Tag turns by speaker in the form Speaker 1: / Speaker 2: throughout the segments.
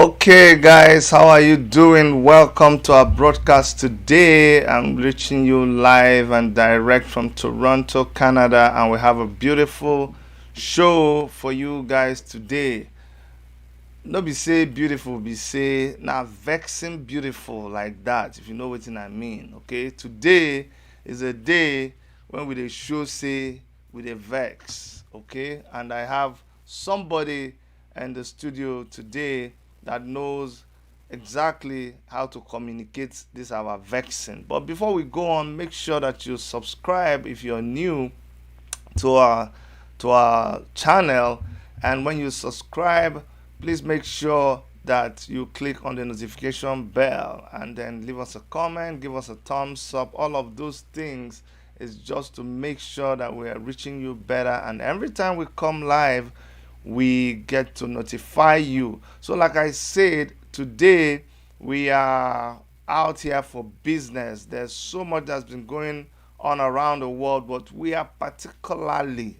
Speaker 1: Okay, guys, how are you doing? Welcome to our broadcast today. I'm reaching you live and direct from Toronto, Canada, and we have a beautiful show for you guys today. No be say beautiful, be say now vexing beautiful like that, if you know what I mean. Okay, today is a day when we dey show say we dey vex. Okay, and I have somebody in the studio today that knows exactly how to communicate this our vexing. But before we go on, make sure that you subscribe if you're new to our channel, and when you subscribe, please make sure that you click on the notification bell and then leave us a comment, give us a thumbs up. All of those things is just to make sure that we are reaching you better, and every time we come live we get to notify you. So like I said, today we are out here for business. There's so much that's been going on around the world, but we are particularly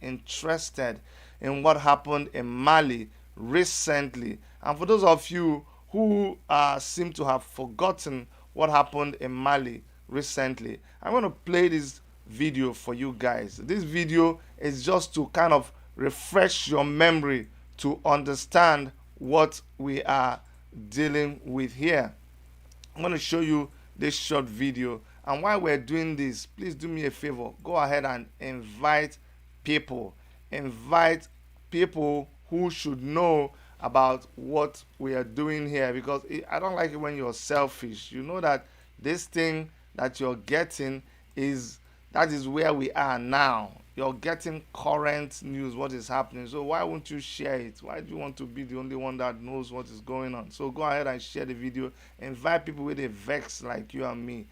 Speaker 1: interested in what happened in Mali recently. And for those of you who seem to have forgotten what happened in Mali recently, I'm going to play this video for you guys. This video is just to kind of refresh your memory to understand what we are dealing with here. I'm going to show you this short video. And while we're doing this, please do me a favor. Go ahead and invite people. Invite people who should know about what we are doing here, because I don't like it when you're selfish. You know that this thing that you're getting is that is where we are now. You're getting current news, what is happening. So why won't you share it? Why do you want to be the only one that knows what is going on? So go ahead and share the video. Invite people with a vex like you and me.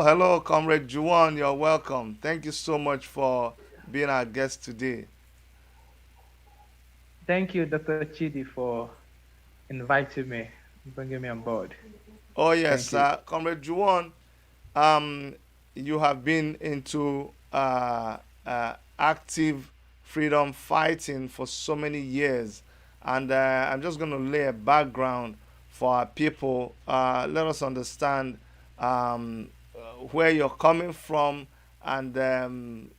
Speaker 1: Hello, Comrade Juwan. You're welcome. Thank you so much for being our guest today.
Speaker 2: Thank you, Dr. Chidi, for inviting me, bringing me on board.
Speaker 1: Oh yes,
Speaker 2: Thank you.
Speaker 1: Comrade Juwan. Um, you have been into active freedom fighting for so many years, and I'm just going to lay a background for our people. Let us understand where you're coming from, and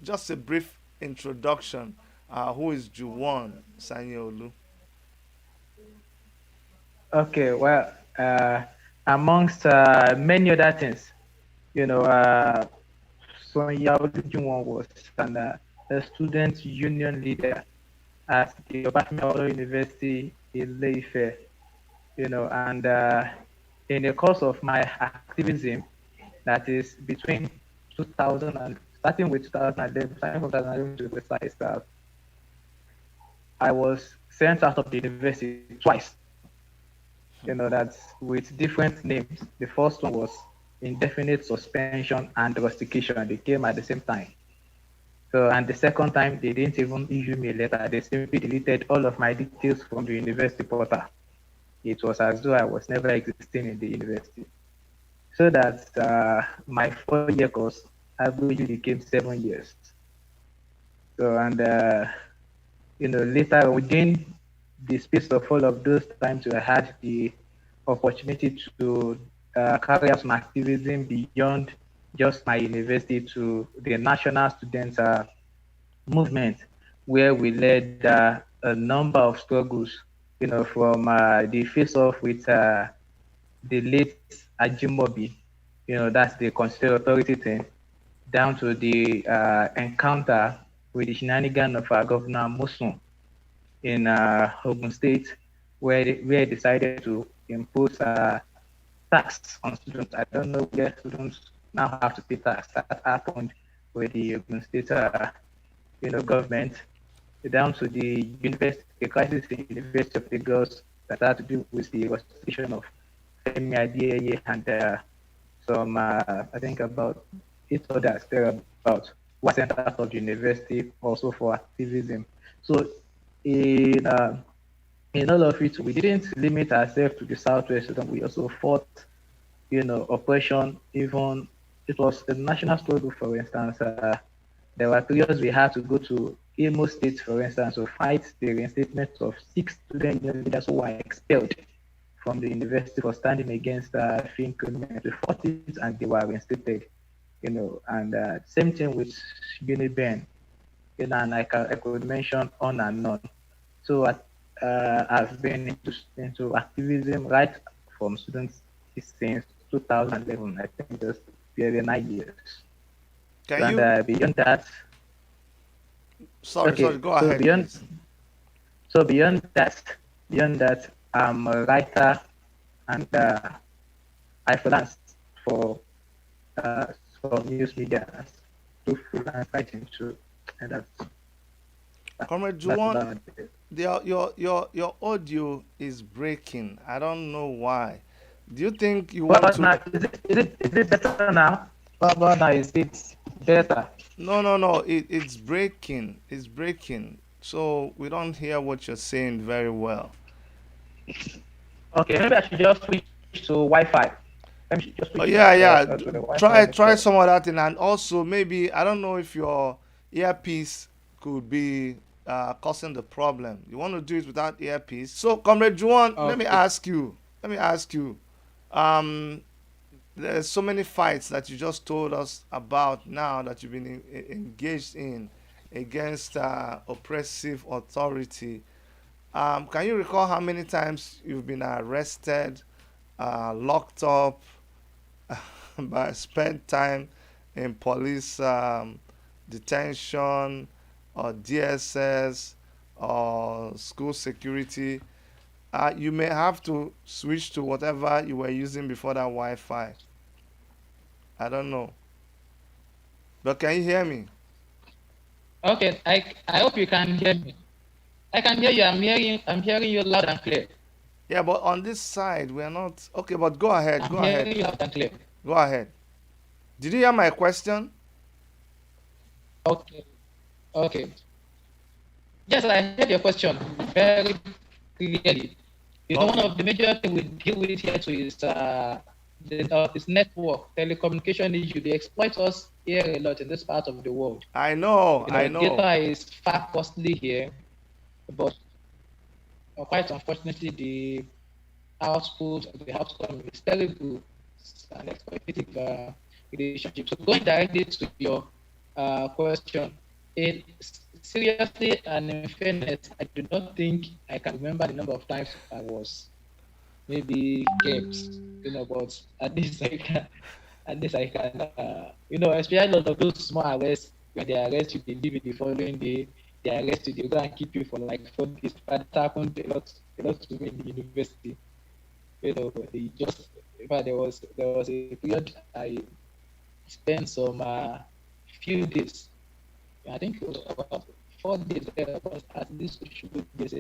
Speaker 1: just a brief introduction. Who is Juwan Sanyeolu?
Speaker 2: Okay, well, amongst many other things, you know, Sonia Olujuwon was a student union leader at the Obafemi University in Ife, and in the course of my activism, that is between 2000 and starting with 2011, starting from 2011 to be precise, I was sent out of the university twice. That's with different names. The first one was indefinite suspension and rustication. They came at the same time. So, and the second time, they didn't even issue me a letter. They simply deleted all of my details from the university portal. It was as though I was never existing in the university. So that my 4-year course averagely became 7 years. So, and later within the space of all of those times, I had the opportunity to carry out some activism beyond just my university to the national students movement, where we led a number of struggles, from the face-off with the late Ajimobi, that's the constitutional authority thing, down to the encounter with the shenanigan of our governor Musun in Ogun State, where he decided to impose tax on students. I don't know where students now have to pay tax. That happened with the Ogun State, government, down to the university, the crisis in University of Lagos that had to do with the restitution of Femi Adeyeye and some, I think about 8 others thereabout, who were sent out of the university also for activism. So in in all of it, we didn't limit ourselves to the Southwest Sudan. We also fought, oppression. Even it was a national struggle. For instance, there were periods we had to go to Imo State, for instance, to fight the reinstatement of 6 student union leaders who were expelled from the university for standing against film criminals. We fought it and they were reinstated. And same thing with Uniben. And I could mention on and on. So I've been into activism right from students since 2011. I think just barely 9 years.
Speaker 1: Can
Speaker 2: So, and
Speaker 1: you?
Speaker 2: beyond that,
Speaker 1: Sorry.
Speaker 2: okay.
Speaker 1: Go ahead, please.
Speaker 2: So beyond that, I'm a writer and I freelance for uh, for news media to freelance writing too, and
Speaker 1: Comrade
Speaker 2: that's
Speaker 1: Juwon,
Speaker 2: about it.
Speaker 1: your audio is breaking. I don't know why. Do you think you
Speaker 2: What
Speaker 1: want
Speaker 2: about
Speaker 1: to?
Speaker 2: now? Is it better now? What about now? Is it better?
Speaker 1: No. It's breaking. It's breaking. So we don't hear what you're saying very well.
Speaker 2: Okay, maybe I should just switch to Wi-Fi. Let me just
Speaker 1: Oh
Speaker 2: switch
Speaker 1: yeah, yeah.
Speaker 2: to the Wi-Fi
Speaker 1: Try
Speaker 2: network.
Speaker 1: some of that thing, and also maybe I don't know if your earpiece could be causing the problem. You want to do it without earpiece. So, Comrade Juan, let me
Speaker 2: Okay.
Speaker 1: ask you. Let me ask you. Um, there's so many fights that you just told us about now that you've been engaged in against oppressive authority. Can you recall how many times you've been arrested, locked up, but spend time in police detention or DSS or school security? You may have to switch to whatever you were using before that Wi-Fi. I don't know, but can you hear me?
Speaker 2: Okay. I hope you can hear me. I can hear you. I'm hearing you loud and clear.
Speaker 1: Yeah, but on this side we're not okay. But go ahead,
Speaker 2: I'm
Speaker 1: go
Speaker 2: hearing
Speaker 1: ahead,
Speaker 2: you loud and clear.
Speaker 1: go ahead. Did you hear my question?
Speaker 2: Okay. Okay. Yes, I heard your question very clearly. One
Speaker 1: Okay,
Speaker 2: of the major things we deal with here too is this network telecommunication issue. They exploit us here a lot in this part of the world.
Speaker 1: I know, I know.
Speaker 2: Data is far costly here, but quite unfortunately, the outcome is terrible. It's an exploitative relationship. So going directly to your question, seriously and in fairness, I do not think I can remember the number of times I was maybe kept, but at least I can, especially a lot of those small arrests where they arrest you, they leave it the following day, they arrest you, they go and keep you for like 4 days. That happened a lot to me in the university. They just, in fact, there was a period I spent some few days. I think it was about 4 days there, but at least we should be as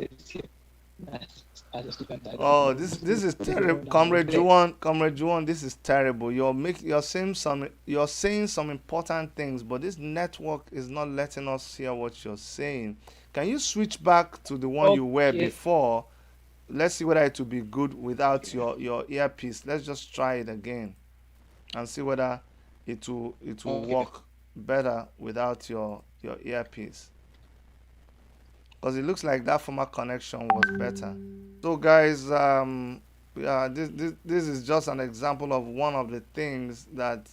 Speaker 2: a student. I don't
Speaker 1: Oh,
Speaker 2: know.
Speaker 1: this is
Speaker 2: Still
Speaker 1: terrible,
Speaker 2: down the leg.
Speaker 1: Comrade Juan. This is terrible. You're saying some important things, but this network is not letting us hear what you're saying. Can you switch back to the one you were
Speaker 2: Okay.
Speaker 1: before? Let's see whether it will be good without
Speaker 2: Okay.
Speaker 1: your earpiece. Let's just try it again and see whether it will
Speaker 2: Okay.
Speaker 1: work better without your earpiece. Because it looks like that former connection was better. So, guys, yeah, this is just an example of one of the things that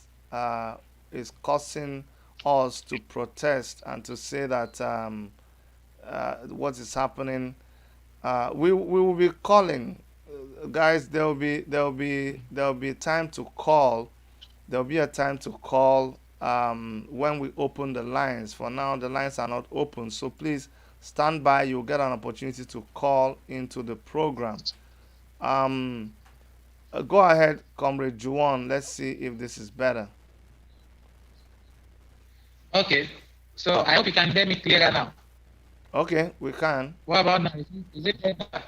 Speaker 1: is causing us to protest and to say that what is happening. We will be calling, guys. There will be time to call. There will be a time to call when we open the lines. For now, the lines are not open, so please stand by. You'll get an opportunity to call into the program. Um, Go ahead, Comrade Juwan. Let's see if this is better.
Speaker 3: Okay. So I hope you can hear me clearer now.
Speaker 1: Okay, we can.
Speaker 3: What about now? Is it better?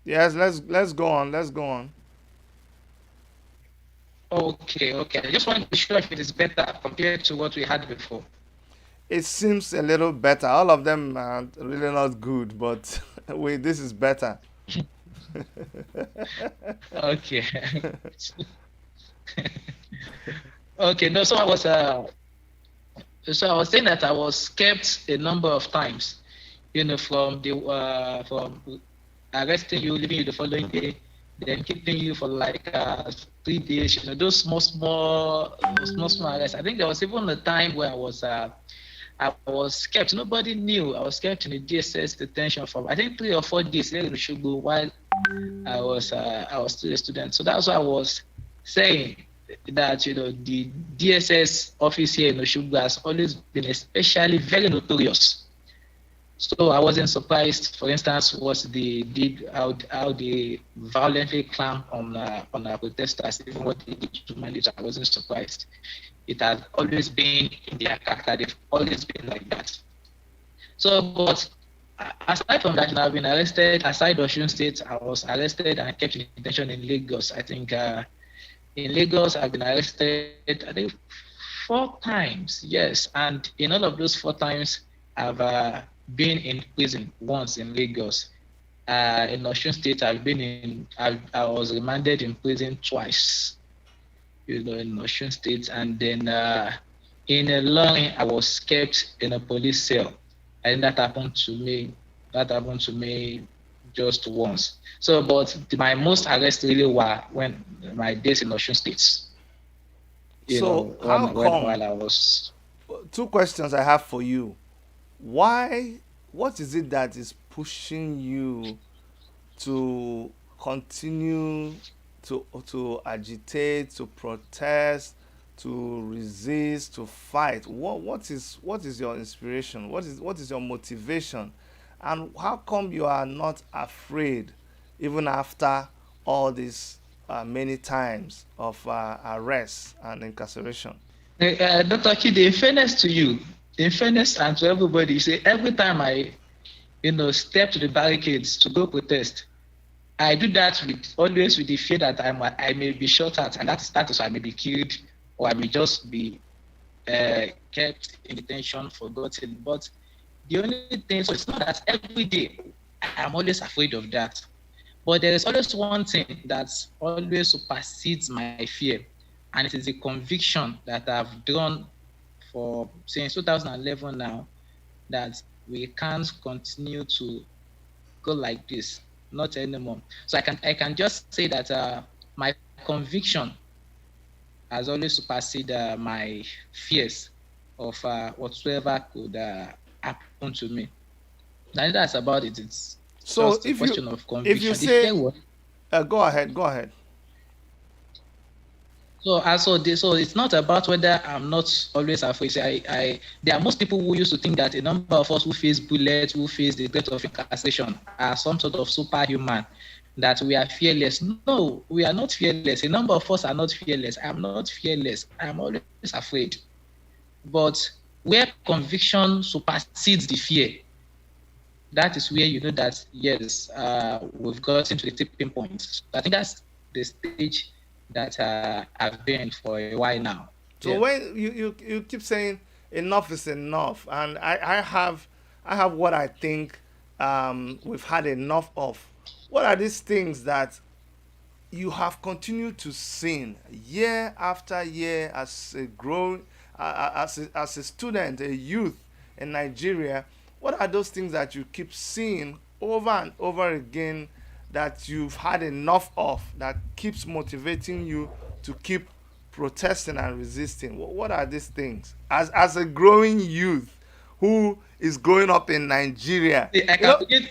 Speaker 1: Yes, let's go on. Let's go on.
Speaker 3: Okay, okay. I just want to be sure if it is better compared to what we had before.
Speaker 1: It seems a little better. All of them are really not good, but wait, this is better.
Speaker 3: Okay. Okay, no, so I was saying that I was kept a number of times, from arresting you, leaving you the following day, then keeping you for like 3 days. Those small arrests. I think there was even a time where I was kept. Nobody knew. I was kept in the DSS detention for I think 3 or 4 days here in Shugbu while I was still a student. So that's why I was saying that the DSS office here in Oshogbo has always been especially very notorious. So I wasn't surprised. For instance, what they did, how they violently clamped on our protesters, even what they did to manage. I wasn't surprised. It has always been in their character. They've always been like that. So, but aside from that, I've been arrested. Aside Osun State, I was arrested and kept in detention in Lagos. I think in Lagos, I've been arrested, I think, 4 times. Yes, and in all of those 4 times, I've been in prison once in Lagos. In Osun State, I was remanded in prison twice. In Osun State, and then in a Ilorin, I was kept in a police cell, and that happened to me. That happened to me just once. So, but my most arrests really were when my days in Osun State.
Speaker 1: So, how
Speaker 3: When
Speaker 1: come?
Speaker 3: while I was.
Speaker 1: Two questions I have for you. Why? What is it that is pushing you to continue to agitate, to protest, to resist, to fight? What is your inspiration? What is your motivation? And how come you are not afraid, even after all these many times of arrest and incarceration?
Speaker 3: Dr. Kide, in fairness to you, in fairness and to everybody, you say every time I, step to the barricades to go protest, I do that always with the fear that I may be shot at, and that is why I may be killed, or I may just be kept in detention, forgotten. But the only thing, so it's not that every day I'm always afraid of that. But there is always one thing that always supersedes my fear, and it is the conviction that I've drawn for since 2011 now that we can't continue to go like this, not anymore. So I can just say that my conviction has always superseded my fears of whatsoever could happen to me. And that's about it. It's
Speaker 1: So
Speaker 3: just a
Speaker 1: if you
Speaker 3: question of
Speaker 1: if you
Speaker 3: conviction. The
Speaker 1: say
Speaker 3: fear was
Speaker 1: go ahead, go ahead.
Speaker 3: so it's not about whether I'm not always afraid. There are most people who used to think that a number of us who face bullets, who face the threat of incarceration, are some sort of superhuman, that we are fearless. No, we are not fearless. A number of us are not fearless. I'm not fearless. I'm always afraid. But where conviction supersedes the fear, that is where you know that yes, we've gotten to the tipping point. So I think that's the stage that I've been for a while now.
Speaker 1: So
Speaker 3: Yeah.
Speaker 1: when you keep saying enough is enough, and I have what I think we've had enough of. What are these things that you have continued to sin year after year as a grown as a student, a youth in Nigeria? What are those things that you keep seeing over and over again that you've had enough of, that keeps motivating you to keep protesting and resisting? What are these things as a growing youth who is growing up in Nigeria?
Speaker 3: I
Speaker 1: You
Speaker 3: can
Speaker 1: know,
Speaker 3: begin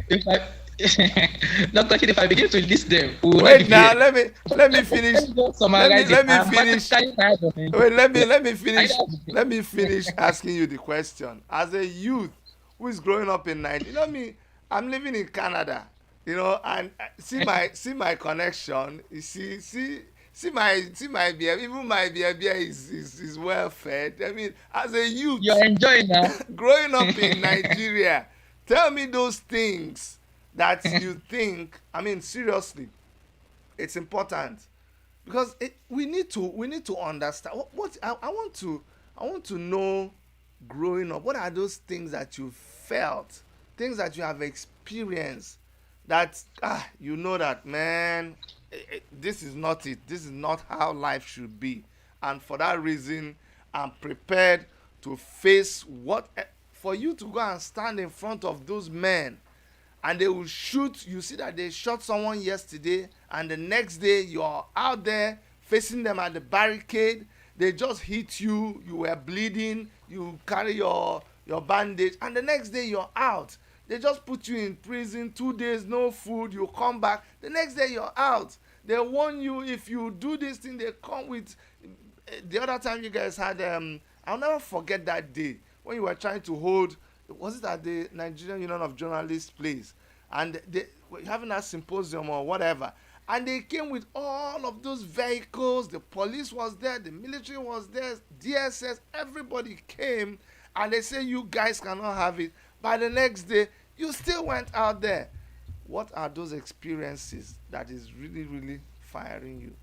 Speaker 3: if I Dr. Chidi, if I begin to list them, we will not
Speaker 1: Wait
Speaker 3: be
Speaker 1: now,
Speaker 3: here.
Speaker 1: let me finish.
Speaker 3: Let me just
Speaker 1: Let me
Speaker 3: summarize it.
Speaker 1: let me
Speaker 3: I'm
Speaker 1: finish.
Speaker 3: practically tired of it.
Speaker 1: Wait,
Speaker 3: Yeah.
Speaker 1: let me
Speaker 3: I
Speaker 1: finish. Let me finish asking you the question. As a youth who is growing up in Nigeria, you know me, I'm living in Canada, and see my connection. You see my beer. Even my beer is well fed. I mean, as a youth
Speaker 3: You're enjoying now.
Speaker 1: growing up in Nigeria, tell me those things that you think. I mean, seriously, it's important because we need to understand what I want to know. Growing up, what are those things that you felt, things that you have experienced, that that, man, this is not it, this is not how life should be, and for that reason I'm prepared to face what, for you to go and stand in front of those men and they will shoot. You see that they shot someone yesterday and the next day you're out there facing them at the barricade. They just hit you, you were bleeding, you carry your bandage, and the next day you're out. They just put you in prison, 2 days no food, you come back, the next day you're out. They warn you, if you do this thing, they come with, the other time you guys had, I'll never forget that day when you were trying to hold, was it at the Nigerian Union of Journalists place, and they were having a symposium or whatever, and they came with all of those vehicles. The police was there, the military was there, DSS, everybody came, and they say you guys cannot have it. By the next day you still went out there. What are those experiences that is really really firing you?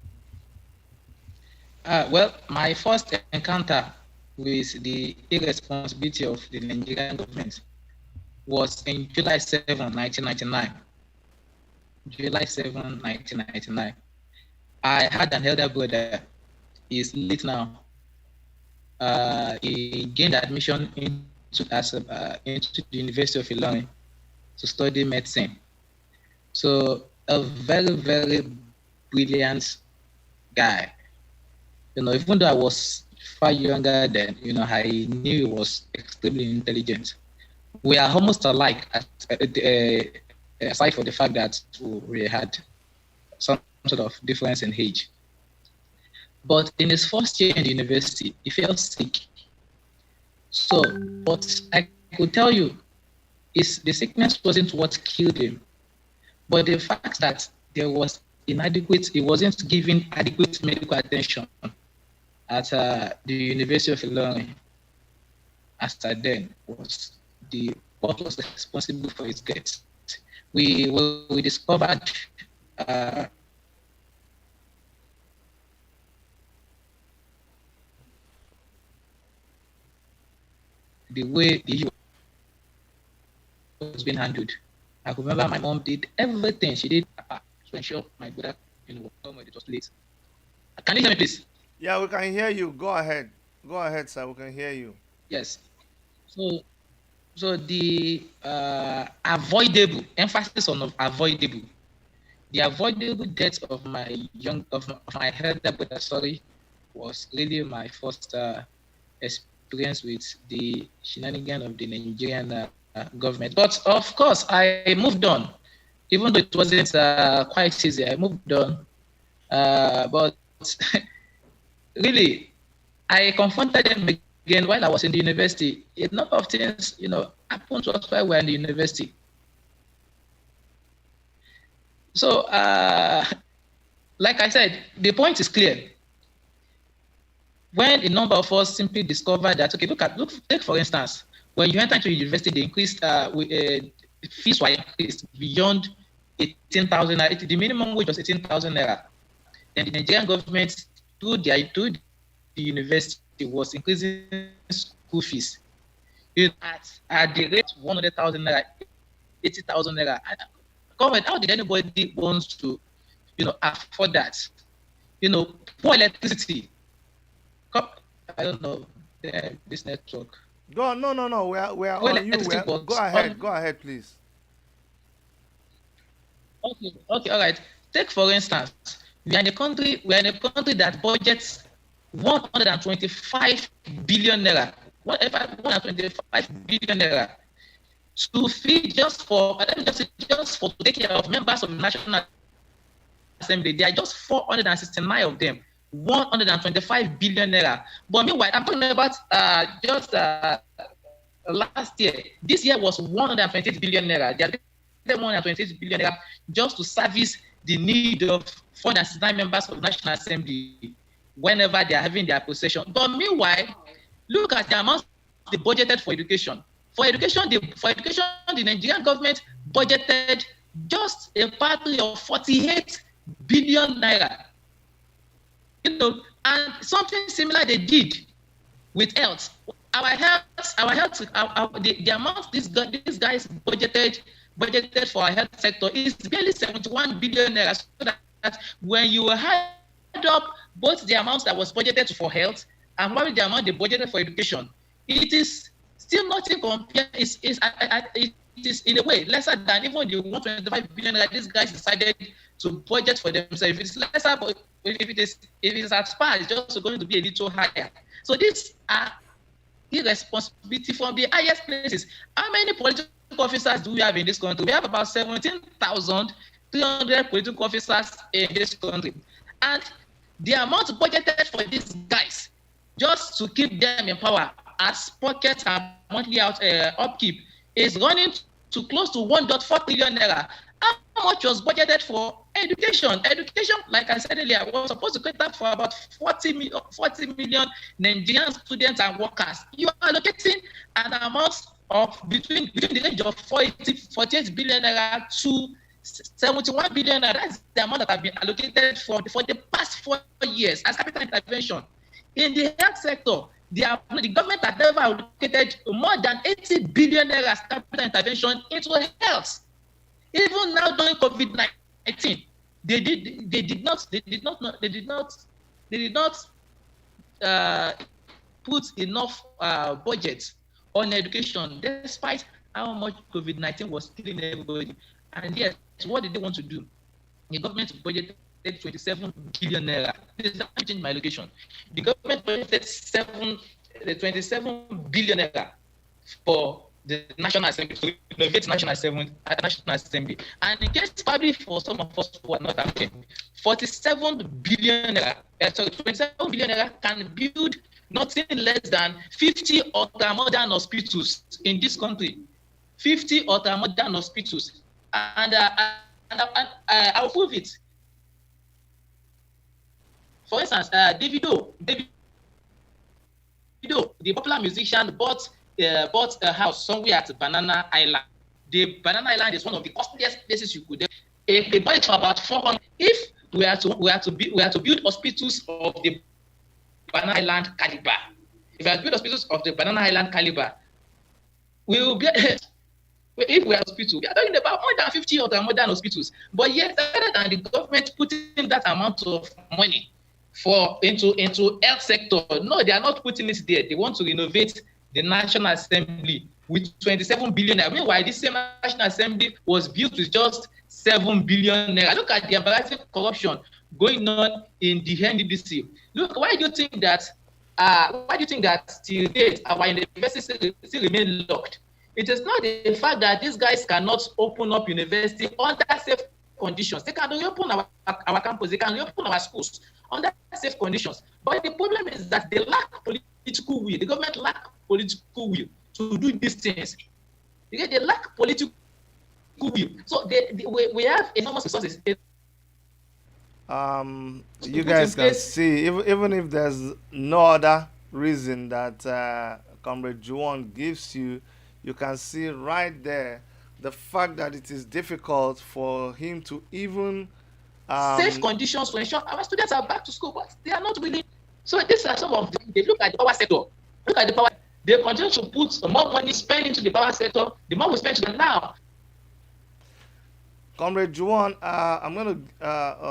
Speaker 3: Well, my first encounter with the irresponsibility of the Nigerian government was in July 7, 1999. July 7, 1999. I had an elder brother. He's late now. He gained admission into the University of Ilorin to study medicine. So a very, very brilliant guy. Even though I was far younger then, I knew he was extremely intelligent. We are almost alike, aside for the fact that we had some sort of difference in age. But in his first year in the university, he fell sick. So, but I could tell you, the sickness wasn't what killed him, but the fact that he wasn't given adequate medical attention at the University of Ilorin after then was what was responsible for his death. We discovered the way the issue was being handled. I remember my mom did everything she did to ensure my brother, come when it was late. Can you hear me, please?
Speaker 1: Yeah, we can hear you. Go ahead, sir, we can hear you.
Speaker 3: Yes. So the avoidable emphasis on avoidable, the avoidable death of my elder brother, was really my first experience with the shenanigan of the Nigerian government. But of course, I moved on, even though it wasn't quite easy. I moved on, but really, I confronted them again while I was in the university. A number of things, happened to us while we were in the university. So, like I said, the point is clear. When a number of us simply discovered that, okay, take for instance, when you enter into university, they increased, fees were increased beyond 18,000 naira. The minimum wage was 18,000 naira. Then the Nigerian government, through the university, was increasing school fees at the rate 100,000 naira, 80,000 naira. Government, how did anybody want to, afford that? Poor electricity. I don't know this network.
Speaker 1: Go on. No, we are
Speaker 3: Poor
Speaker 1: on you.
Speaker 3: electricity
Speaker 1: Go ahead, please.
Speaker 3: Okay, all right. Take for instance, we are in a country that budgets 125 billion naira, 125 billion naira to feed, just for, let me just say, just for to take care of members of the National Assembly, there are just 469 of them, 125 billion naira. But meanwhile, I'm talking about just last year. This year was 128 billion naira. They are 128 billion naira just to service the need of 469 members of the National Assembly whenever they are having their possession. But meanwhile, look at the amount they budgeted for education. For education, the Nigerian government budgeted just a party of 48 billion naira. And something similar they did with health. The amount these guys budgeted for our health sector is barely 71 billion naira. So that when you add up both the amounts that was budgeted for health and what the amount they budgeted for education, it is still nothing compared. It is in a way lesser than even the 125 billion that these guys decided to budget for themselves. If it's lesser, but if it is at par, it's just going to be a little higher. So these are irresponsibility from the highest places. How many political officers do we have in this country? We have about 17,300 political officers in this country. And the amount budgeted for these guys just to keep them in power as pocket and monthly upkeep is running to close to 1.4 trillion naira. How much was budgeted for education? Education, like I said earlier, was supposed to cater for about 40 million Nigerian students and workers. You are allocating an amount of between the range of 48 billion naira to 71 billion naira. That's the amount that have been allocated for the past 4 years as capital intervention. In the health sector, the government has never allocated more than 80 billion naira as capital intervention into health. Even now during COVID-19, they did not put enough budget on education, despite how much COVID-19 was killing everybody. And yes, what did they want to do? The government budgeted 27 billion naira. This is not change my location. The government budgeted 27 billion naira for the National Assembly, to renovate National Assembly. And in case probably for some of us who are not aware, 47 billion naira, 27 billion naira can build nothing less than 50 ultra-modern hospitals in this country. 50 ultra-modern hospitals. And I'll prove it. For instance, Davido, the popular musician, bought a house somewhere at Banana Island. The Banana Island is one of the costliest places you could. They bought it for about 400. If we are to build hospitals of the Banana Island caliber, we are if we are hospital, we are talking about more than 50 other modern hospitals. But yet, rather than the government putting that amount of money into health sector, no, they are not putting it there. They want to renovate the National Assembly with 27 billion naira. Meanwhile, this same National Assembly was built with just 7 billion naira. Look at the embarrassing corruption going on in the NDDC. Look, why do you think that till date our universities still remain locked? It is not the fact that these guys cannot open up university under safe conditions. They can reopen our campus, they can reopen our schools under safe conditions. But the problem is that they lack political will. The government lack political will to do these things. Because they lack political will. So we have enormous resources.
Speaker 1: You guys can see, even if there's no other reason that Comrade Juwon gives you, you can see right there the fact that it is difficult for him to even
Speaker 3: safe conditions to ensure our students are back to school, but they are not willing. So these are some of they look at the power sector. Look at the power. They continue to put more money spent into the power sector. The more we spend to them now.
Speaker 1: Comrade Juwon, I'm gonna.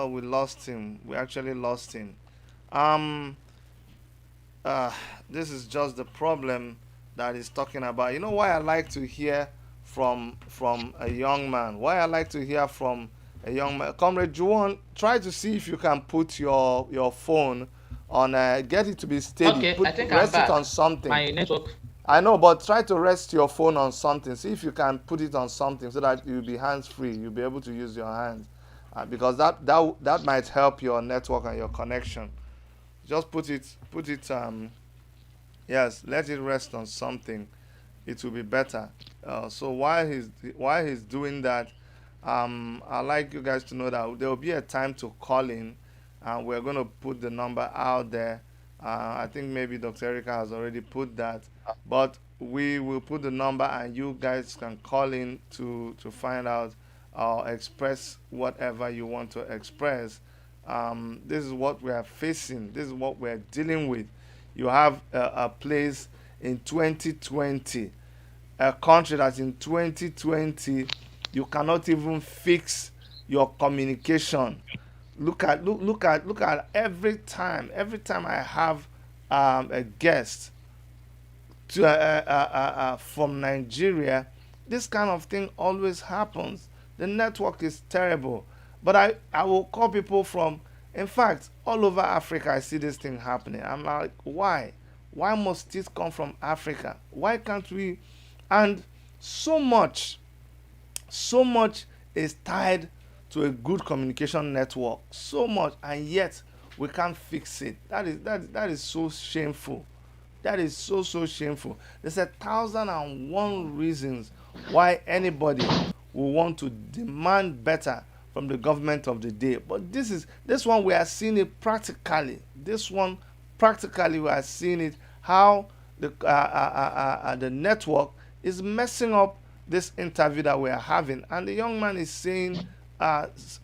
Speaker 1: We lost him. We actually lost him. This is just the problem that he's talking about. You know why I like to hear from a young man? Why I like to hear from a young man? Comrade Juwon, try to see if you can put your phone on. Get it to be steady.
Speaker 3: Okay, I think
Speaker 1: rest
Speaker 3: I'm
Speaker 1: it
Speaker 3: back.
Speaker 1: on something.
Speaker 3: My network.
Speaker 1: I know, but try to rest your phone on something. See if you can put it on something so that you'll be hands free. You'll be able to use your hands, because that might help your network and your connection. Just put it. Yes, let it rest on something. It will be better. So while he's doing that, I'd like you guys to know that there will be a time to call in, and we're going to put the number out there. I think maybe Dr. Erica has already put that, but we will put the number, and you guys can call in to find out or express whatever you want to express. This is what we are facing. This is what we're dealing with. You have a place in 2020, a country that in 2020 you cannot even fix your communication. Look at every time I have a guest from Nigeria, this kind of thing always happens. The network is terrible. But I will call people from, in fact, all over Africa. I see this thing happening. I'm like, why? Why must it come from Africa? Why can't we? And so much, so much is tied to a good communication network. So much, and yet we can't fix it. That is so shameful. That is so shameful. There's 1,001 reasons why anybody will want to demand better from the government of the day. But this one we are seeing it practically. This one practically we are seeing it how the network is messing up this interview that we are having, and the young man is saying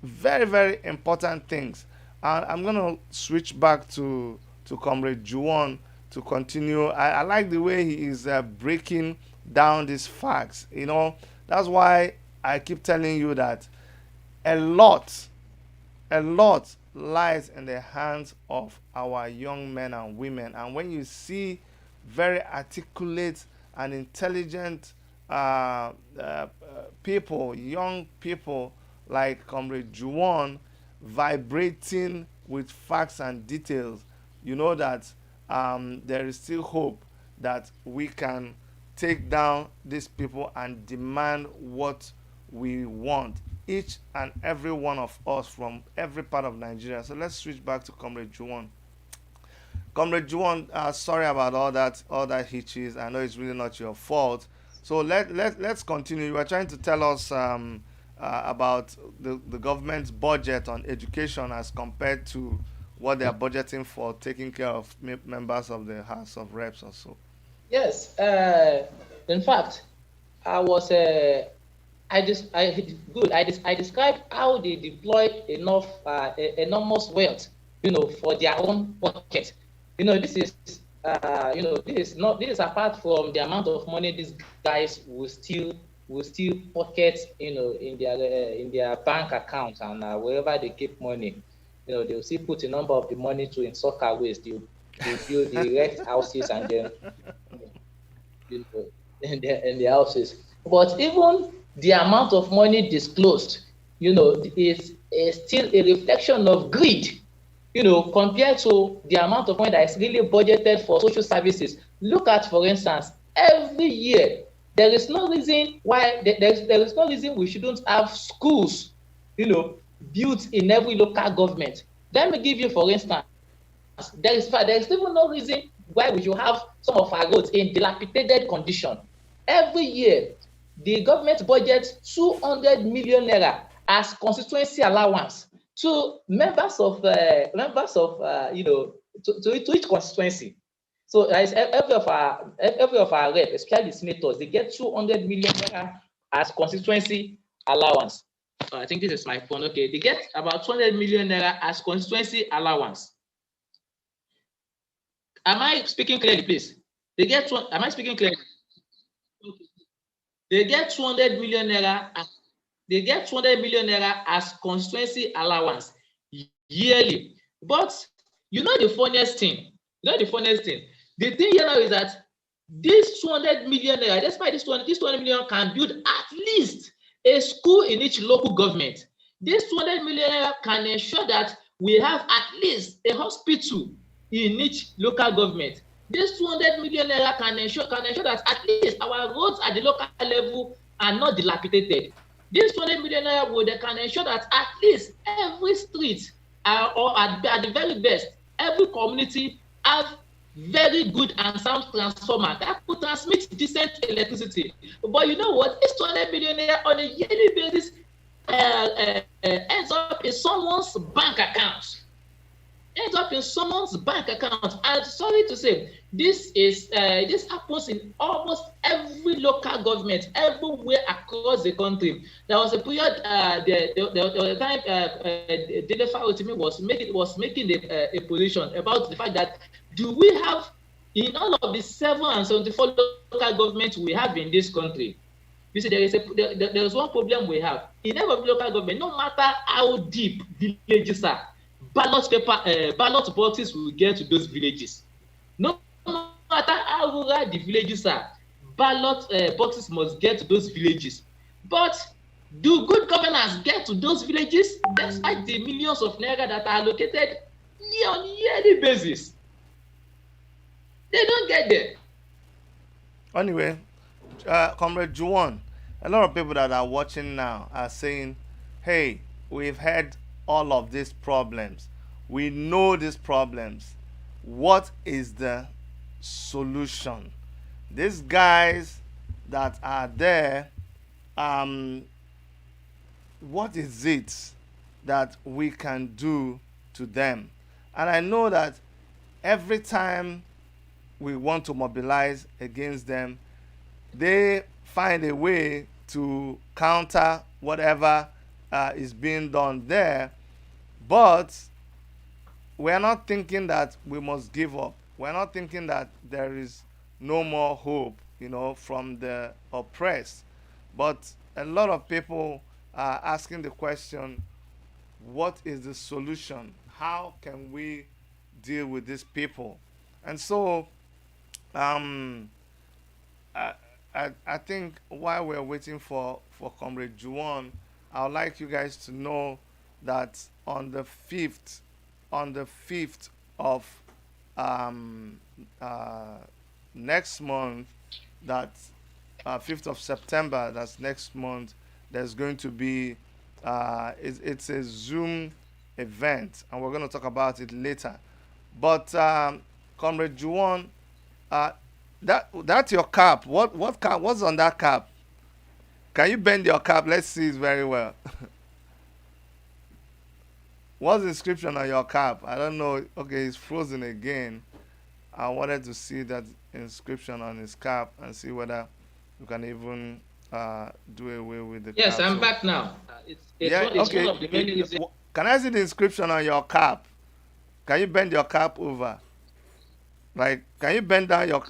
Speaker 1: very important things. And I'm gonna switch back to Comrade Juwon to continue. I like the way he is breaking down these facts. That's why I keep telling you that a lot, a lot lies in the hands of our young men and women. And when you see very articulate and intelligent people, young people like Comrade Juwon, vibrating with facts and details, you know that there is still hope that we can take down these people and demand what we want, each and every one of us from every part of Nigeria. So let's switch back to Comrade Juwon. Comrade Juwon, sorry about all that hitches. I know it's really not your fault. So let's continue. You were trying to tell us about the government's budget on education as compared to what they are budgeting for taking care of members of the House of Reps or so.
Speaker 3: Yes. In fact, I was I just I good. I described how they deploy enormous wealth, for their own pocket. This is this is apart from the amount of money these guys will still pocket, in their bank accounts and wherever they keep money. They'll still put a number of the money to in soccer waste. They build the erect houses and then in the houses. But even the amount of money disclosed, is still a reflection of greed, compared to the amount of money that is really budgeted for social services. Look at, for instance, every year, there is no reason why there is no reason we shouldn't have schools, built in every local government. Let me give you, for instance, there is even no reason why we should have some of our roads in dilapidated condition. Every year, the government budgets 200 million naira as constituency allowance to members of to each constituency. So as every of our rep, especially the senators, they get 200 million naira as constituency allowance. I think this is my phone. Okay, they get about 200 million naira as constituency allowance. Am I speaking clearly, please? Am I speaking clearly? Okay. They get 200 million naira. They get 200 million naira as constituency allowance yearly. But the funniest thing. The thing here now is that this 200 million naira, despite this 200 million, can build at least a school in each local government. This 200 million naira can ensure that we have at least a hospital in each local government. This 200 million naira can ensure that at least our roads at the local level are not dilapidated. This 200 million naira will they can ensure that at least every street or at the very best every community have very good and sound transformer that could transmit decent electricity. But you know what? This 200 million naira on a yearly basis ends up in someone's bank account. And sorry to say, this happens in almost every local government everywhere across the country. There was a period there was a time Dele Farotimi was making a position about the fact that do we have in all of the 774 local governments we have in this country. You see, there is one problem we have in every local government. No matter how deep villages are, ballot boxes will get to those villages. No matter how rural the villages are, ballot boxes must get to those villages. But do good governance get to those villages despite the millions of naira that are allocated on yearly basis? They don't get there.
Speaker 1: Anyway, Comrade Juwan, a lot of people that are watching now are saying, hey, we've had all of these problems. We know these problems. What is the solution? These guys that are there, um, what is it that we can do to them? And I know that every time we want to mobilize against them, they find a way to counter whatever is being done there. But we're not thinking that we must give up. We're not thinking that there is no more hope, from the oppressed. But a lot of people are asking the question, what is the solution? How can we deal with these people? And so, um, I, I think while we're waiting for Comrade Juwan, I would like you guys to know that on the 5th of um, uh, next month, that 5th of September, that's next month, there's going to be, it's a Zoom event, and we're going to talk about it later. But Comrade Juwan, uh, that's your cap. What cap? What's on that cap? Can you bend your cap? Let's see it very well. What's the inscription on your cap? I don't know. Okay, it's frozen again. I wanted to see that inscription on his cap and see whether you can even do away with the
Speaker 3: Yes,
Speaker 1: cap.
Speaker 3: I'm
Speaker 1: So
Speaker 3: back now.
Speaker 1: yeah,
Speaker 3: It's one
Speaker 1: okay.
Speaker 3: of the many reasons.
Speaker 1: Can I see the inscription on your cap? Can you bend your cap over? Like, can you bend down your?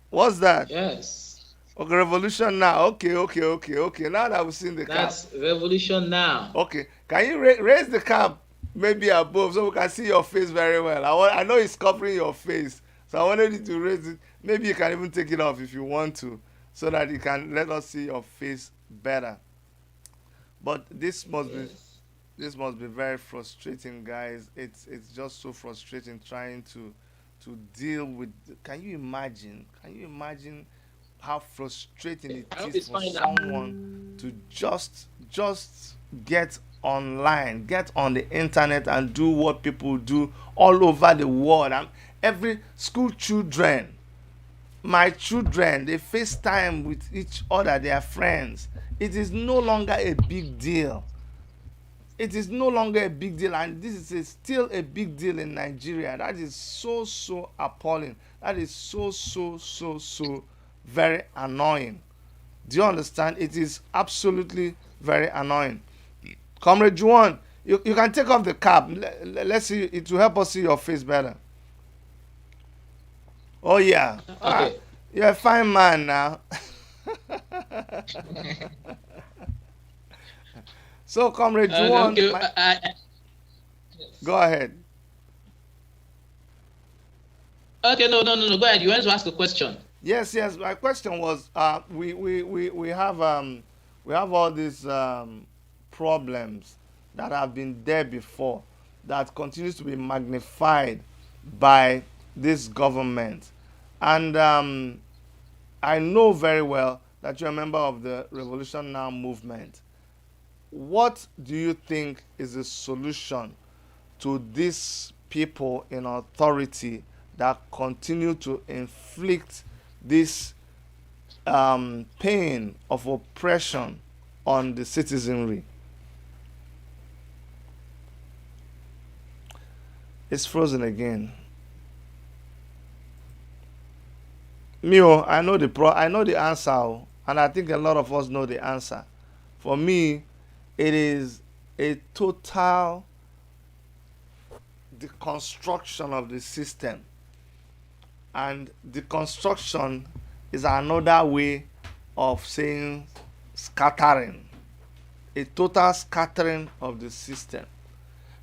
Speaker 1: What's that?
Speaker 3: Yes,
Speaker 1: Okay, revolution now. Okay, okay, okay, okay. Now that we've seen the cap,
Speaker 3: that's revolution now.
Speaker 1: okay. Can you raise the cap maybe above so we can see your face very well? I know it's covering your face, so I wanted you to raise it. Maybe you can even take it off if you want to, so that you can let us see your face better. But
Speaker 3: Yes.
Speaker 1: this must be very frustrating, guys. It's just so frustrating trying to deal with. Can you imagine how frustrating it
Speaker 3: I hope
Speaker 1: is
Speaker 3: it's
Speaker 1: for
Speaker 3: fine now.
Speaker 1: someone to just get online, get on the internet and do what people do all over the world. Every school children, my children, they FaceTime with each other, their friends. It is no longer a big deal. It is no longer a big deal, and this is still a big deal in Nigeria. That is so appalling. That is so very annoying. Do you understand? It is absolutely very annoying. Comrade Juan, you can take off the cap. Let's see. It will help us see your face better. Oh yeah.
Speaker 3: Okay.
Speaker 1: You're a fine man now. So, Comrade Juan,
Speaker 3: Okay.
Speaker 1: go ahead.
Speaker 3: Okay. No. Go ahead. You want to ask a question?
Speaker 1: Yes. My question was, we have all these problems that have been there before, that continues to be magnified by this government. And I know very well that you're a member of the Revolution Now movement. What do you think is the solution to these people in authority that continue to inflict this pain of oppression on the citizenry? It's frozen again. I know I know the answer, and I think a lot of us know the answer. For me, it is a total deconstruction of the system, and deconstruction is another way of saying scattering, a total scattering of the system,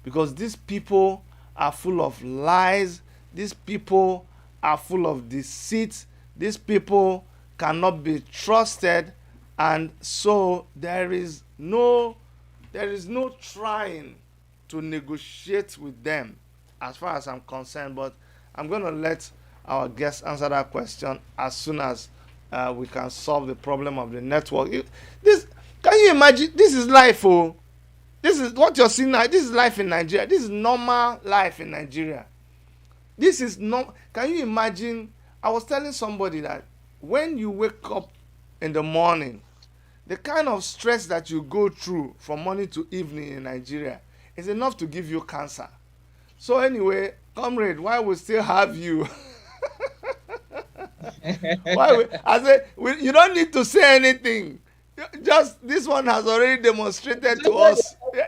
Speaker 1: because these people are full of lies, these people are full of deceit, these people cannot be trusted, and so there is no trying to negotiate with them as far as I'm concerned. But I'm going to let our guests answer that question as soon as we can solve the problem of the network. This, can you imagine? This is life. Oh, this is what you're seeing now. This is life in Nigeria. This is normal life in Nigeria. This is not. Can you imagine? I was telling somebody that when you wake up in the morning, the kind of stress that you go through from morning to evening in Nigeria is enough to give you cancer. So anyway, comrade, why we still have you? I say you don't need to say anything. Just this one has already demonstrated to us. Yeah,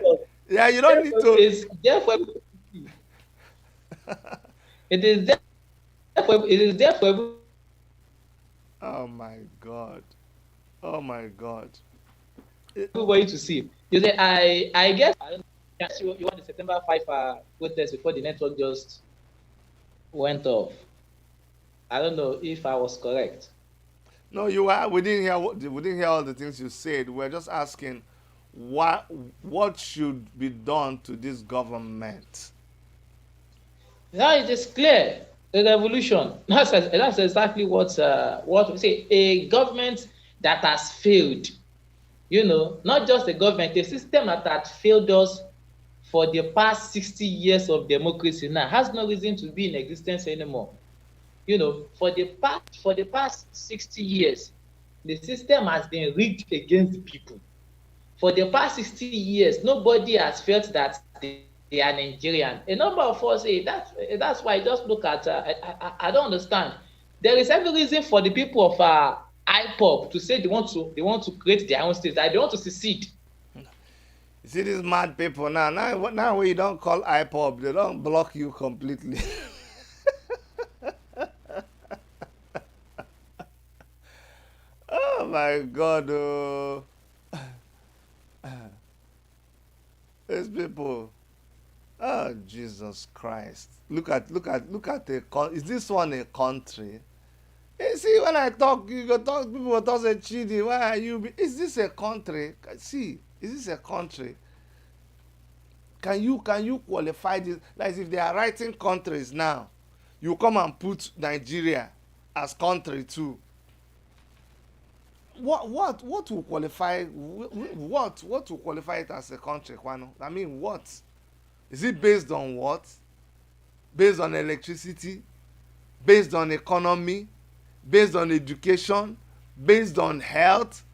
Speaker 1: yeah, you don't need to.
Speaker 3: It's there for it is there for it is there for
Speaker 1: Oh my God. Oh my God.
Speaker 3: everybody to see. You say I guess I don't know, you want the September 5 protest before the network just went off. I don't know if I was correct.
Speaker 1: No, you are. We didn't hear all the things you said. We're just asking what should be done to this government.
Speaker 3: Now it is clear. The revolution. That's exactly what we say. A government that has failed. Not just a government, a system that had failed us for the past 60 years of democracy now has no reason to be in existence anymore. For the past 60 years, the system has been rigged against the people. For the past 60 years, nobody has felt that they are Nigerian. A number of us say that's why just look at I don't understand. There is every reason for the people of IPOP to say they want to create their own state, that they want to secede.
Speaker 1: You see these mad people now when you don't call IPOP, they don't block you completely. Oh my God, oh. These people. Oh Jesus Christ. Look at is this one a country? You see, when I talk, you go talk, people will talk say Chidi, why are you is this a country? See, is this a country? Can you qualify this? Like if they are writing countries now, you come and put Nigeria as country too. What will qualify what will qualify it as a country, Kwano? I mean, what? Is it based on what? Based on electricity? Based on economy? Based on education? Based on health?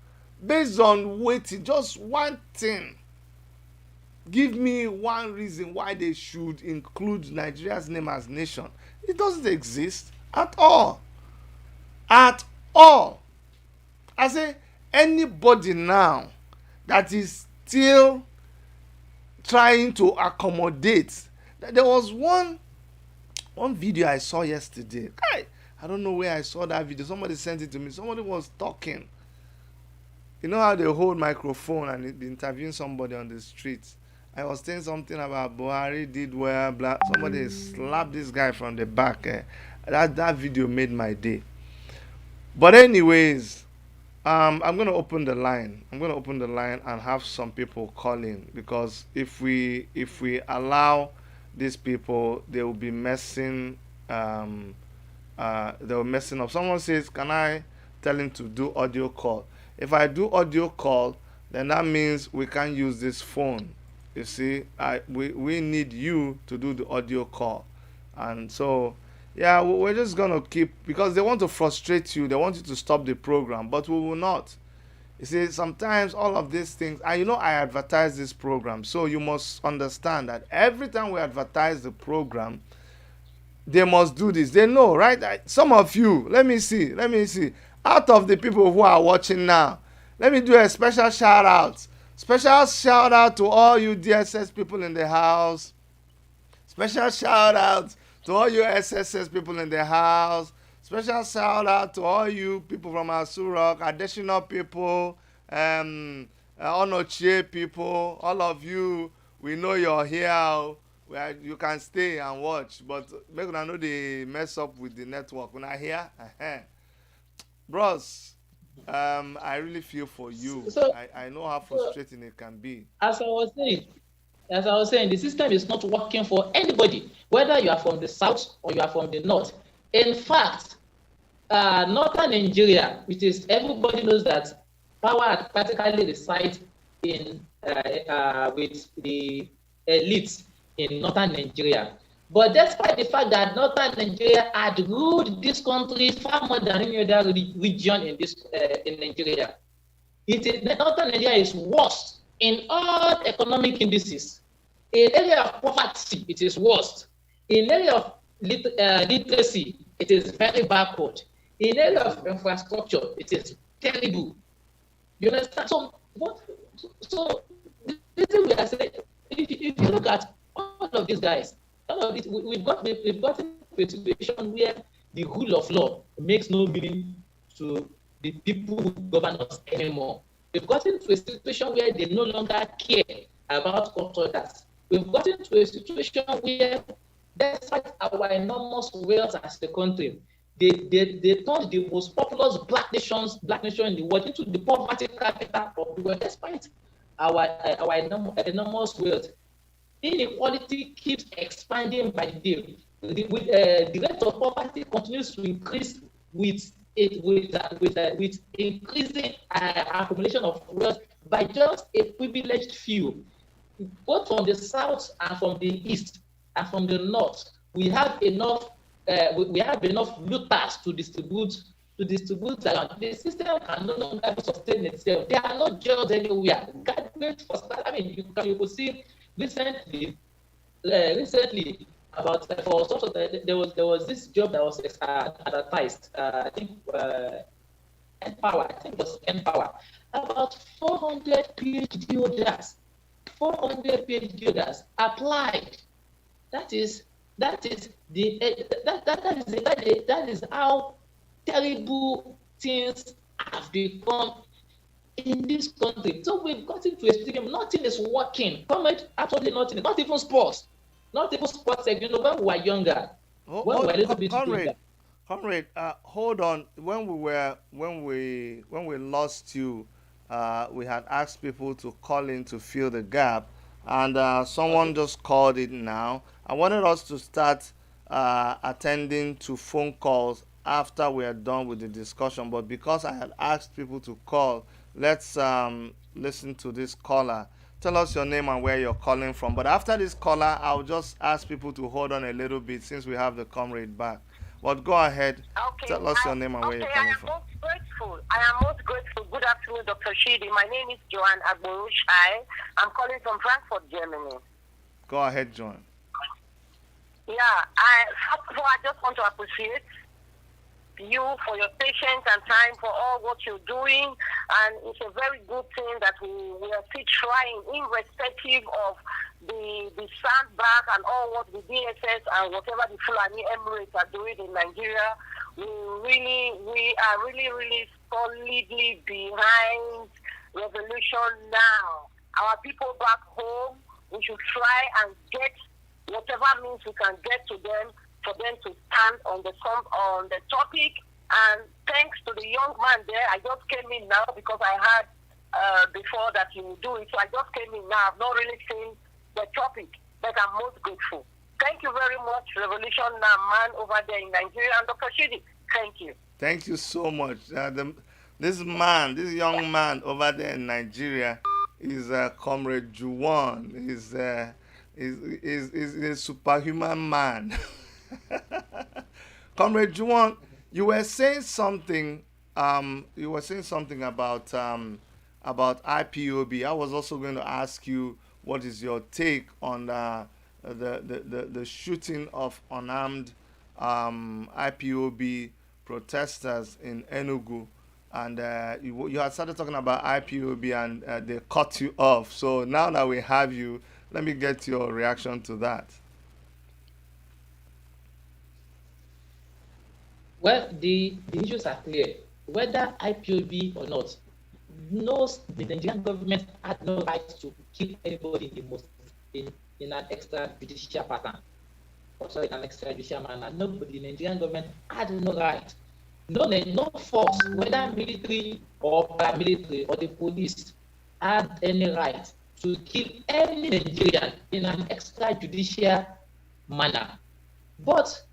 Speaker 1: Based on waiting? Just one thing. Give me one reason why they should include Nigeria's name as nation. It doesn't exist at all. At all. I say anybody now that is still trying to accommodate. There was one video I saw yesterday. I don't know where I saw that video. Somebody sent it to me. Somebody was talking. You know how they hold microphone and be interviewing somebody on the street. I was saying something about Buhari did well. Blah. Somebody slapped this guy from the back. That video made my day. But anyways, I'm gonna open the line. I'm gonna open the line and have some people call in, because if we allow these people, they will be messing um, they were messing up. Someone says, "Can I tell him to do audio call?" If I do audio call, then that means we can't use this phone. You see, we need you to do the audio call, and so yeah, we're just gonna keep, because they want to frustrate you. They want you to stop the program, but we will not. You see, sometimes all of these things, and I advertise this program, so you must understand that every time we advertise the program, they must do this. They know, right? Some of you, let me see. Out of the people who are watching now, let me do a special shout out. Special shout out to all you DSS people in the house. Special shout out to all you SSS people in the house. Special shout out to all you people from Asurok, additional people, Onochie people, all of you. We know you're here. Where you can stay and watch, but make una know they mess up with the network. When I hear, bros, I really feel for you.
Speaker 3: So,
Speaker 1: I know how
Speaker 3: so
Speaker 1: frustrating it can be.
Speaker 3: as I was saying, the system is not working for anybody, whether you are from the south or you are from the north. In fact, northern Nigeria, which is everybody knows that power practically resides in with the elites in northern Nigeria. But despite the fact that northern Nigeria had ruled this country far more than any other region in Nigeria, northern Nigeria is worst in all economic indices. In area of poverty, it is worst. In area of literacy, it is very backward. In area of infrastructure, it is terrible. You understand? So this thing we are saying, if you look at all of these guys, all of this, we've gotten to a situation where the rule of law makes no meaning to the people who govern us anymore. We've gotten to a situation where they no longer care about culture. We've gotten to a situation where, despite our enormous wealth as a country, they turned the most populous black nation in the world into the poverty capital of the world, despite our enormous wealth. Inequality keeps expanding by the day. The rate of poverty continues to increase with increasing accumulation of wealth by just a privileged few. Both from the south and from the east and from the north, we have enough looters to distribute around. The system can no longer sustain itself. There are no jobs anywhere. Graduate for start. I mean, you could see recently about for some sort of, there was this job that was advertised. I think Empower. I think it was Empower. About 400 PhD holders. 400 PhD holders applied. That is how terrible things have become in this country. So we've gotten to a stadium, nothing is working. Absolutely nothing. Not even sports. Not even sports. When we were younger, when we were a little bit younger.
Speaker 1: Comrade, hold on. When we lost you, we had asked people to call in to fill the gap, and someone just called it now. I wanted us to start attending to phone calls after we are done with the discussion, but because I had asked people to call, let's listen to this caller. Tell us your name and where you're calling from. But after this caller, I'll just ask people to hold on a little bit since we have the comrade back. But go ahead.
Speaker 4: Okay.
Speaker 1: Tell us your name and where you're coming from.
Speaker 4: I am most grateful. Good afternoon, Dr. Shidi. My name is Joanne Agborushai. I'm calling from Frankfurt, Germany.
Speaker 1: Go ahead, Joanne.
Speaker 4: Yeah, first of all, I just want to appreciate you for your patience and time for all what you're doing, and it's a very good thing that we are still trying, irrespective of the sandbag and all what the DSS and whatever the Fulani Emirates are doing in Nigeria. We are really solidly behind revolution now. Our people back home, we should try and get whatever means we can get to them, for them to stand on the topic. And thanks to the young man there, I just came in now because I heard before that you would do it. So I just came in now. I've not really seen the topic, but I'm most grateful. Thank you very much, Revolution Man over there in Nigeria, and Dr. Shidi. Thank you.
Speaker 1: Thank you so much. This young man over there in Nigeria is Comrade Juwan. Is a superhuman man. Comrade Juwan, you were saying something. You were saying something about IPOB. I was also going to ask you what is your take on the shooting of unarmed IPOB protesters in Enugu, and you had started talking about IPOB, and they cut you off. So now that we have you, let me get your reaction to that.
Speaker 5: Well, the issues are clear. Whether IPOB or not, knows the Nigerian government had no right to kill anybody in an extrajudicial pattern. Also in an extrajudicial manner. Nobody, the Nigerian government had no right. No force, whether military or paramilitary or the police, had any right to kill any Nigerian in an extrajudicial manner. But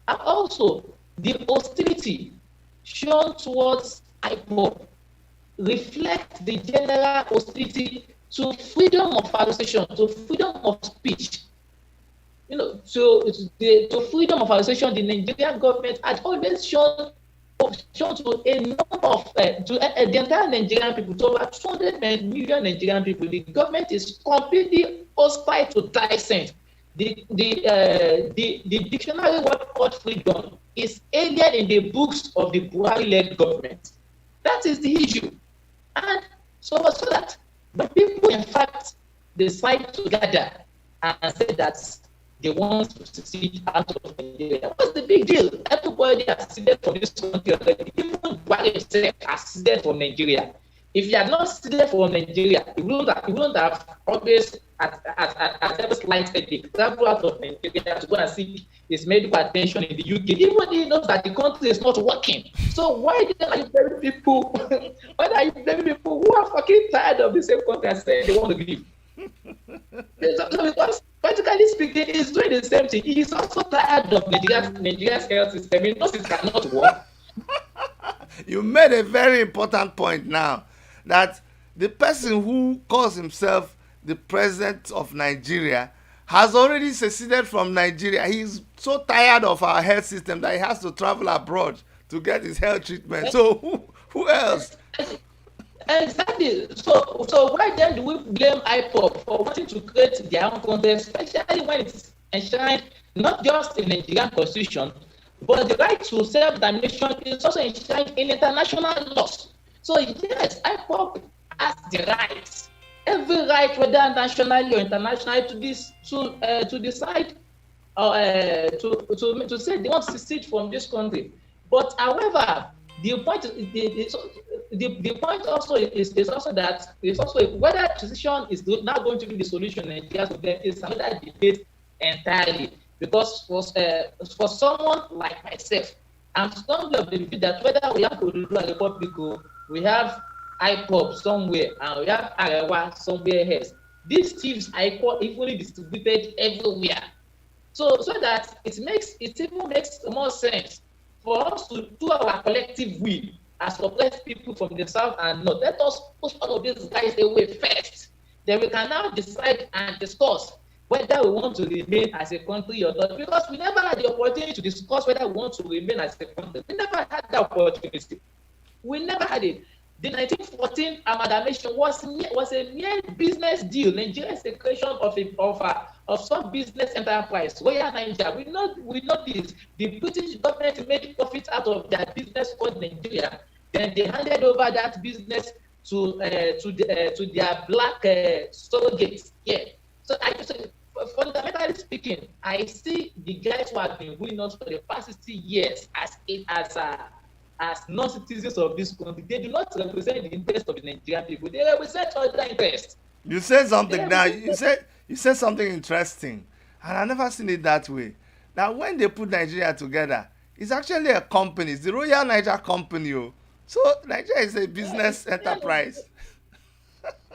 Speaker 5: also, the hostility shown towards IPOB reflect the general hostility to freedom of association, to freedom of speech. To freedom of association, the Nigerian government had always shown to a number of the entire Nigerian people, to over 200 million Nigerian people. The government is completely hostile to dissent. The dictionary word called freedom is alien in the books of the Buhari-led government. That is the issue. And so that the people, in fact, decide to gather and say that they want to secede out of Nigeria. What's the big deal? Everybody has seceded from this country already. Even Buhari himself has seceded from Nigeria. If he had not seceded from Nigeria, he wouldn't have always at every slight headache travel out of Nigeria to go and seek his medical attention in the UK. Even he knows that the country is not working. So why are you blaming people? Why are you blaming people who are fucking tired of the same country and saying they want to leave? Because practically speaking, he's doing the same thing. He's also tired of Nigeria's health system. He knows it cannot work.
Speaker 1: You made a very important point now, that the person who calls himself the president of Nigeria has already seceded from Nigeria. He's so tired of our health system that he has to travel abroad to get his health treatment. So who else?
Speaker 5: Exactly. So why then do we blame IPOB for wanting to create their own content, especially when it's enshrined not just in the Nigerian constitution, but the right to self-determination is also enshrined in international laws. So yes, IPOB has the right, every right, whether nationally or internationally, to decide or to say they want to secede from this country. But however, the point also is also that it's also whether secession is not going to be the solution in Nigeria for them is another debate entirely. Because for someone like myself, I'm strongly of the view that whether we have Oduduwa Republic, we have IPOB somewhere, and we have Arewa somewhere else, these chiefs are equally distributed everywhere. So that it even makes more sense for us to do our collective will as oppressed people from the south and north. Let us push all of these guys away first. Then we can now decide and discuss whether we want to remain as a country or not. Because we never had the opportunity to discuss whether we want to remain as a country. We never had that opportunity. We never had it. The 1914 amalgamation was a mere business deal. Nigeria is a creation of some business enterprise. Royal Nigeria, we know this. The British government made profit out of their business called Nigeria. Then they handed over that business to their black surrogates. Yeah. So fundamentally speaking, I see the guys who have been ruling us for the past 60 years as non-citizens of this country. They do not represent the interest of the Nigerian people. They represent other interests.
Speaker 1: You said something now. You said something interesting, and I never seen it that way. Now, when they put Nigeria together, it's actually a company. It's the Royal Niger Company. Oh. So Nigeria is a business enterprise.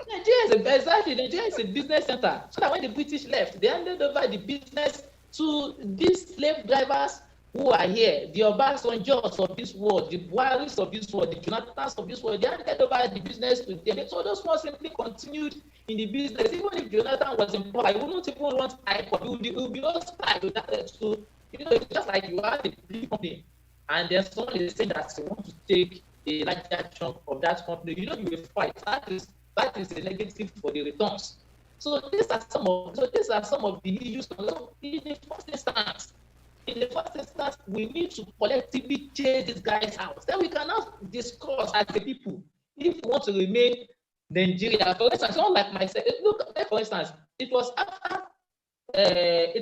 Speaker 5: Nigeria is a business center. So that when the British left, they handed over the business to these slave drivers who are here, the Obasanjos of this world, the Buharis of this world, the Jonathans of this world, they handed over the business to them. So those ones simply continued in the business. Even if Jonathan was in power, he wouldn't even want IPOB. It would be hostile to that. So, it's just like you have a big company, and then someone is saying that they want to take a larger chunk of that company. You will fight. That is a negative for the returns. So these are some of the issues. So in the first instance, we need to collectively chase these guys out. Then we cannot discuss as the people if we want to remain Nigeria. For instance, someone like myself, look, for instance, it was after the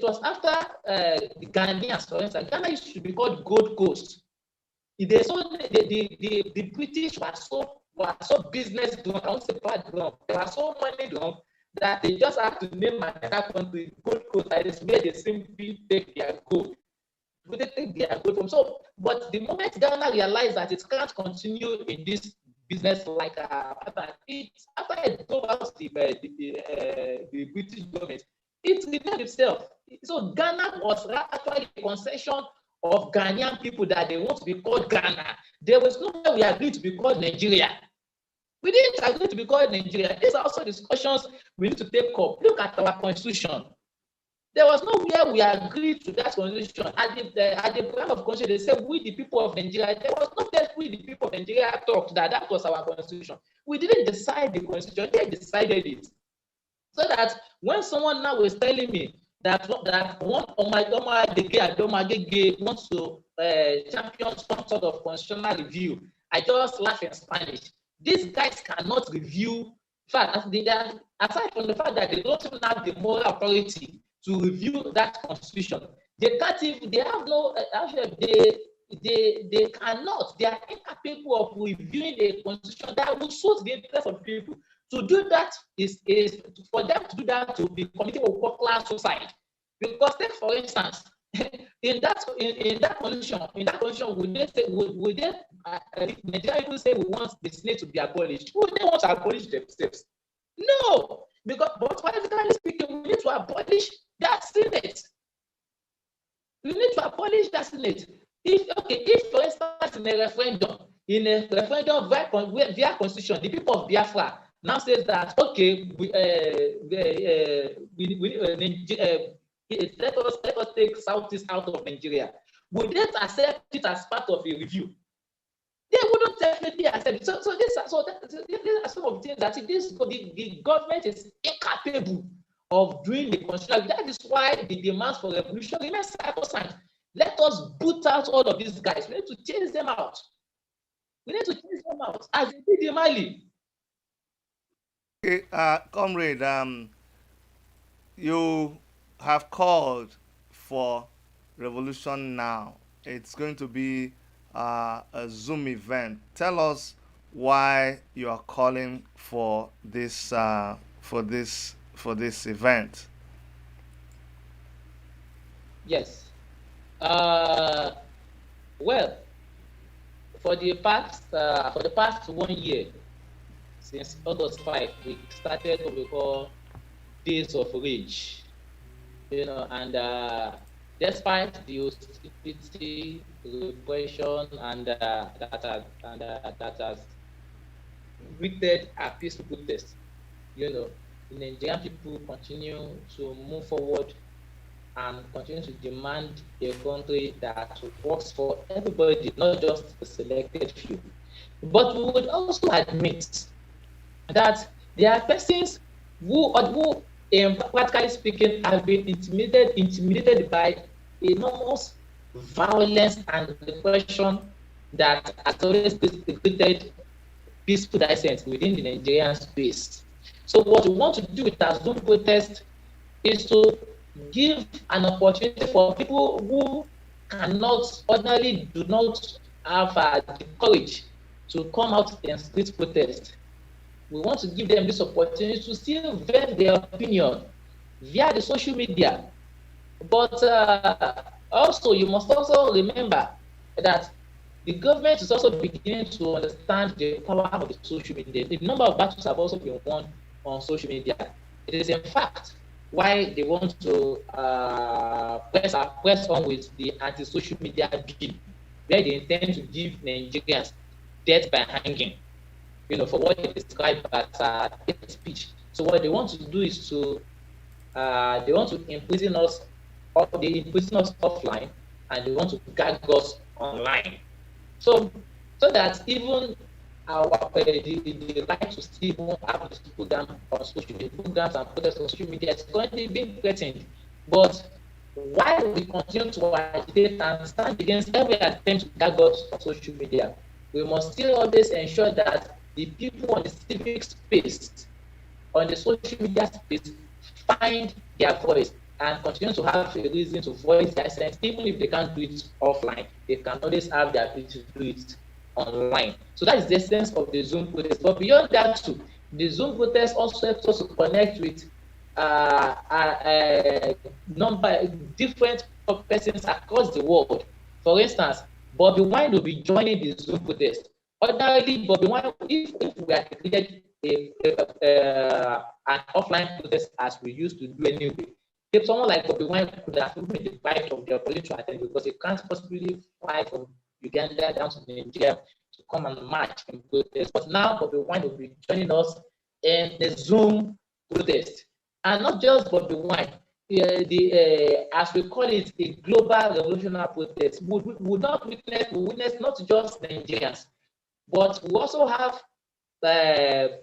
Speaker 5: Ghanaians, for instance. Ghana used to be called Gold Coast. The British were so business drunk. I won't say bad drunk. They were so money drunk that they just have to name another country Gold Coast. That is where they simply take their gold. They take their gold from. So, but the moment Ghana realized that it can't continue in this business like after it drove out the British government, it renamed itself. So Ghana was actually a concession of Ghanaian people that they want to be called Ghana. There was no way we agreed to be called Nigeria. We didn't agree to be called Nigeria. These are also discussions we need to take up. Look at our constitution. There was nowhere we agreed to that constitution. At the point of constitution, they said we the people of Nigeria. There was no place we the people of Nigeria talked that was our constitution. We didn't decide the constitution, they decided it. So that when someone now is telling me that one Omagege wants to champion some sort of constitutional review, I just laugh in Spanish. These guys cannot review. In fact, aside from the fact that they don't even have the moral authority to review that constitution, they can't even. They have no. They cannot. They are incapable of reviewing a constitution that will suit the interest of people. To do that is for them to do that to be committing what we call class suicide. Because take for instance, in that condition, would they Nigeria people say we want the Senate to be abolished? Would they want to abolish themselves? No, but politically speaking, we need to abolish that Senate. We need to abolish that Senate. If for instance in a referendum via constitution, the people of Biafra now says that let us take Southeast out of Nigeria. Would they accept it as part of a review? They wouldn't definitely accept it. So these are some of the things that the government is incapable of doing the constitution. That is why the demands for revolution remain sacrosanct. Let us boot out all of these guys. We need to chase them out. As they did in Mali.
Speaker 1: Okay, comrade, you have called for revolution now. It's going to be a Zoom event. Tell us why you are calling for this event.
Speaker 5: Yes. Well, for the past 1 year, since August 5, we started what we call Days of Rage. And despite the hostility, repression, and that has wicked our peaceful protest, the Nigerian people continue to move forward and continue to demand a country that works for everybody, not just the selected few. But we would also admit that there are persons who practically speaking, have been intimidated by enormous violence and repression that has always created peaceful dissent within the Nigerian space. So what we want to do with our Zoom protest is to give an opportunity for people who ordinarily do not have the courage to come out in street protest. We want to give them this opportunity to still vent their opinion via the social media. But also, you must also remember that the government is also beginning to understand the power of the social media. The number of battles have also been won on social media. It is in fact why they want to press on with the anti-social media bill, where they intend to give Nigerians death by hanging, for what they describe as hate speech. So what they want to do is they want to imprison us, or they imprison us offline, and they want to gag us online. So that even the right to still even have this program on social media, programs and protests on social media is currently being threatened. But while we continue to agitate and stand against every attempt to gag us on social media, we must still always ensure that the people on the civic space, on the social media space, find their voice and continue to have a reason to voice their sense. Even if they can't do it offline, they can always have the ability to do it online. So that is the essence of the Zoom protest. But beyond that too, the Zoom protest also helps us to connect with number different persons across the world. For instance, Bobby Wine will be joining the Zoom protest. Ordinarily, Bobby Wine, if we had created an offline protest as we used to do anyway, if someone like Bobby Wine could have been deprived of the opportunity to attend, because he can't possibly fly from Uganda down to Nigeria to come and march in protest. But now Bobby Wine will be joining us in the Zoom protest. And not just Bobby Wine, as we call it, a global revolutionary protest. We witness not just Nigerians, but we also have the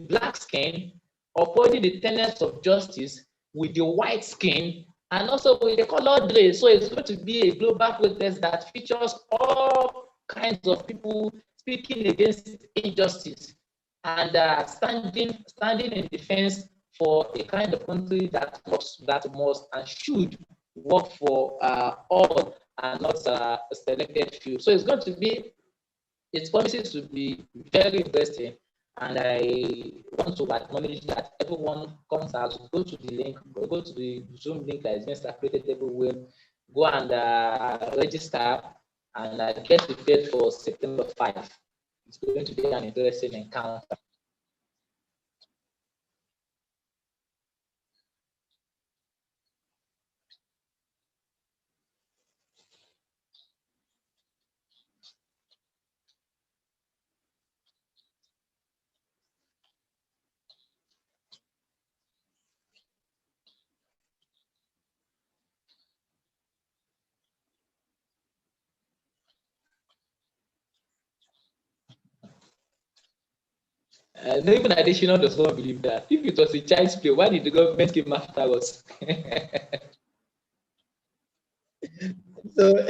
Speaker 5: black skin upholding the tenets of justice with the white skin and also with the colored race. So it's going to be a global protest that features all kinds of people speaking against injustice and standing in defense for a kind of country that must and should work for all and not a selected few. So it's going to be, it promises to be very interesting, and I want to acknowledge that everyone comes out, go to the link, go to the Zoom link that is being circulated everywhere, go and register and get prepared for September 5. It's going to be an interesting encounter. No, even additional does not believe that. If it was a child's play, why did the government come after us? So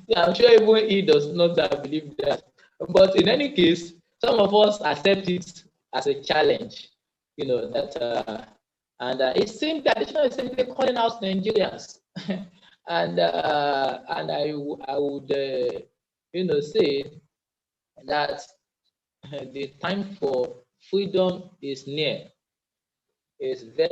Speaker 5: yeah, I'm sure even he does not believe that. But in any case, some of us accept it as a challenge, that it seems that additional is simply calling out Nigerians, and I would say that the time for freedom is near. It's very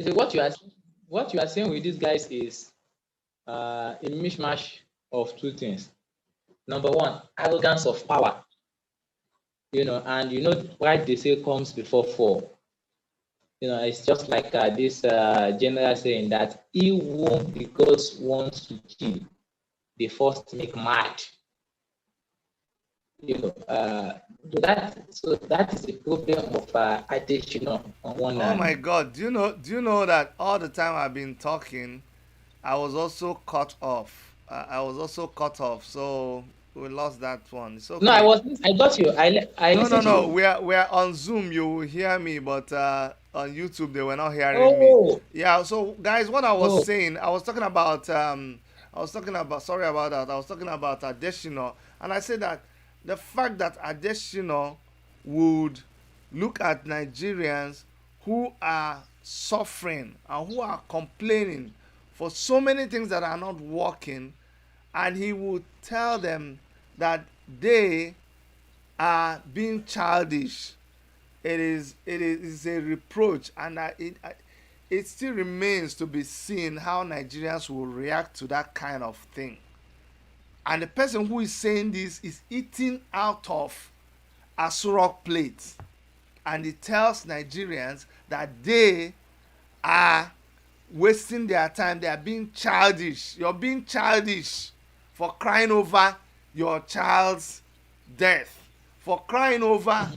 Speaker 5: See, what you are saying with these guys is a mishmash of two things. Number one, arrogance of power. And why they say comes before fall. It's just like this general saying that he whom the gods want to kill, they first make mad. So that is the problem of addiction on one
Speaker 1: Oh my
Speaker 5: hand.
Speaker 1: God! Do you know that all the time I've been talking, I was also cut off. I was also cut off, so we lost that one. It's
Speaker 5: No, I
Speaker 1: okay.
Speaker 5: was. I got you. I
Speaker 1: No, no,
Speaker 5: listened to
Speaker 1: no.
Speaker 5: you.
Speaker 1: We are on Zoom. You will hear me, but on YouTube they were not hearing me.
Speaker 5: Oh,
Speaker 1: Yeah. So guys, what I was
Speaker 5: oh,
Speaker 1: saying, I was talking about. I was talking about. Sorry about that. I was talking about Adesina, and I said that the fact that Adesina would look at Nigerians who are suffering and who are complaining for so many things that are not working, and he would tell them that they are being childish. It is a reproach, and it still remains to be seen how Nigerians will react to that kind of thing. And the person who is saying this is eating out of a surok plate, and it tells Nigerians that they are wasting their time. They are being childish. You're being childish for crying over your child's death, for crying over.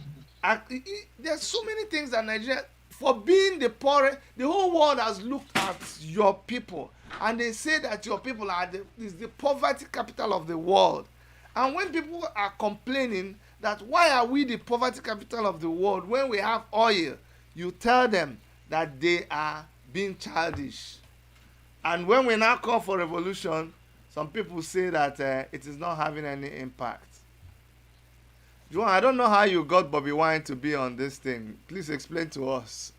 Speaker 1: There's so many things that Nigeria, for being the poorest, the whole world has looked at your people, and they say that your people is the poverty capital of the world. And when people are complaining that why are we the poverty capital of the world when we have oil, you tell them that they are being childish. And when we now call for revolution, some people say that it is not having any impact. Joan, I don't know how you got Bobby Wine to be on this thing. Please explain to us.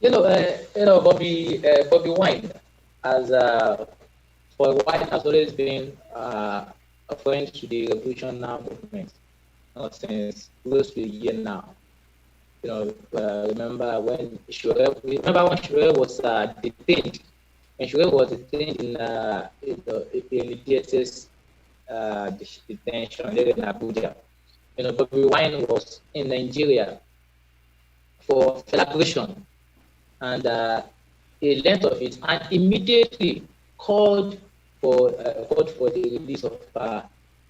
Speaker 5: Bobby Wine has for a while has always been a friend to the Revolution Now movement, since close to a year now. Remember when Shure was detained. When Shure was detained in the DSS detention there in Abuja. Bobby Wine was in Nigeria for celebration, and he learned of it and immediately called for the release of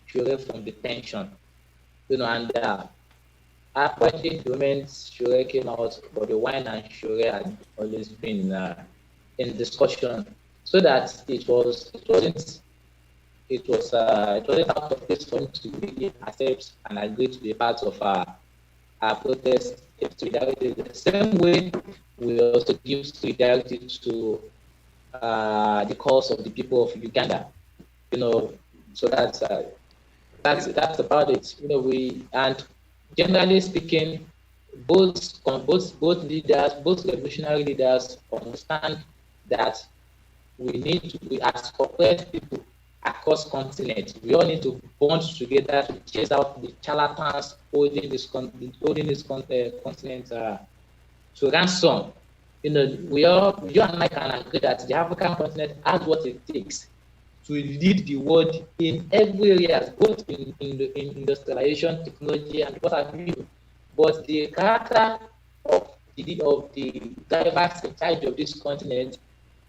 Speaker 5: Shure from detention. And apparently when Shure came out, Bobby Wine and Shure had always been in discussion, so that it wasn't out of place for him to really accept and agree to be part of our protest solidarity. The same way we also give solidarity to the cause of the people of Uganda. So that's about it. And generally speaking, both leaders, both revolutionary leaders, understand that we as oppressed people across continents, we all need to bond together to chase out the charlatans holding this continent to ransom. You and I can agree that the African continent has what it takes to lead the world in every area, both in industrialization, technology, and what have you. But the character of the drivers in charge of this continent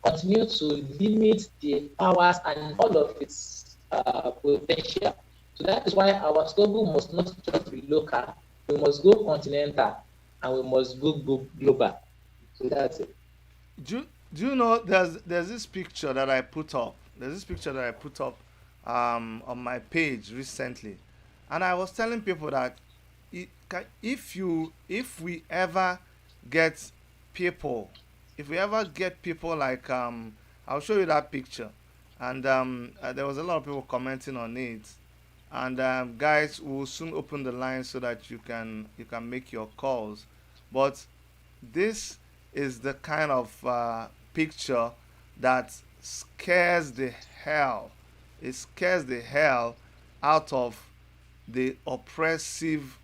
Speaker 5: continue to limit the powers and all of its potential. So that is why our struggle must not just be local. We must go continental, and we must go global. So that's it.
Speaker 1: Do you know there's this picture that I put up. There's this picture that I put up on my page recently, and I was telling people that if we ever get people, if we ever get people like I'll show you that picture, and there was a lot of people commenting on it, and guys will soon open the line so that you can make your calls, but this is the kind of picture that scares the hell. It scares the hell out of the oppressive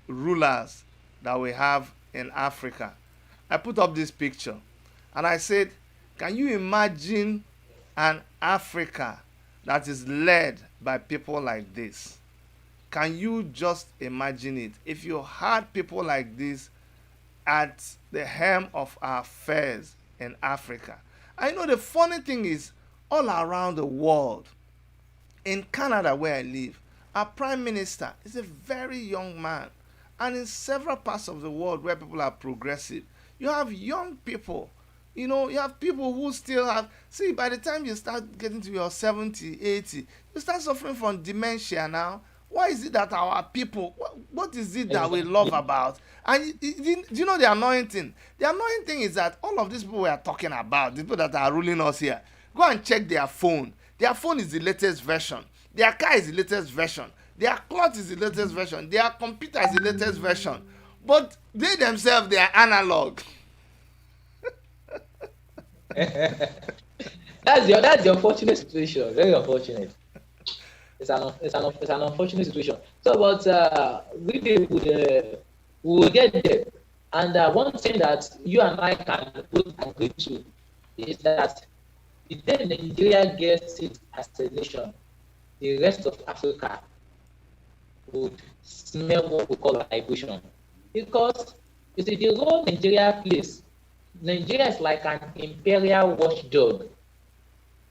Speaker 1: rulers that we have in Africa. I put up this picture and I said, can you imagine an Africa that is led by people like this? Can you just imagine it? If you had people like this at the helm of our affairs in Africa. I know the funny thing is, all around the world, in Canada where I live, our prime minister is a very young man. And in several parts of the world where people are progressive, you have young people. You have people who still have, see, by the time you start getting to your 70, 80, you start suffering from dementia now. Why is it that our people, what is it that we love
Speaker 5: Exactly.
Speaker 1: about? And do you know the annoying thing? The annoying thing is that all of these people we are talking about, the people that are ruling us here, go and check their phone. Their phone is the latest version. Their car is the latest version. Their cloth is the latest version. Their computer is the latest version. But they themselves, they are analog.
Speaker 5: That's the unfortunate situation. Very unfortunate. It's an unfortunate situation. So, but we will get there. And one thing that you and I can both agree to is that the day Nigeria gets it as a nation, the rest of Africa would smell what we call liberation. Because you see, the role Nigeria plays, Nigeria is like an imperial watchdog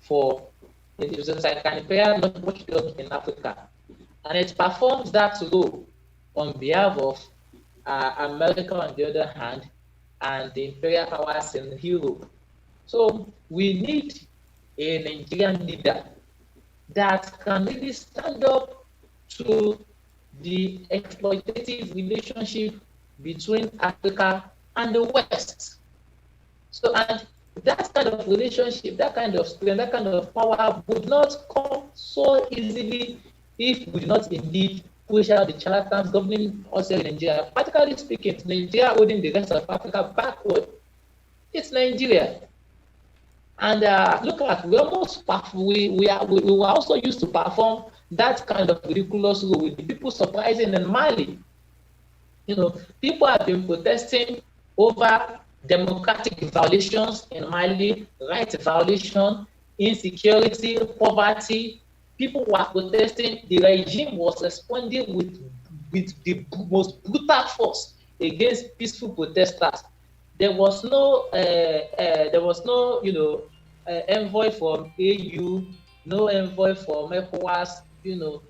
Speaker 5: for it is like an imperial watchdog in Africa, and it performs that role on behalf of America on the other hand, and the imperial powers in Europe. So we need a Nigerian leader that can really stand up to the exploitative relationship between Africa and the West. So, and that kind of relationship, that kind of strength, that kind of power would not come so easily if we do not indeed push out the charlatans governing us in Nigeria. Practically speaking, Nigeria holding the rest of Africa backward. It's Nigeria. And look at, we were also used to perform that kind of ridiculous role with the people surprising in Mali. People have been protesting over democratic violations in Mali, rights violation, insecurity, poverty. People were protesting. The regime was responding with the most brutal force against peaceful protesters. There was no envoy from AU, no envoy from ECOWAS.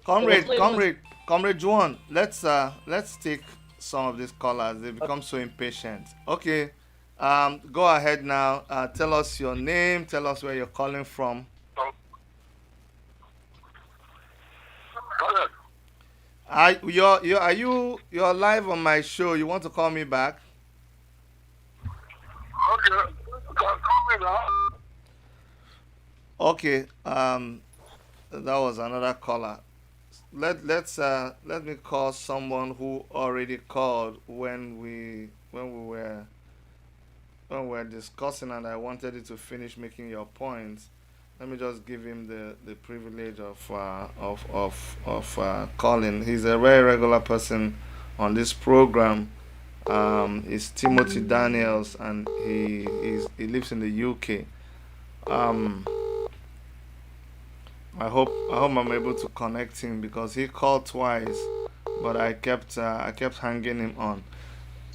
Speaker 1: Comrade Juan, let's take some of these callers. They become so impatient. Okay, go ahead now. Tell us your name. Tell us where you're calling from. You're live on my show. You want to call me back?
Speaker 6: Okay, call me now.
Speaker 1: Okay. That was another caller. Let me call someone who already called when we were discussing, and I wanted you to finish making your points. Let me just give him the privilege of calling. He's a very regular person on this program. He's Timothy Daniels, and he lives in the UK. I hope I'm able to connect him because he called twice, but I kept hanging him on.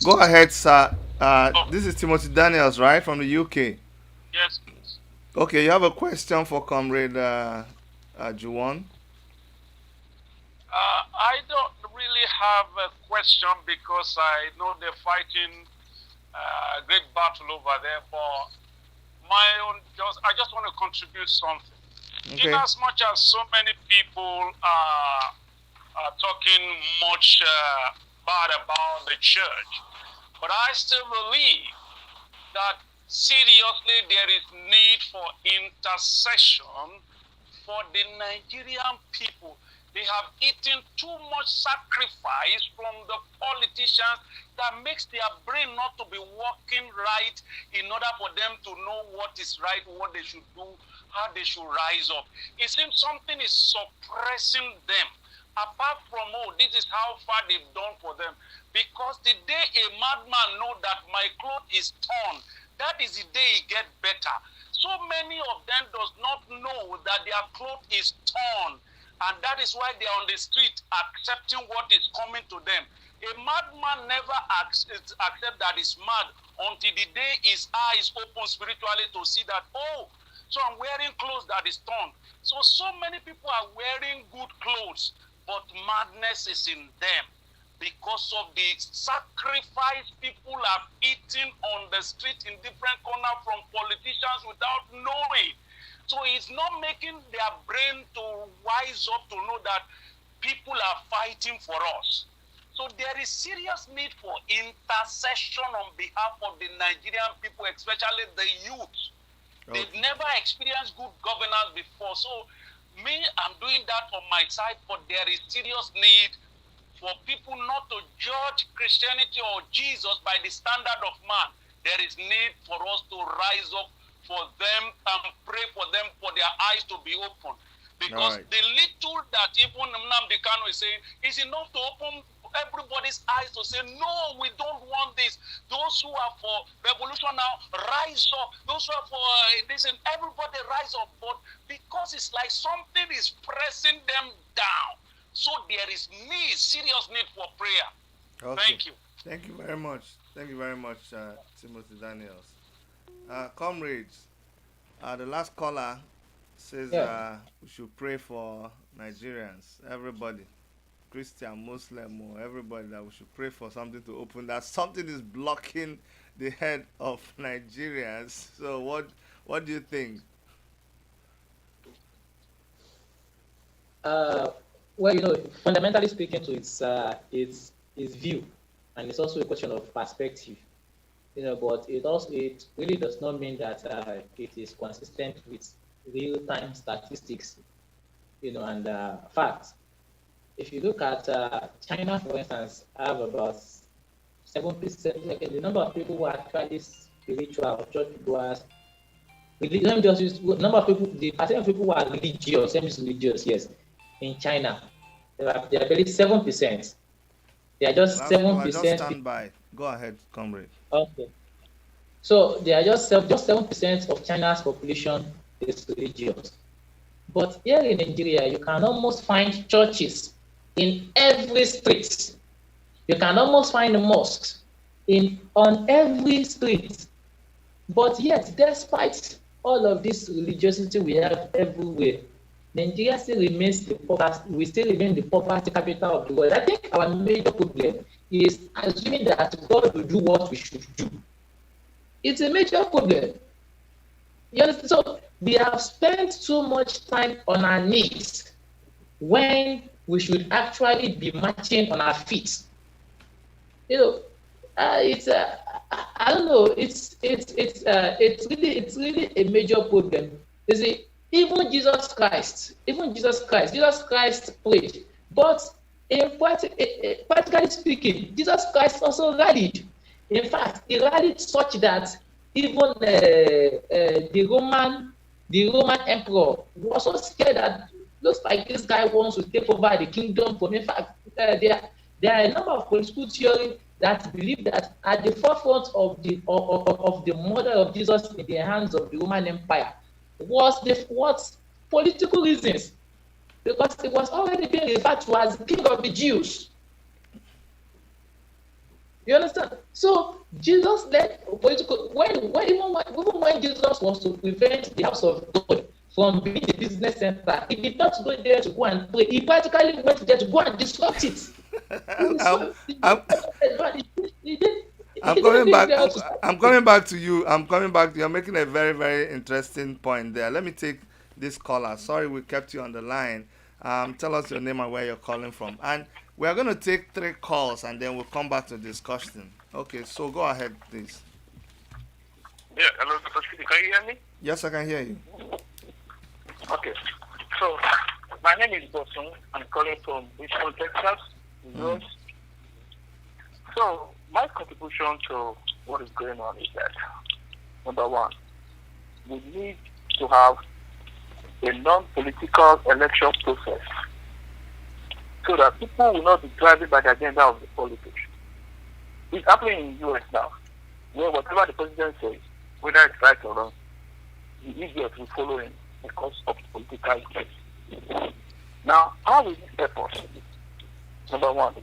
Speaker 1: Go ahead, sir. This is Timothy Daniels, right, from the UK.
Speaker 6: Yes, please.
Speaker 1: Okay, you have a question for Comrade Juwan?
Speaker 6: I don't really have a question because I know they're fighting a great battle over there, but I just want to contribute something.
Speaker 1: Okay.
Speaker 6: In as much as so many people are talking much bad about the church, but I still believe that seriously there is need for intercession for the Nigerian people. They have eaten too much sacrifice from the politicians that makes their brain not to be working right in order for them to know what is right, what they should do, how they should rise up. It seems something is suppressing them apart from, oh, this is how far they've done for them. Because the day a madman know that my cloth is torn, that is the day he get better. So many of them does not know that their cloth is torn, and that is why they are on the street accepting what is coming to them. A madman never accept that he's mad until the day his eyes open spiritually to see that, oh, so I'm wearing clothes that is torn. So many people are wearing good clothes, but madness is in them because of the sacrifice people are eating on the street in different corners from politicians without knowing. So it's not making their brain to wise up to know that people are fighting for us. So there is serious need for intercession on behalf of the Nigerian people, especially the youth. Okay. They've never experienced good governance before. So me, I'm doing that on my side, but there is serious need for people not to judge Christianity or Jesus by the standard of man. There is need for us to rise up for them and pray for them for their eyes to be open. Because the little that even Nnamdi Kanu is saying is enough to open everybody's eyes to say, no, we don't want this. Those who are for revolution now, rise up. Those who are for this, and everybody rise up. But because it's like something is pressing them down. So there is need, serious need for prayer. Okay. Thank you.
Speaker 1: Thank you very much. Thank you very much, Timothy Daniels. Comrades, the last caller says we should pray for Nigerians, everybody, Christian, Muslim, or everybody, that we should pray for something to open. That something is blocking the head of Nigerians. So what do you think?
Speaker 5: Well, fundamentally speaking, to its view, and it's also a question of perspective. But it really does not mean that it is consistent with real-time statistics, and facts. If you look at China, for instance, have about 7%. The number of people who are actually spiritual, church goers. Let me just use number of people. The percent of people who are religious, yes. In China, they are barely 7%. They are just 7%.
Speaker 1: Just stand by. Go ahead, comrade.
Speaker 5: Okay. So they are just 7% of China's population is religious. But here in Nigeria, you can almost find churches in every street. You can almost find mosques on every street. But yet, despite all of this religiosity we have everywhere, Nigeria still remains we still remain the poverty capital of the world. I think our major problem is assuming that God will do what we should do. It's a major problem. You understand? So we have spent too much time on our knees when we should actually be marching on our feet. It's I don't know. It's really a major problem. You see, even Jesus Christ prayed, but practically speaking, Jesus Christ also rallied. In fact, he rallied such that even the Roman emperor was so scared that looks like this guy wants to take over the kingdom. For in fact, there are a number of political theories that believe that at the forefront of the murder of Jesus in the hands of the Roman Empire was political reasons, because it was already being referred to as the king of the Jews. You understand? So Jesus led political even when Jesus was to prevent the house of God from being a business center, he did not go there to go and pray. He practically went there to go and disrupt it.
Speaker 1: I'm coming back to you. You're making a very, very interesting point there. Let me take this caller. Sorry we kept you on the line. Tell us your name and where you're calling from. And we are going to take 3 calls and then we'll come back to discussion. Okay, so go ahead, please.
Speaker 7: Yeah, hello, Dr. Speedy. Can you hear me?
Speaker 1: Yes, I can hear you.
Speaker 7: Okay, so my name is Bosun. I'm calling from Houston, Texas. So my contribution to what is going on is that, number one, we need to have a non-political election process so that people will not be driving by the agenda of the politics. It's happening in the US now, where whatever the president says, whether it's right or wrong, the idiot will follow him because of political interest. Now, how will this help us? Number one,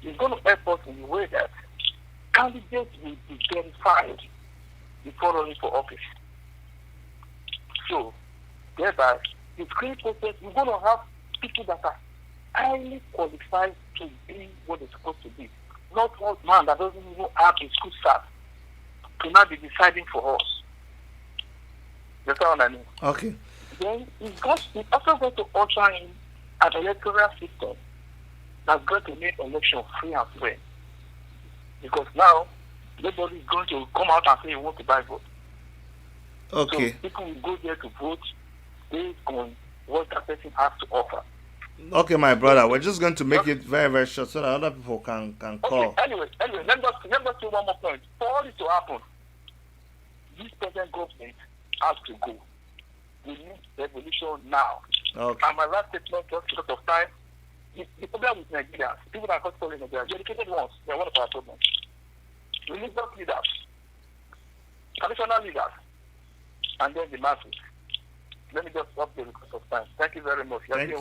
Speaker 7: it's going to help us in the way that candidates will be verified before running for office. So, thereby, the screening process, we're going to have people that are highly qualified to be what they're supposed to be. Not one man that doesn't even have a school cert to not be deciding for us. That's what I mean.
Speaker 1: Okay.
Speaker 7: Then it's also going to usher in an electoral system that's going to make election free and fair. Because now, nobody is going to come out and say he wants to buy vote.
Speaker 1: Okay.
Speaker 7: So people will go there to vote based on what that person has to offer.
Speaker 1: Okay, my brother, we're just going to make it very, very short so that other people can call.
Speaker 7: Okay, anyway, let me just say one more point. For all this to happen, this present government has to go. We need revolution now.
Speaker 1: Okay.
Speaker 7: And my last statement, just because of time, the problem with Nigerians, people that are calling Nigeria, the educated ones, they're one of our problems. Religious leaders, traditional leaders, and then the masses. Let me just stop there because of time. Thank you very much.
Speaker 1: Thank you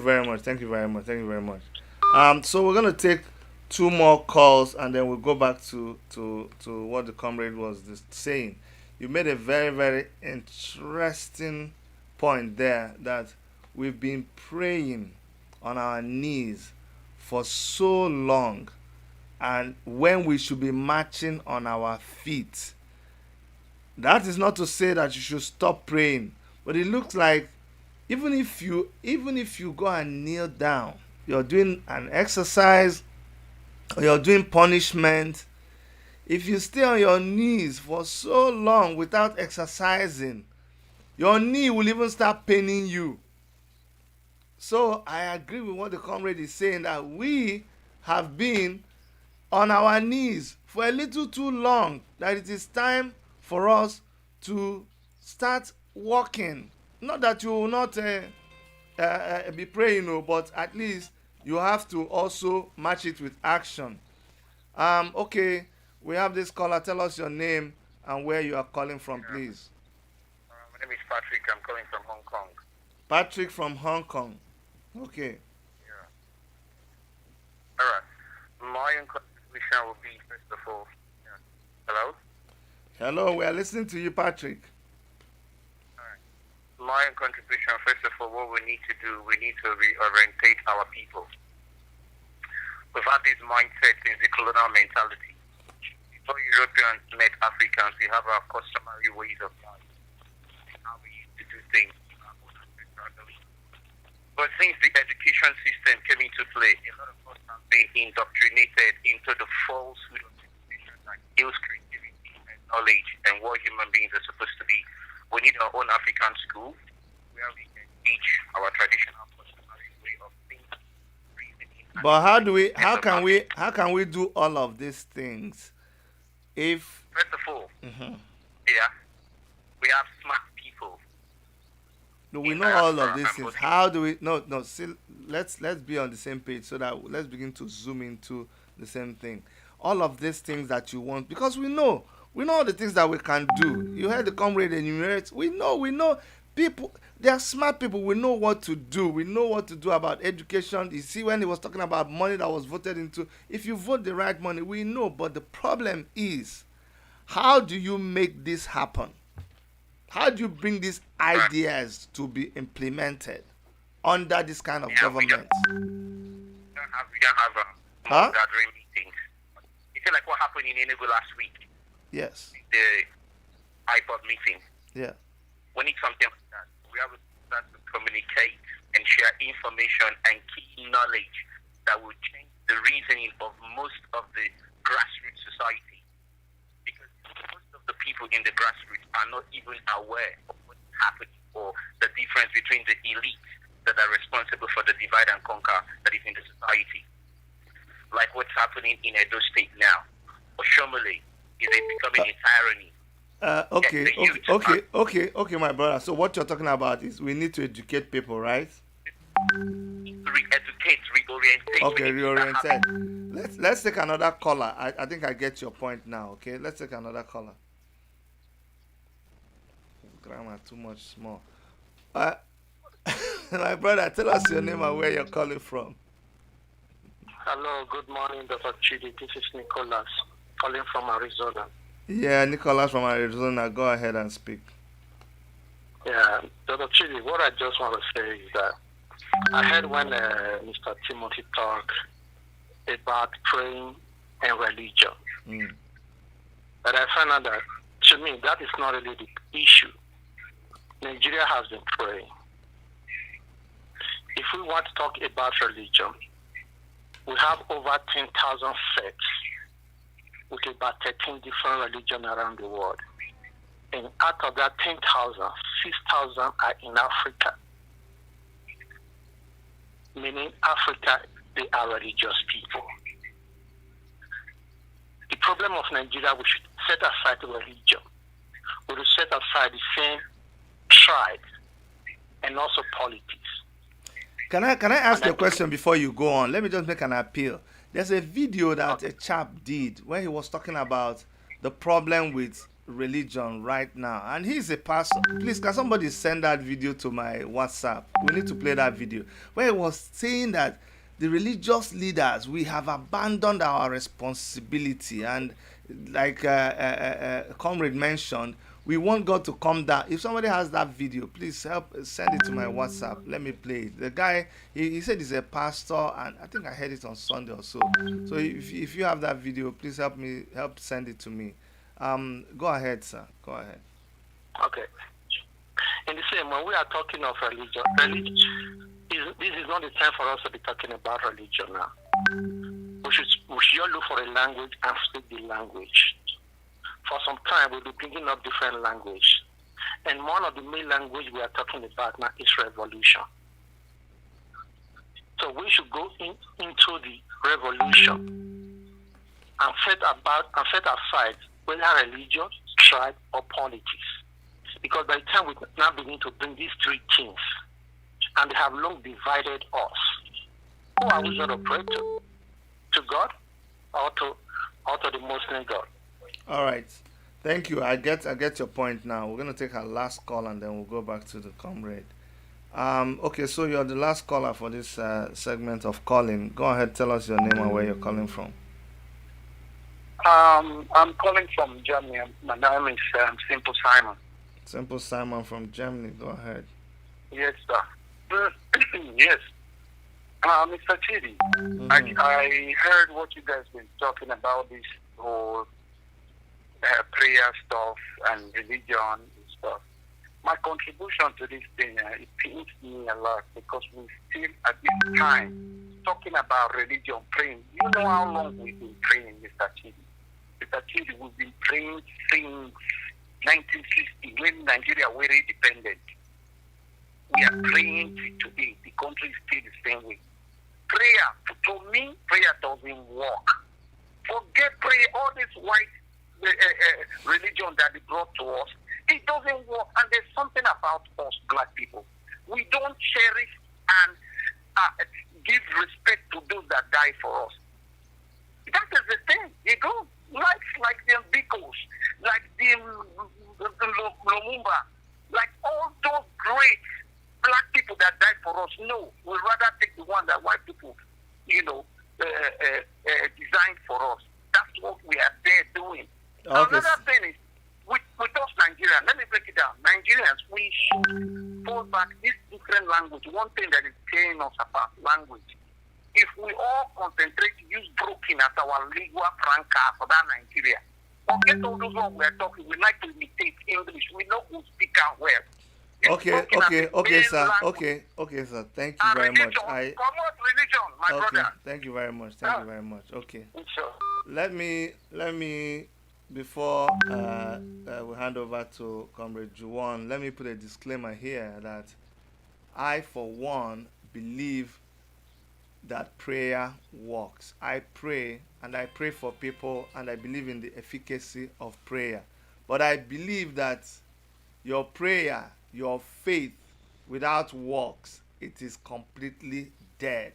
Speaker 1: very much. Thank you very much. Thank you very much. So we're gonna take 2 more calls and then we'll go back to what the comrade was saying. You made a very, very interesting point there that we've been praying on our knees for so long, and when we should be marching on our feet. That is not to say that you should stop praying, but it looks like even if you go and kneel down, you're doing an exercise or you're doing punishment. If you stay on your knees for so long without exercising, your knee will even start paining you. So I agree with what the comrade is saying, that we have been on our knees for a little too long, that it is time for us to start walking. Not that you will not be praying, but at least you have to also match it with action. Okay, we have this caller. Tell us your name and where you are calling from, please.
Speaker 8: My name is Patrick. I'm calling from Hong Kong.
Speaker 1: Patrick from Hong Kong. Okay.
Speaker 8: Yeah. All right. My own contribution will be, first of all, hello?
Speaker 1: Hello, we are listening to you, Patrick.
Speaker 8: All right. My own contribution, first of all, what we need to do, we need to reorientate our people. We've had this mindset since the colonial mentality. Before Europeans met Africans, we have our customary ways of life, how we used to do things. But since the education system came into play, a lot of us have been indoctrinated into the falsehood of education, like skills, creativity, and knowledge, and what human beings are supposed to be. We need our own African school where we can teach our traditional customary way of thinking, reasoning.
Speaker 1: But how can we do all of these things if
Speaker 8: first of all, we have smart people.
Speaker 1: No, we know all of these things. How do we? No. Still, let's be on the same page so that let's begin to zoom into the same thing. All of these things that you want, because we know all the things that we can do. You heard the comrade enumerate. We know people. They are smart people. We know what to do. We know what to do about education. You see, when he was talking about money that was voted into, if you vote the right money, we know. But the problem is, how do you make this happen? How do you bring these ideas to be implemented under this kind of government?
Speaker 8: We don't have gathering meetings. You feel like what happened in Enugu last week?
Speaker 1: Yes.
Speaker 8: The iPod meeting.
Speaker 1: Yeah.
Speaker 8: We need something like that. We have to start to communicate and share information and key knowledge that will change the reasoning of most of the grassroots society. Because most of the people in the grassroots are not even aware of what's happening or the difference between the elites that are responsible for the divide and conquer that is in the society. Like what's happening in Edo State now. Or Shomole is becoming a tyranny.
Speaker 1: Okay, my brother. So what you're talking about is we need to educate people, right?
Speaker 8: Re-educate reorientate.
Speaker 1: Okay, reoriented. Let's take another caller. I think I get your point now. Okay, let's take another caller. Grammar too much small. Uh, my brother, tell us your name and where you're calling from.
Speaker 9: Hello, good morning, Dr. Chidi. This is Nicholas, calling from Arizona.
Speaker 1: Yeah, Nicholas from Arizona. Go ahead and speak.
Speaker 9: Yeah, Dr. Chidi, what I just want to say is that I heard when Mr. Timothy talked about praying and religion.
Speaker 1: Mm.
Speaker 9: But I found out that, to me, that is not really the issue. Nigeria has been praying. If we want to talk about religion, we have over 10,000 sects with about 13 different religions around the world. And out of that 10,000, 6,000 are in Africa. Meaning Africa, they are religious people. The problem of Nigeria, we should set aside religion. We should set aside the same tribe and also politics.
Speaker 1: Can I ask you a question before you go on? Let me just make an appeal. There's a video that a chap did where he was talking about the problem with religion right now, and he's a pastor. Please, can somebody send that video to my WhatsApp? We need to play that video where he was saying that the religious leaders, we have abandoned our responsibility, and like comrade mentioned, we want God to come down. If somebody has that video, please help send it to my WhatsApp. Let me play it. The guy, he said he's a pastor, and I think I heard it on Sunday or so. So if you have that video, please help send it to me. Go ahead, sir. Go ahead.
Speaker 9: Okay. In the same, when we are talking of religion, this is not the time for us to be talking about religion now. We should look for a language and speak the language. For some time, we'll be bringing up different language. And one of the main language we are talking about now is revolution. So we should go into the revolution and set aside whether religion, tribe, or politics. Because by the time we now begin to bring these three things, and they have long divided us, who are we going to pray to? To God or to the Muslim God?
Speaker 1: All right. Thank you. I get your point now. We're going to take our last call and then we'll go back to the comrade. Okay, so you're the last caller for this segment of calling. Go ahead, tell us your name and where you're calling from.
Speaker 9: I'm calling from Germany. My name is Simple Simon.
Speaker 1: Simple Simon from Germany. Go ahead.
Speaker 9: Yes, sir. Yes. Mr. Chidi, I heard what you guys been talking about, this whole prayer stuff and religion and stuff. My contribution to this thing, it pains me a lot because we still at this time talking about religion, praying. You know how long we've been praying, Mr. Chidi? Mr. Chidi, we've been praying since 1960 when Nigeria were independent. We are praying till today. The country is still the same way. Prayer, to me, prayer doesn't work. Forget prayer, all this white religion that they brought to us, it doesn't work. And there's something about us, black people. We don't cherish and give respect to those that die for us. That is the thing. You go, life like the Bicos, like the Lumumba, like all those great black people that died for us. No, we'd rather take the one that white people, designed for us. That's what we are there doing.
Speaker 1: Okay.
Speaker 9: Another thing is, with us Nigerians, let me break it down. Nigerians, we should fall back this different language. One thing that is tearing us apart, language. If we all concentrate to use broken as our lingua franca for that Nigeria, forget all those words we are talking. We like to imitate English. We know who speak out well.
Speaker 1: Okay, sir. Okay, sir. Thank you very much.
Speaker 9: Promote religion, my brother.
Speaker 1: Thank you very much. Okay.
Speaker 9: Sure.
Speaker 1: Let me before we hand over to Comrade Juwan, let me put a disclaimer here that I, for one, believe that prayer works. I pray, and I pray for people, and I believe in the efficacy of prayer. But I believe that your prayer, your faith without works, it is completely dead.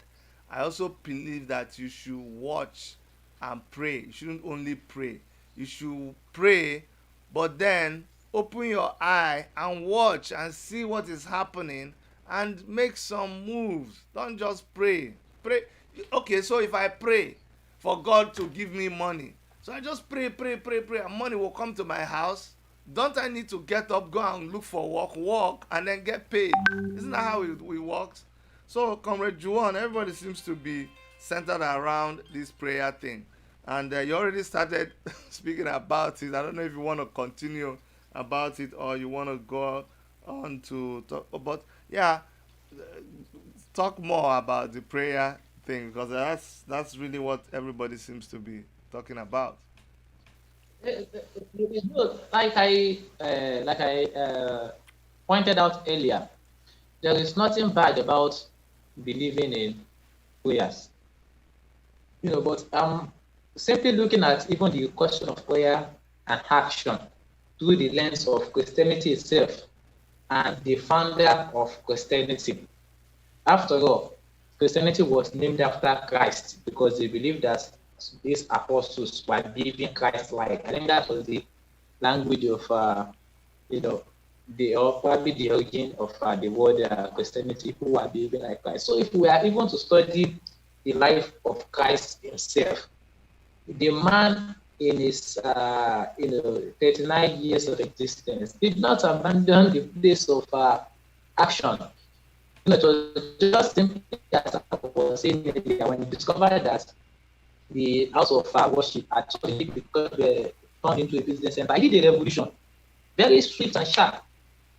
Speaker 1: I also believe that you should watch and pray. You shouldn't only pray. You should pray, but then open your eye and watch and see what is happening and make some moves. Don't just pray. Pray. Okay, so if I pray for God to give me money, so I just pray, pray, pray, pray, and money will come to my house. Don't I need to get up, go and look for work, and then get paid? Isn't that how it works? So, Comrade Juan, everybody seems to be centered around this prayer thing. And you already started speaking about it. I don't know if you want to continue about it or you want to go on to talk about, yeah, talk more about the prayer thing, because that's really what everybody seems to be talking about.
Speaker 5: Like I pointed out earlier, there is nothing bad about believing in prayers. But simply looking at even the question of prayer and action through the lens of Christianity itself and the founder of Christianity. After all, Christianity was named after Christ because they believed that these apostles were living Christ-like. I think that was the language of, or probably the origin of the word Christianity, who are behaving like Christ. So if we are even to study the life of Christ himself, the man in his 39 years of existence did not abandon the place of action. It was just simply as I was saying earlier, when he discovered that the house of worship actually turned into a business center, he did a revolution, very swift and sharp.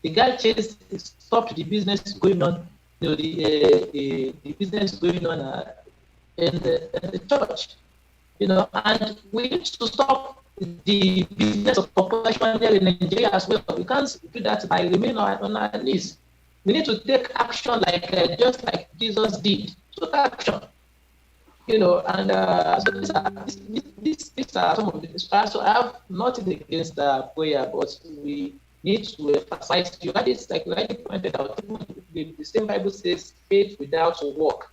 Speaker 5: The guy stopped the business going on, the business going on in the church, and we need to stop the business of corporation here in Nigeria as well. We can't do that by remaining on our knees. We need to take action just like Jesus did. Took action, and so these are some of the. So I have nothing against prayer, but we need to emphasize. Like you already pointed out, the same Bible says, faith without work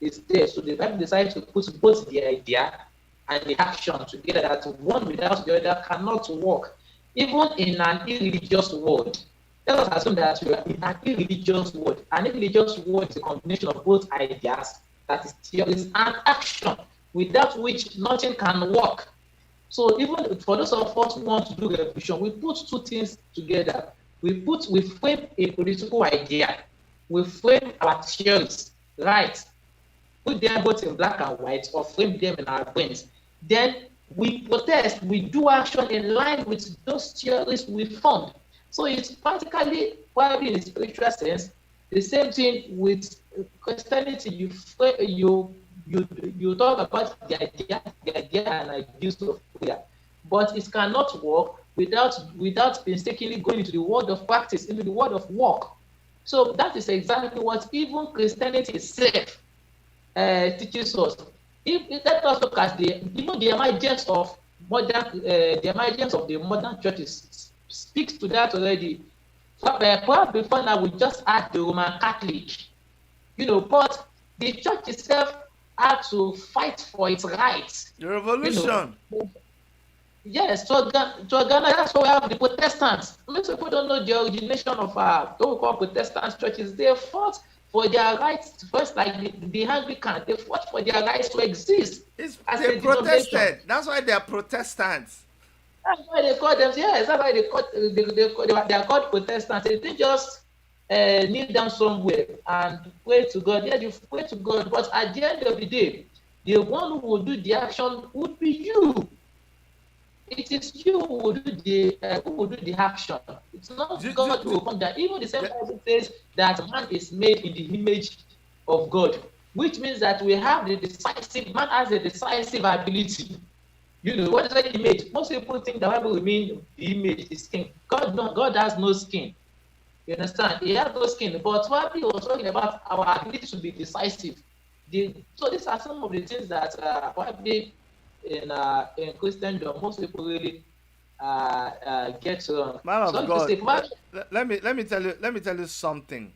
Speaker 5: is there. So the Bible decided to put both the idea and the action together, that one without the other cannot work. Even in an irreligious world, let us assume that we are in an irreligious world. An irreligious world is a combination of both ideas, that is theories, and action, without which nothing can work. So even for those of us who want to do revolution, we put two things together. We frame a political idea, we frame our theories, right? Put them both in black and white, or frame them in our brains. Then we protest, we do action in line with those theories we formed. So it's practically, probably in a spiritual sense, the same thing with Christianity. You talk about the idea and ideas of prayer, but it cannot work without mistakenly going into the world of practice, into the world of work. So that is exactly what even Christianity itself teaches us. Let us look at the emergence of the modern churches speaks to that already. Perhaps before now we just had the Roman Catholic, but the church itself had to fight for its rights.
Speaker 1: The revolution.
Speaker 5: Yes, to Ghana, that's why we have the Protestants. Most people don't know the origination of what we call Protestant churches. They fought for their rights first, like the Anglican. They fought for their rights to exist.
Speaker 1: They protested. That's why they are Protestants.
Speaker 5: That's why they call them. Yes, that's why they are called Protestants. They didn't just kneel down somewhere and pray to God. Yeah, you pray to God, but at the end of the day, the one who will do the action would be you. It is you who will do the action. It's not God who will come down. Even the same Bible says that man is made in the image of God, which means that we have man has a decisive ability. What is the image? Most people think the Bible will mean the image is skin. God has no skin. You understand? He has no skin. But what he was talking about, our ability to be decisive. So these are some of the things that probably in Christendom most people really get wrong.
Speaker 1: Man of God, let me tell you something.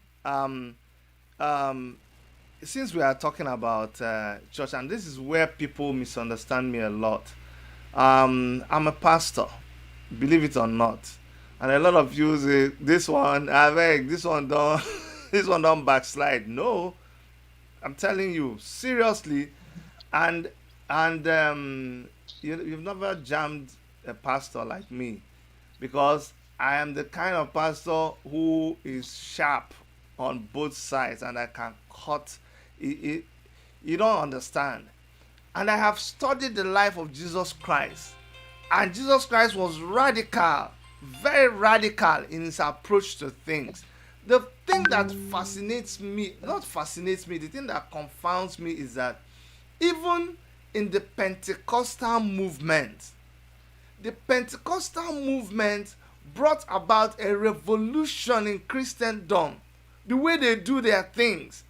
Speaker 1: since we are talking about church, and this is where people misunderstand me a lot. I'm a pastor, believe it or not, and a lot of you say this one, I beg, this one don't, this one don't backslide. No, I'm telling you seriously, and you've never jammed a pastor like me, because I am the kind of pastor who is sharp on both sides and I can cut it. You don't understand. And I have studied the life of Jesus Christ. And Jesus Christ was radical, very radical in his approach to things. The thing that fascinates me, not fascinates me, the thing that confounds me is that even in the Pentecostal movement brought about a revolution in Christendom. The way they do their things.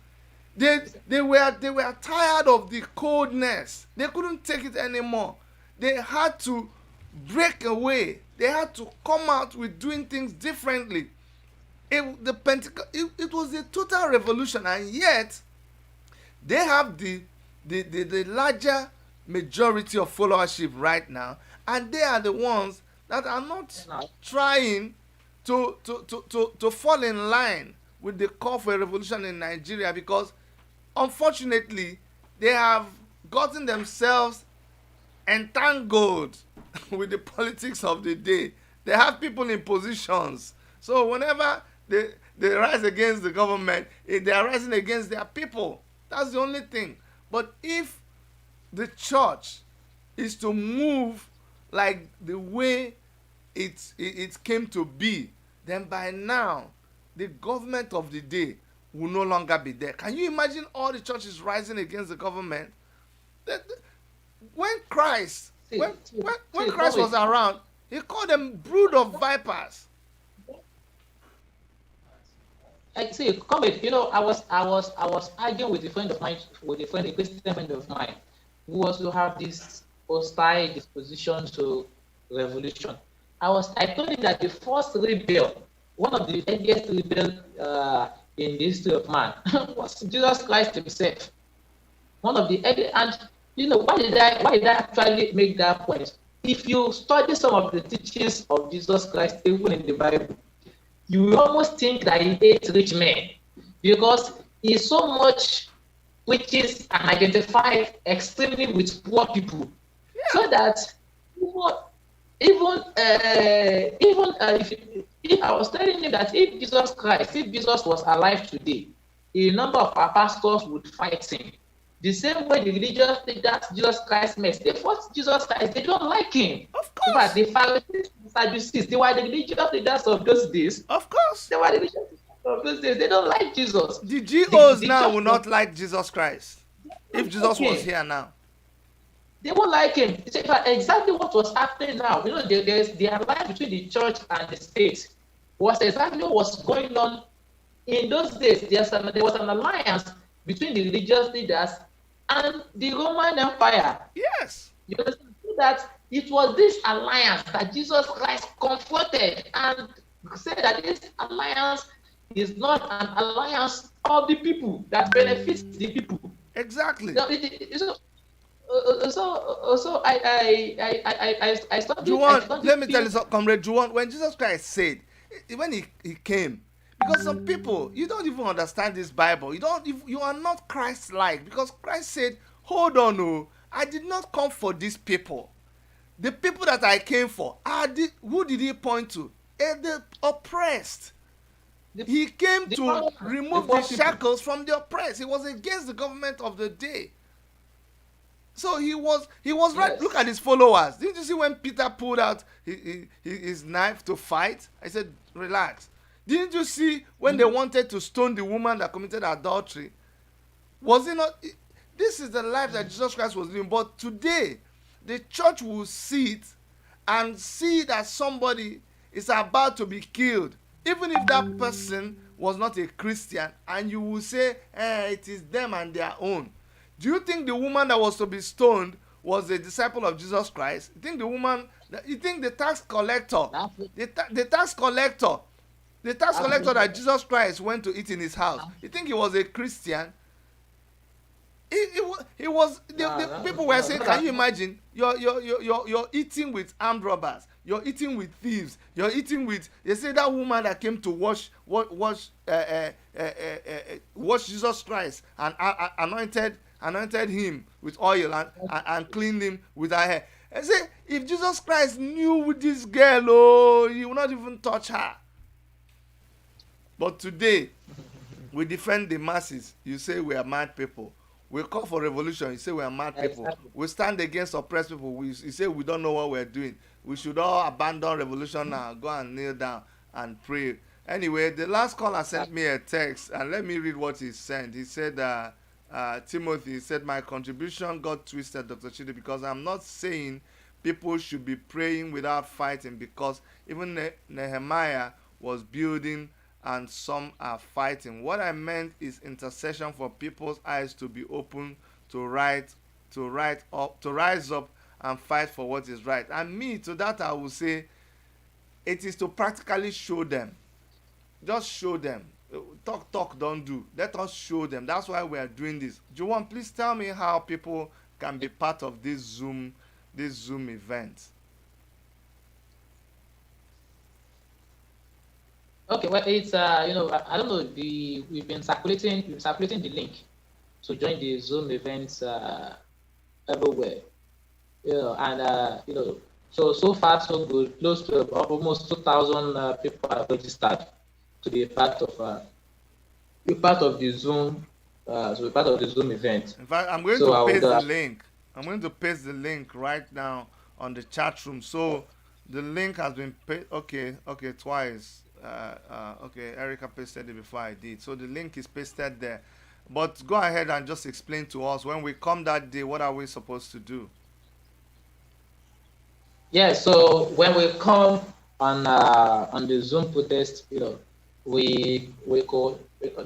Speaker 1: They were tired of the coldness. They couldn't take it anymore. They had to break away. They had to come out with doing things differently. It was a total revolution, and yet they have the larger majority of followership right now, and they are the ones that are not trying to fall in line with the call for a revolution in Nigeria, because unfortunately they have gotten themselves entangled with the politics of the day. They have people in positions, so whenever they rise against the government, they are rising against their people. That's the only thing. But if the church is to move like the way it came to be, then by now the government of the day will no longer be there. Can you imagine all the churches rising against the government? When Christ when Christ was around, he called them brood of vipers.
Speaker 5: I see, comment. I was arguing with a friend of mine, a Christian friend of mine, who also have this hostile disposition to revolution. I told him that the first rebel, one of the earliest rebels in the history of man, was Jesus Christ himself. One of the early, and why did I actually make that point? If you study some of the teachings of Jesus Christ, even in the Bible, you will almost think that he hates rich men, because he so much preaches and identifies extremely with poor people, so that if I was telling him that if Jesus was alive today, a number of our pastors would fight him. The same way the religious leaders Jesus Christ met, they fought Jesus Christ. They don't like him.
Speaker 1: Of course.
Speaker 5: In fact, the Pharisees, the Sadducees, they were the religious leaders of those days.
Speaker 1: Of course.
Speaker 5: They were the religious leaders of those days. They don't like Jesus.
Speaker 1: The GOs now will not like Jesus Christ if Jesus was here now.
Speaker 5: They won't like him. It's exactly what was happening now. The alliance between the church and the state was exactly what was going on in those days. There was an alliance between the religious leaders and the Roman Empire.
Speaker 1: Yes.
Speaker 5: You understand that it was this alliance that Jesus Christ confronted and said that this alliance is not an alliance of the people that benefits the people.
Speaker 1: Exactly.
Speaker 5: So I started.
Speaker 1: Juwan, let me tell you something, Comrade Juwan. When Jesus Christ said, when he came, because some people, you don't even understand this Bible. You are not Christ-like, because Christ said, hold on, oh, I did not come for these people. The people that I came for, who did he point to? The oppressed. He came to remove the shackles from the oppressed. He was against the government of the day. So he was right. Yes. Look at his followers. Didn't you see when Peter pulled out his knife to fight? I said, relax. Didn't you see when they wanted to stone the woman that committed adultery? Was it not? This is the life that Jesus Christ was living. But today, the church will sit and see that somebody is about to be killed, even if that person was not a Christian, and you will say, it is them and their own. Do you think the woman that was to be stoned was a disciple of Jesus Christ? You think the tax collector, the tax collector that Jesus Christ went to eat in his house, you think he was a Christian? The people were saying, can you imagine? You're eating with armed robbers. You're eating with thieves. You're eating with. They say that woman that came to wash Jesus Christ and anointed him with oil and cleaned him with her hair. I say, if Jesus Christ knew with this girl, oh, he would not even touch her. But today, we defend the masses. You say we are mad people. We call for revolution. You say we are mad people.
Speaker 5: Exactly.
Speaker 1: We stand against oppressed people. You say we don't know what we're doing. We should all abandon revolution now. Go and kneel down and pray. Anyway, the last caller sent me a text, and let me read what he sent. He said, Timothy said, my contribution got twisted, Dr. Chidi, because I'm not saying people should be praying without fighting, because even Nehemiah was building and some are fighting. What I meant is intercession for people's eyes to be open to rise up and fight for what is right. And me, to that I will say, it is to practically show them. Just show them. Talk, don't do. Let us show them. That's why we are doing this. Juwan, please tell me how people can be part of this Zoom event.
Speaker 5: Okay, well, it's I don't know. We've been circulating the link to join the Zoom events everywhere. And so far so good. Close to almost 2,000 people are registered to be part of the Zoom. To be part of the Zoom event.
Speaker 1: In fact, I'm going to paste the link. I'm going to paste the link right now on the chat room. So the link has been okay, twice. Okay, Erica pasted it before I did. So the link is pasted there. But go ahead and just explain to us, when we come that day, what are we supposed to do?
Speaker 5: Yeah, so when we come on the Zoom protest, we could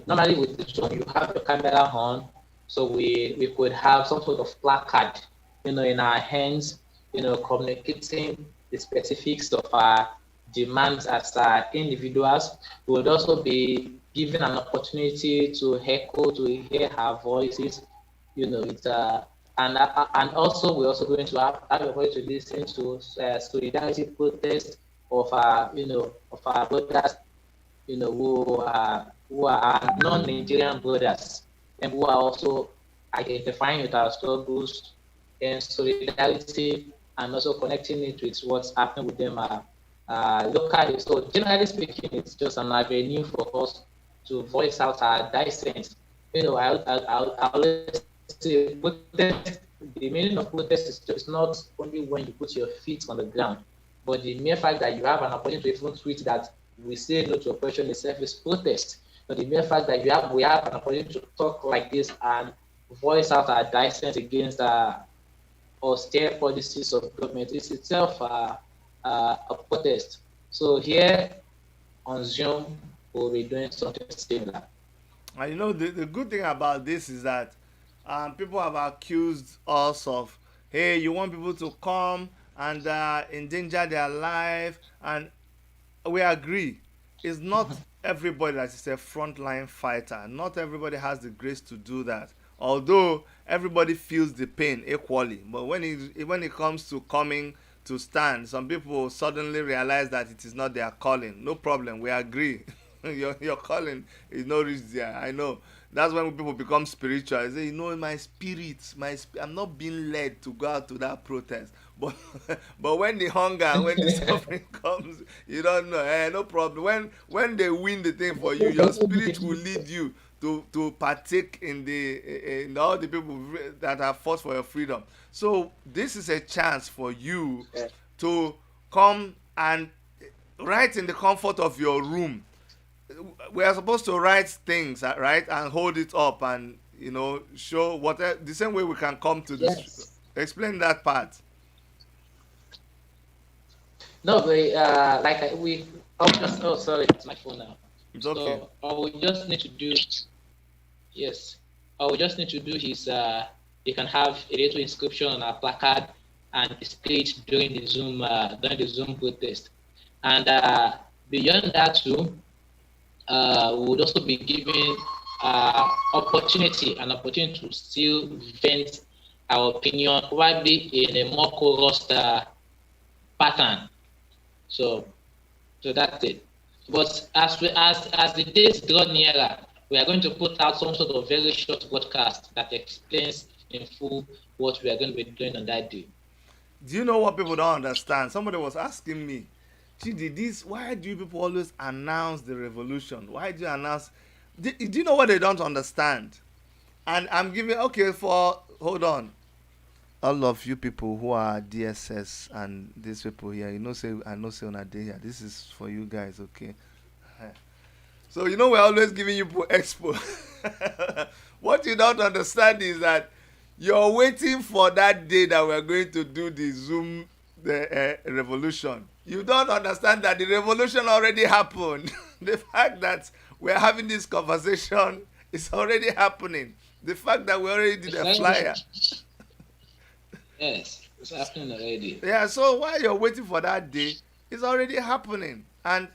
Speaker 5: normally with the Zoom you have the camera on, so we could have some sort of placard, in our hands, communicating the specifics of our demands as individuals. We would also be given an opportunity to echo, to hear our voices. And also we're also going to have a way to listen to solidarity protest of our brothers, who are non-Nigerian brothers, and who are also identifying with our struggles and solidarity, and also connecting it with what's happening with them locally. So generally speaking, it's just an avenue for us to voice out our dissent. I always say protest, the meaning of protest is just not only when you put your feet on the ground, but the mere fact that you have an opportunity to even tweet that we say no to oppression itself is protest. But the mere fact that we have an opportunity to talk like this and voice out our dissent against austere policies of government is itself a protest. So here on Zoom, we'll be doing something similar.
Speaker 1: And the good thing about this is that people have accused us of, hey, you want people to come and endanger their life, and we agree. It's not everybody that is a frontline fighter. Not everybody has the grace to do that. Although everybody feels the pain equally, but when it comes to coming to stand, some people suddenly realize that it is not their calling. No problem, we agree. your calling is not reached there. I know. That's when people become spiritual. They say, my spirit, I'm not being led to go out to that protest. But when the hunger, when the suffering comes, you don't know. No problem. When they win the thing for you, your spirit will lead you to partake in all the people that have fought for your freedom. So this is a chance for you to come and write in the comfort of your room. We are supposed to write things, right, and hold it up and show whatever, the same way we can come to this.
Speaker 5: Yes.
Speaker 1: Explain that part.
Speaker 5: No, oh, sorry, it's my phone now.
Speaker 1: It's okay.
Speaker 5: So all we just need to do, yes, all we just need to do is you can have a little inscription on our placard and display it during the Zoom protest. And beyond that too, we would also be giving an opportunity to still vent our opinion, probably in a more chorus pattern. So, that's it. But as the days draw nearer, we are going to put out some sort of very short broadcast that explains in full what we are going to be doing on that day.
Speaker 1: Do you know what people don't understand? Somebody was asking me, Chidi, why do you people always announce the revolution? Why do you announce? Do you know what they don't understand? And I'm giving, okay, hold on. All of you people who are DSS and these people here, I know, say on a day here, this is for you guys, okay? So, we're always giving you expo. What you don't understand is that you're waiting for that day that we're going to do the Zoom revolution. You don't understand that the revolution already happened. The fact that we're having this conversation is already happening. The fact that we already did a flyer.
Speaker 5: Yes, it's happening already.
Speaker 1: Yeah, so while you're waiting for that day, it's already happening. And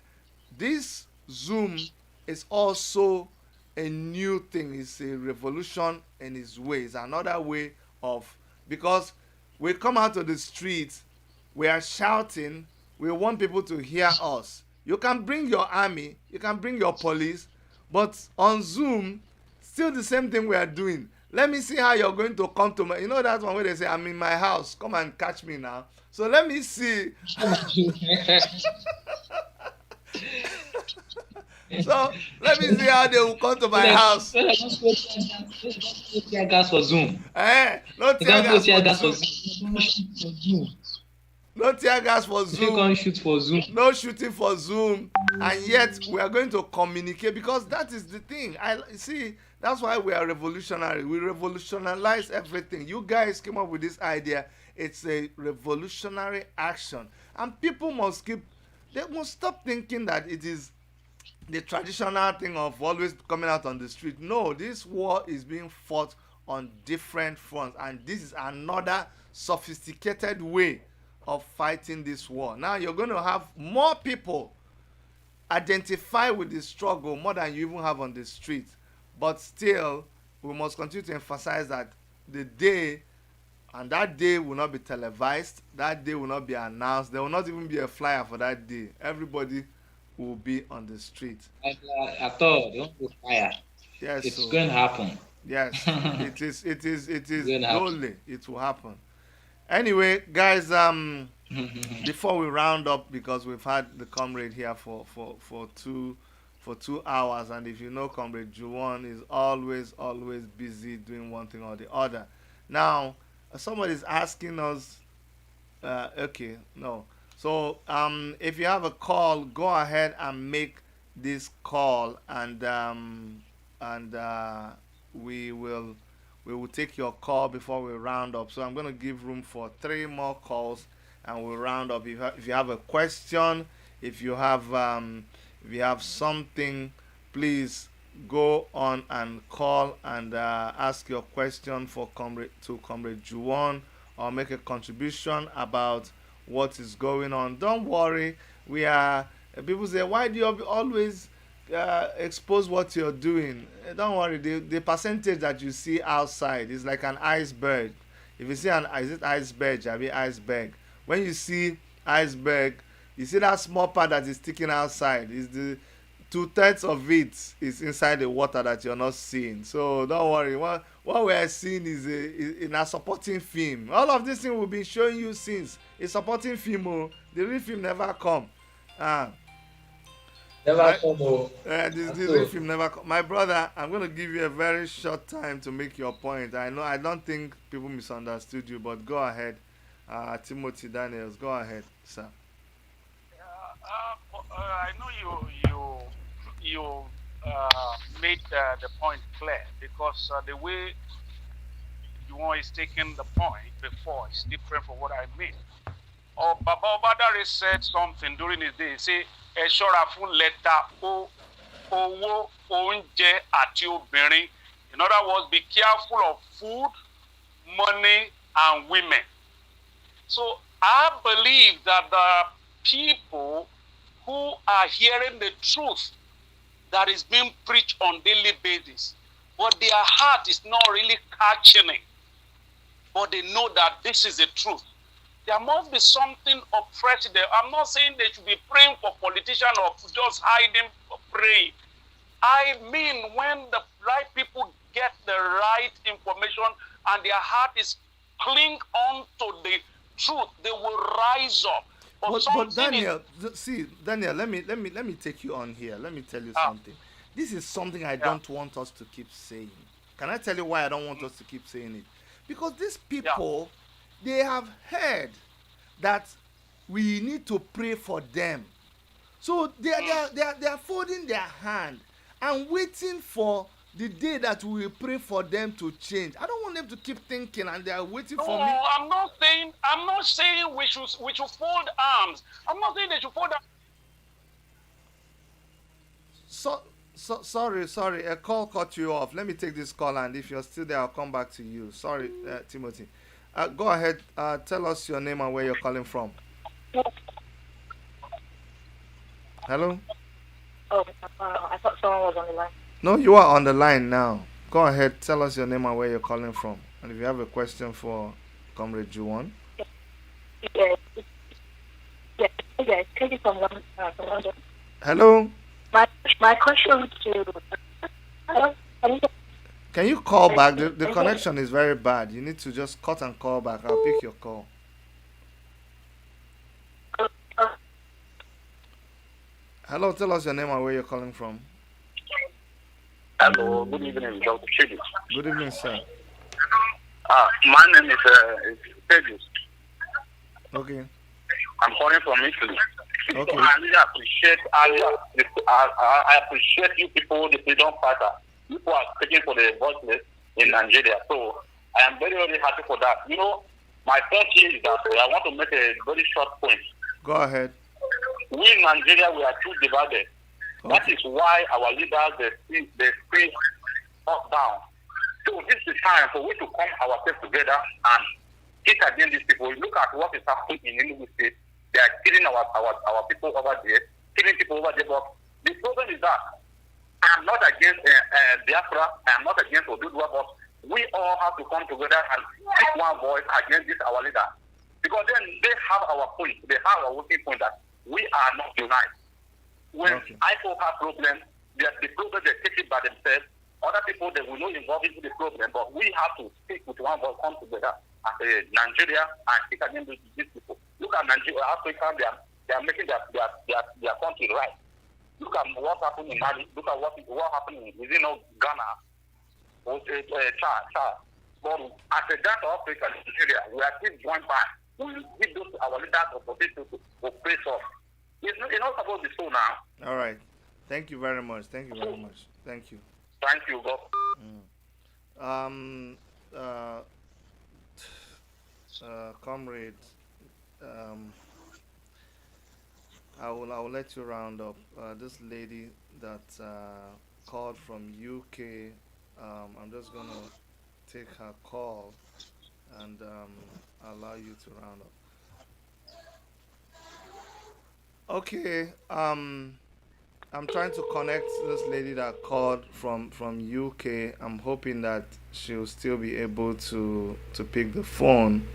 Speaker 1: this Zoom is also a new thing. It's a revolution in its way. It's another way of, because we come out to the streets, we are shouting, we want people to hear us. You can bring your army, you can bring your police, but on Zoom, still the same thing we are doing. Let me see how you're going to come to my, that one where they say, I'm in my house, come and catch me now. So let me see. So let me see how they will come to my house.
Speaker 5: Tear gas for Zoom.
Speaker 1: No tear gas for Zoom. No tear gas for Zoom.
Speaker 5: You can't shoot for Zoom.
Speaker 1: No shooting for Zoom. And yet we are going to communicate, because that is the thing. See, that's why we are revolutionary. We revolutionize everything. You guys came up with this idea. It's a revolutionary action. And people they must stop thinking that it is the traditional thing of always coming out on the street. No, this war is being fought on different fronts, and this is another sophisticated way of fighting this war. Now you're going to have more people identify with the struggle more than you even have on the street. But still, we must continue to emphasize that that day will not be televised, that day will not be announced, there will not even be a flyer for that day. Everybody will be on the street.
Speaker 5: At all, don't be fire.
Speaker 1: Yes,
Speaker 5: it's going to happen.
Speaker 1: Yes, it is slowly, it will happen. Anyway, guys, before we round up, because we've had the comrade here for 2 hours, and if you know, Comrade Juwon is always busy doing one thing or the other. Now, somebody's asking us, okay, no. So, if you have a call, go ahead and make this call, and we will take your call before we round up. So I'm going to give room for 3 more calls, and we'll round up. If you have a question, if you have something, please go on and call and ask your question to Comrade Juwon, or make a contribution about what is going on. Don't worry. People say, why do you always expose what you're doing? Don't worry. The percentage that you see outside is like an iceberg. If you see is it iceberg? I mean iceberg. When you see iceberg, you see that small part that is sticking outside. Is the 2/3 of it is inside the water that you're not seeing. So don't worry. What we are seeing is in a supporting film. All of this thing we've been showing you since. A supporting film. Oh, the real film never come.
Speaker 5: Never come.
Speaker 1: This real film never come. My brother, I'm going to give you a very short time to make your point. I don't think people misunderstood you, but go ahead. Timothy Daniels, go ahead, sir.
Speaker 6: I know you made the point clear, because the way you is taking the point before is different from what I mean. Baba Obadare said something during his day. He said, "Ẹ ṣọ́ra fún lẹ́tà owó oúnjẹ àti obìnrin." In other words, be careful of food, money, and women. So I believe that the people who are hearing the truth that is being preached on daily basis, but their heart is not really catching it. But they know that this is the truth. There must be something oppressive there. I'm not saying they should be praying for politicians or just hiding praying. I mean, when the right people get the right information and their heart is cling on to the truth, they will rise up.
Speaker 1: But Daniel, see, Daniel, let me take you on here. Let me tell you something. This is something I don't want us to keep saying. Can I tell you why I don't want us to keep saying it? Because these people, they have heard that we need to pray for them. So they are folding their hand and waiting for the day that we will pray for them to change. I don't want them to keep thinking and they are waiting for me.
Speaker 6: I'm not saying we should fold arms. I'm not saying they should fold arms.
Speaker 1: Sorry, a call cut you off. Let me take this call, and if you're still there, I'll come back to you. Sorry, Timothy. Go ahead. Tell us your name and where you're calling from. Hello?
Speaker 10: Oh, I thought someone was on the line.
Speaker 1: No, you are on the line now. Go ahead. Tell us your name and where you're calling from. And if you have a question for Comrade Juwon.
Speaker 10: Yes. Take it from London.
Speaker 1: Hello?
Speaker 10: My question to... Hello?
Speaker 1: Can you call back? The connection is very bad. You need to just cut and call back. I'll pick your call. Hello, tell us your name and where you're calling from.
Speaker 9: Hello, good evening, Dr. Chidi.
Speaker 1: Good evening, sir.
Speaker 9: My name is Tegus.
Speaker 1: Okay.
Speaker 9: I'm calling from Italy.
Speaker 1: Okay.
Speaker 9: I really appreciate you people, the freedom fighter. People are speaking for the voiceless in Nigeria. So I am very, very happy for that. You know, my point here is that I want to make a very short point.
Speaker 1: Go ahead.
Speaker 9: We in Nigeria, we are too divided. Okay. That is why our leaders, they speak up down. So this is time for we to come ourselves together and hit against these people. Look at what is happening in Enugu State. They are killing our people over there, killing people over there. But the problem is that I am not against Biafra, I am not against Odudua, but we all have to come together and speak one voice against this our leader. Because then they have our point, they have our working point that we are not united. When IPO have problems, the problem they take it by themselves. Other people they will not involve into the problem, but we have to speak with one voice, come together as a Nigeria and speak against these people. Look at Nigeria, Africa, they are making their country right. Look at what happened in Mali. Look at what happened within Ghana or Chad. But as a Ghana Africa, Nigeria, we are still joined by. We give those our leaders opportunity to oppress us. It's not supposed to be so now.
Speaker 1: All right. Thank you very much. Thank you very much. Thank you.
Speaker 9: Thank you, God.
Speaker 1: Comrade, I will let you round up. This lady that called from UK, I'm just gonna take her call and allow you to round up. Okay. I'm trying to connect this lady that called from UK. I'm hoping that she'll still be able to pick the phone.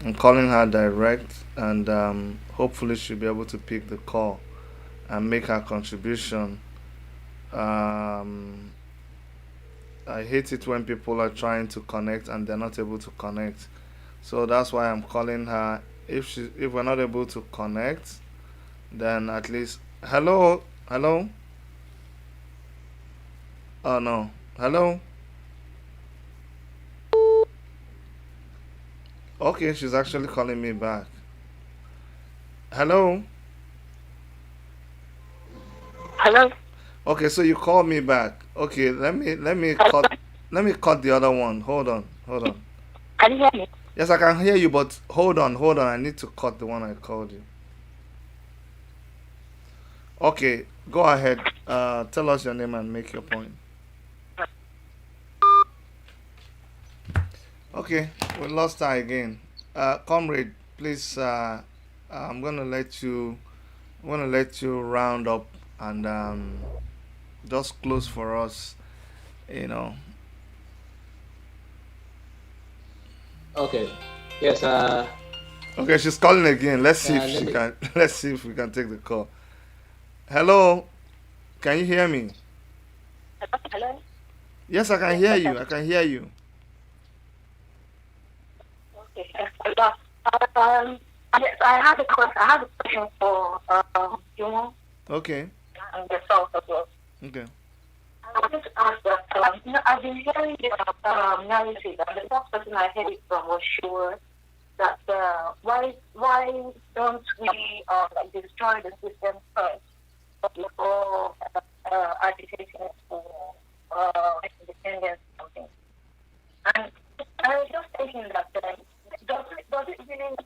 Speaker 1: I'm calling her direct, and hopefully she'll be able to pick the call and make her contribution. I hate it when people are trying to connect and they're not able to connect. So that's why I'm calling her. If we're not able to connect, then at least hello. Oh no. Hello. Okay, she's actually calling me back. Hello.
Speaker 10: Hello.
Speaker 1: Okay, so you called me back. Okay, let me cut the other one. Hold on.
Speaker 10: Can you hear me?
Speaker 1: Yes, I can hear you, but hold on. I need to cut the one I called you. Okay, go ahead. Tell us your name and make your point. Okay, we lost her again. Comrade, please. I'm gonna let you round up and just close for us, you know.
Speaker 5: Okay. Yes.
Speaker 1: Okay, she's calling again. Let's see if
Speaker 5: Let
Speaker 1: she
Speaker 5: me.
Speaker 1: can. Let's see if we can take the call. Hello, can you hear me?
Speaker 10: Hello?
Speaker 1: Yes, I can
Speaker 10: Yes,
Speaker 1: hear
Speaker 10: I
Speaker 1: you.
Speaker 10: can.
Speaker 1: I can hear you.
Speaker 10: Okay. Yes, I have a question. I have a question for Juma
Speaker 1: Okay.
Speaker 10: and yourself as well.
Speaker 1: Okay.
Speaker 10: I wanted to ask that, I've been hearing this narrative, and the first person I heard it from was sure that why don't we like destroy the system first before agitating for independence or something? And I was just thinking that does it really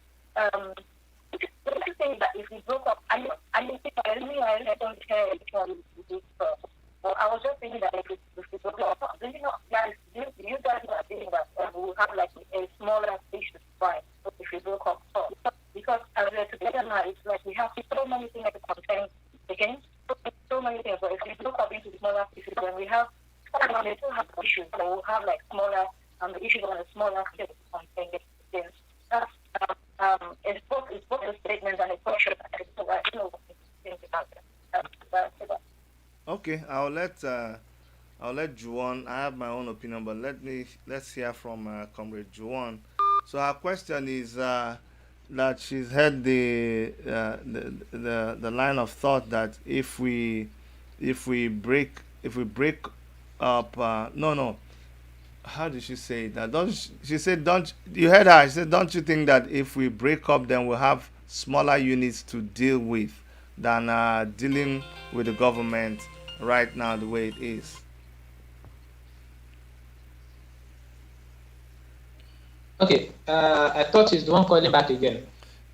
Speaker 10: don't you think that if we broke up, I don't care which one we do first. But I was just thinking that if we broke up, do you know, guys, do you guys are thinking that we will have like a smaller station fine if we broke up first? Because as we're together now, it's like we have so many things to contend against, so many things. But if we broke up into smaller pieces, then we have, we still have issues, but we'll have like smaller, the issues on a smaller scale to contend against. That's it's both a statement and a question. I don't know what you think about that.
Speaker 1: Okay. I'll let Juwan. I have my own opinion, but let's hear from Comrade Juwan. So our question is that she's had the line of thought that if we break up, no, how did she say that? Don't she said don't you heard her? She said, don't you think that if we break up, then we'll have smaller units to deal with than dealing with the government right now the way it is?
Speaker 5: Okay. I thought he's the one calling back again.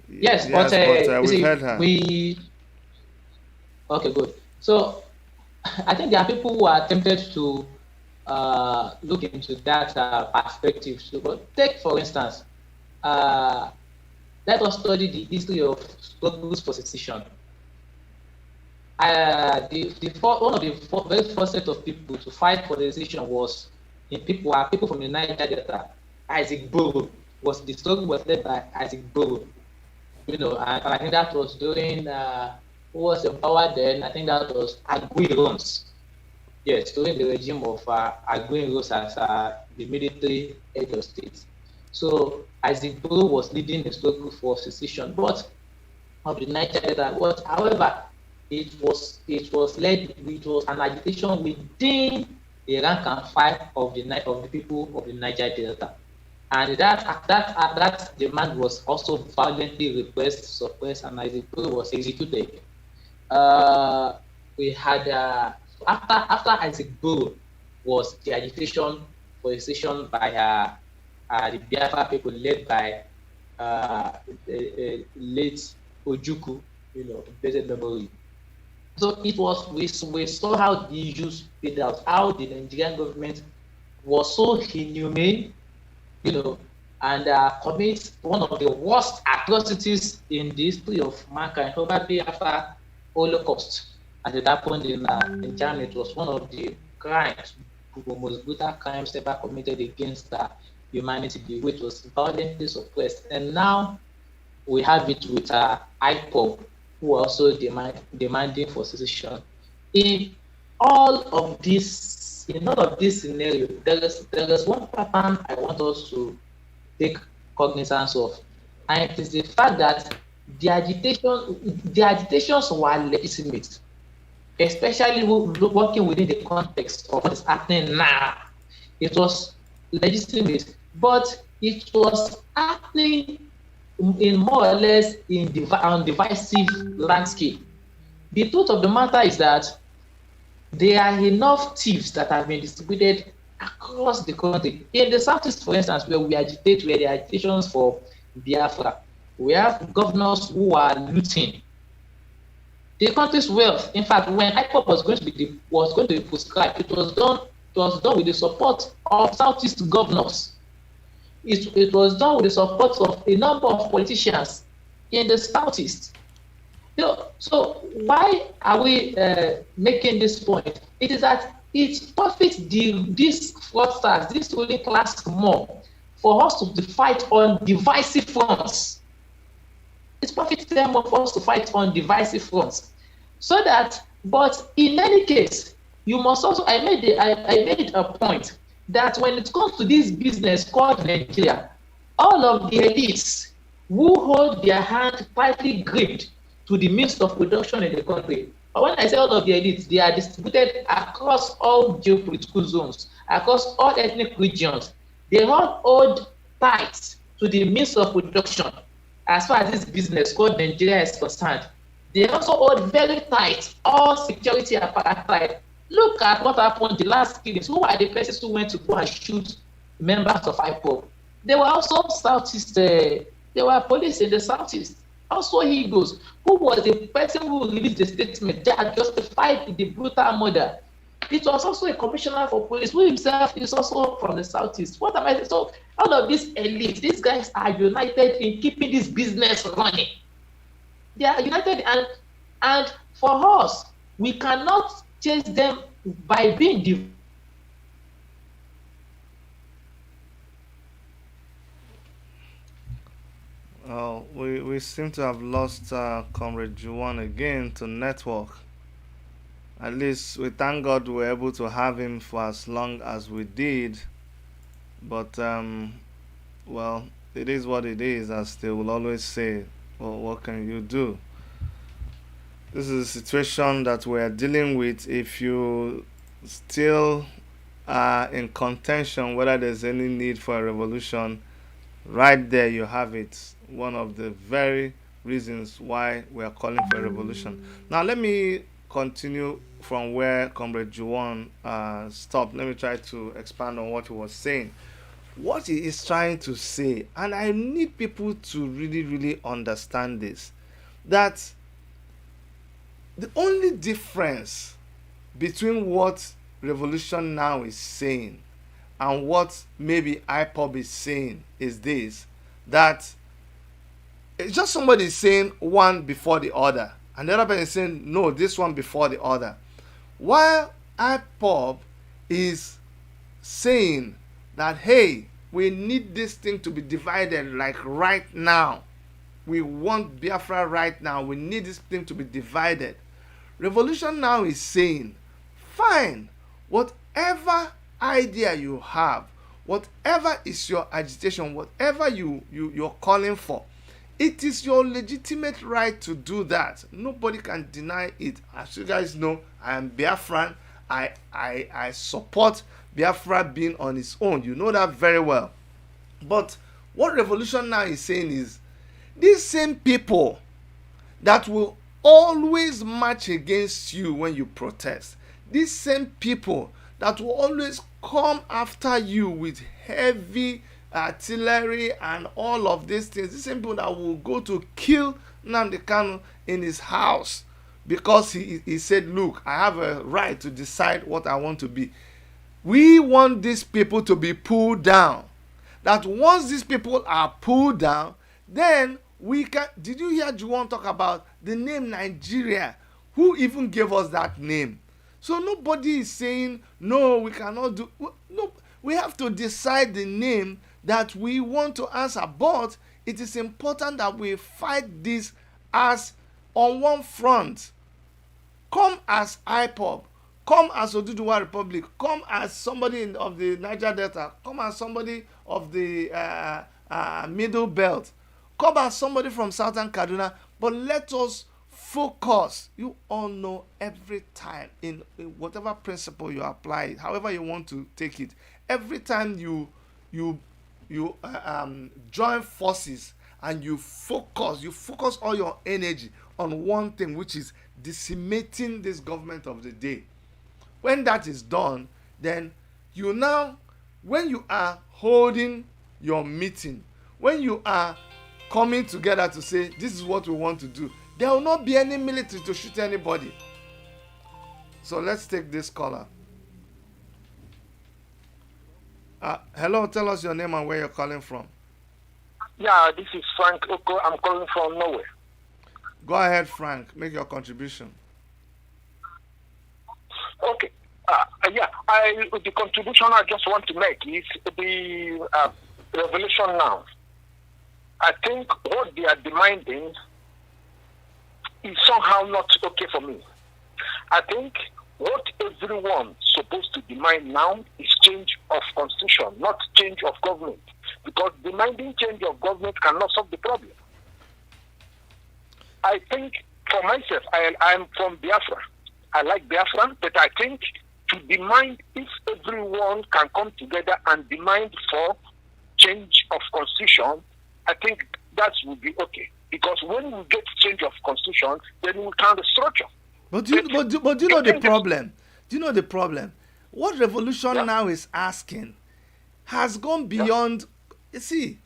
Speaker 5: Yes, but
Speaker 1: Yes, but
Speaker 5: you
Speaker 1: we've
Speaker 5: see,
Speaker 1: heard her.
Speaker 5: we. Okay, good. So I think there are people who are tempted to look into that perspective. So, but take for instance, uh, let us study the history of struggles for secession. One of the very first set of people to fight for the decision was people from the Niger Delta. Isaac Boro was the struggle was led by Isaac Boro. And I think that was during who was in power then? I think that was Aguirre. Yes, during the regime of Aguirre as the military head of state. So Isaac Boro was leading the struggle for secession, but of the Niger Delta. But however, it was an agitation within the rank and file of the people of the Niger Delta, and that demand was also violently repressed, suppressed, and Isaac Boro was executed. We had after Isaac Boro was the agitation for secession by the Biafra people led by late Ojukwu, blessed memory. So it was we saw how the issues played out, how the Nigerian government was so inhumane, and commit one of the worst atrocities in the history of mankind, probably after Holocaust, as it happened in Germany. It was one of the crimes, the most brutal crimes ever committed against humanity, which was violently suppressed. And now we have it with IPOB, who are also demanding for secession. In all of this scenario, there is one pattern I want us to take cognizance of, and it is the fact that the agitations were legitimate, especially working within the context of what is happening now. It was legitimate, but it was happening in more or less on divisive landscape. The truth of the matter is that there are enough thieves that have been distributed across the country. In the southeast, for instance, where there are agitations for Biafra, we have governors who are looting the country's wealth. In fact, when IPOP was going to be prescribed, it was done with the support of southeast governors. It was done with the support of a number of politicians in the southeast. So why are we making this point? It is that it profits these fraudsters, this ruling class more for us to fight on divisive fronts. It profits them more for us to fight on divisive fronts. So that, but in any case, you must also, I made a point that when it comes to this business called Nigeria, all of the elites who hold their hand tightly gripped to the means of production in the country. But when I say all of the elites, they are distributed across all geopolitical zones, across all ethnic regions. They all hold tight to the means of production as far as this business called Nigeria is concerned. They also hold very tight all security apparatus. Look at what happened the last killings. Who are the persons who went to go and shoot members of IPOB? There were also Southeast, there were police in the Southeast. Also Eagles, who was the person who released the statement that justified the brutal murder. It was also a commissioner for police who himself is also from the Southeast. What am I saying? So all of these elites, these guys are united in keeping this business running. They are united, and for us, we cannot chase them by being divided.
Speaker 1: We seem to have lost Comrade Juwan again to network. At least we thank God we were able to have him for as long as we did. But, well, it is what it is, as they will always say. Well, what can you do? This is a situation that we are dealing with. If you still are in contention whether there's any need for a revolution, right there you have it. One of the very reasons why we are calling for a revolution. Now let me continue from where Comrade Juwan stopped. Let me try to expand on what he was saying. What he is trying to say, and I need people to really, really understand this, that the only difference between what Revolution Now is saying and what maybe IPOB is saying is this, that it's just somebody saying one before the other, and the other person is saying, no, this one before the other. While IPOB is saying that, hey, we need this thing to be divided like right now. We want Biafra right now. We need this thing to be divided. Revolution Now is saying, fine, whatever idea you have, whatever is your agitation, whatever you're calling for, it is your legitimate right to do that. Nobody can deny it. As you guys know, I am Biafran. I support Biafra being on its own. You know that very well. But what Revolution Now is saying is, these same people that will always march against you when you protest, these same people that will always come after you with heavy artillery and all of these things, these same people that will go to kill Nnamdi Kanu in his house because he said, look, I have a right to decide what I want to be. We want these people to be pulled down. That once these people are pulled down, then we can. Did you hear Juwan talk about the name Nigeria? Who even gave us that name? So nobody is saying, no, we cannot do. No, we have to decide the name that we want to answer. But it is important that we fight this as on one front. Come as IPOB. Come as Oduduwa Republic. Come as somebody of the Niger Delta. Come as somebody of the Middle Belt. Come as somebody from Southern Kaduna. But let us focus. You all know every time in whatever principle you apply, however you want to take it, every time you join forces and you focus all your energy on one thing, which is decimating this government of the day. When that is done, then you now, when you are holding your meeting, when you are coming together to say, this is what we want to do, there will not be any military to shoot anybody. So let's take this caller. Hello, tell us your name and where you're calling from.
Speaker 9: Yeah, this is Frank Oko. I'm calling from Norway.
Speaker 1: Go ahead, Frank. Make your contribution.
Speaker 9: Okay. Yeah, the contribution I just want to make is the revolution now. I think what they are demanding is somehow not okay for me. I think what everyone supposed to demand now is change of constitution, not change of government. Because demanding change of government cannot solve the problem. I think for myself, I'm from Biafra. I like Biafra, but I think to demand, if everyone can come together and demand for change of constitution, I think that would be okay. Because when we get change of constitution, then we can restructure.
Speaker 1: But do you know the problem? Do you know the problem? What revolution now is asking has gone beyond. You see,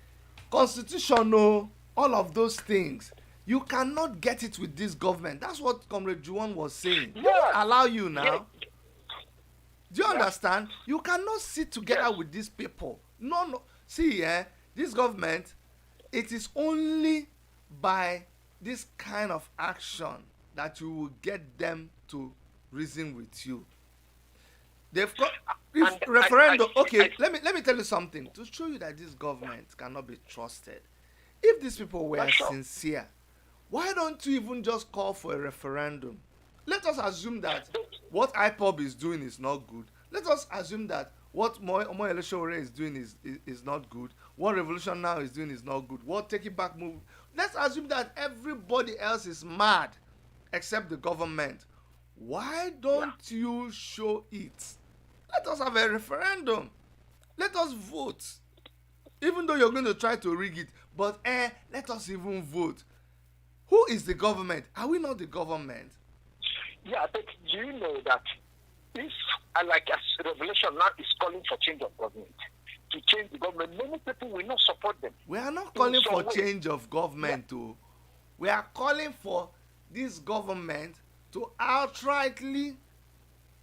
Speaker 1: constitutional, all of those things. You cannot get it with this government. That's what Comrade Juwon was saying. They won't allow you now. Do you understand? You cannot sit together with these people. No. See, this government, it is only by this kind of action that you will get them to reason with you. They've got referendum. Okay, let me tell you something to show you that this government cannot be trusted. If these people were sincere, why don't you even just call for a referendum? Let us assume that what IPOB is doing is not good. Let us assume that what Moyele Sowore is doing is not good. What Revolution Now is doing is not good. What Take It Back move. Let's assume that everybody else is mad except the government. Why don't you show it? Let us have a referendum. Let us vote. Even though you're going to try to rig it, but let us even vote. Who is the government? Are we not the government?
Speaker 9: Yeah, but do you know that if, like as Revolution Now is calling for change of government, to change the government, many people will not support them.
Speaker 1: We are not calling for change of government, too. We are calling for this government to outrightly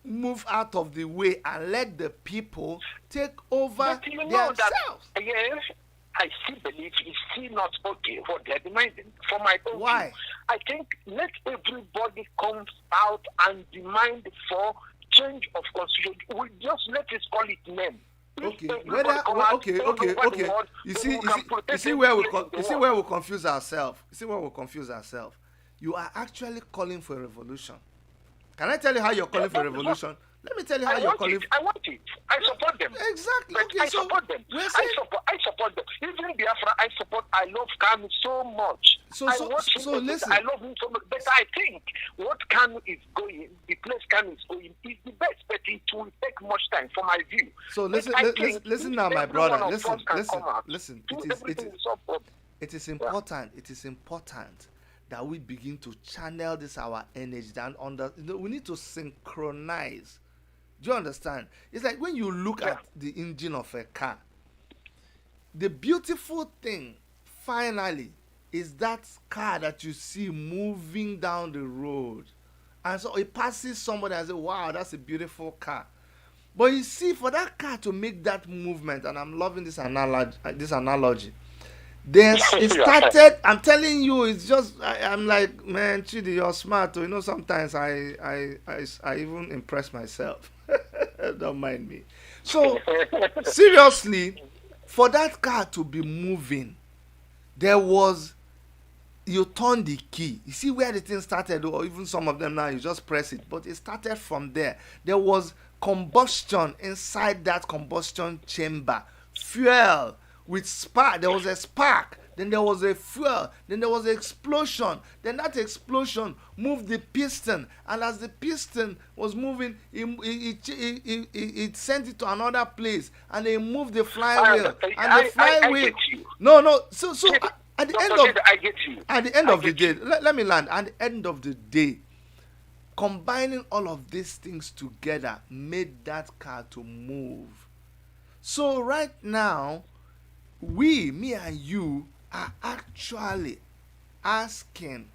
Speaker 1: move out of the way and let the people take over themselves.
Speaker 9: Yes, I still believe it's still not okay what they're demanding. For my own view, I think let everybody come out and demand for change of constitution. We just let us call it name.
Speaker 1: Okay. Okay. You see where we confuse ourselves. You are actually calling for a revolution. Can I tell you how you're calling for a revolution? Let me tell you how you're calling.
Speaker 9: I want it. I support them.
Speaker 1: Exactly.
Speaker 9: But
Speaker 1: Okay,
Speaker 9: I support them. I support them. Even Biafra, I love Kanu so much. I
Speaker 1: listen.
Speaker 9: I love him so much. But I think what Kanu is going, the place Kanu is going, is the best. But it will take much time, for my view.
Speaker 1: So listen now, my brother. Listen. It is important. It is important that we begin to channel this our energy down we need to synchronize. Do you understand? It's like when you look at the engine of a car, the beautiful thing finally is that car that you see moving down the road, and so it passes somebody and says, wow, that's a beautiful car. But you see, for that car to make that movement, and I'm loving this analogy, it started. I'm telling you, it's just. I'm like, man, Chidi, you're smart. You know, sometimes I even impress myself. Don't mind me. So seriously, for that car to be moving, you turn the key. You see where the thing started, or even some of them now you just press it. But it started from there. There was combustion inside that combustion chamber. Fuel. With spark, there was a spark, then there was a fuel, then there was an explosion, then that explosion moved the piston, and as the piston was moving, it sent it to another place, and they moved the flywheel, and the flywheel. So at the end of the day, let me land. At the end of the day, combining all of these things together made that car to move. So right now, me and you are actually asking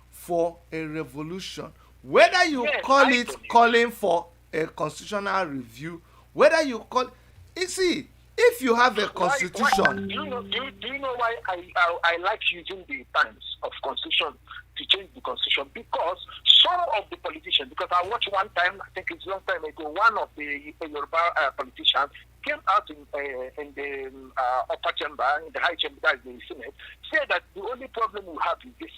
Speaker 1: for a revolution. Whether you call it calling for a constitutional review, whether you call, you see, if you have a constitution.
Speaker 9: Do you know why I like using the terms of constitution to to change the constitution because some of the politicians, because I watched one time, I think it's a long time ago, one of the Yoruba politicians came out in the upper chamber, in the high chamber, that is the Senate, said that the only problem we have is this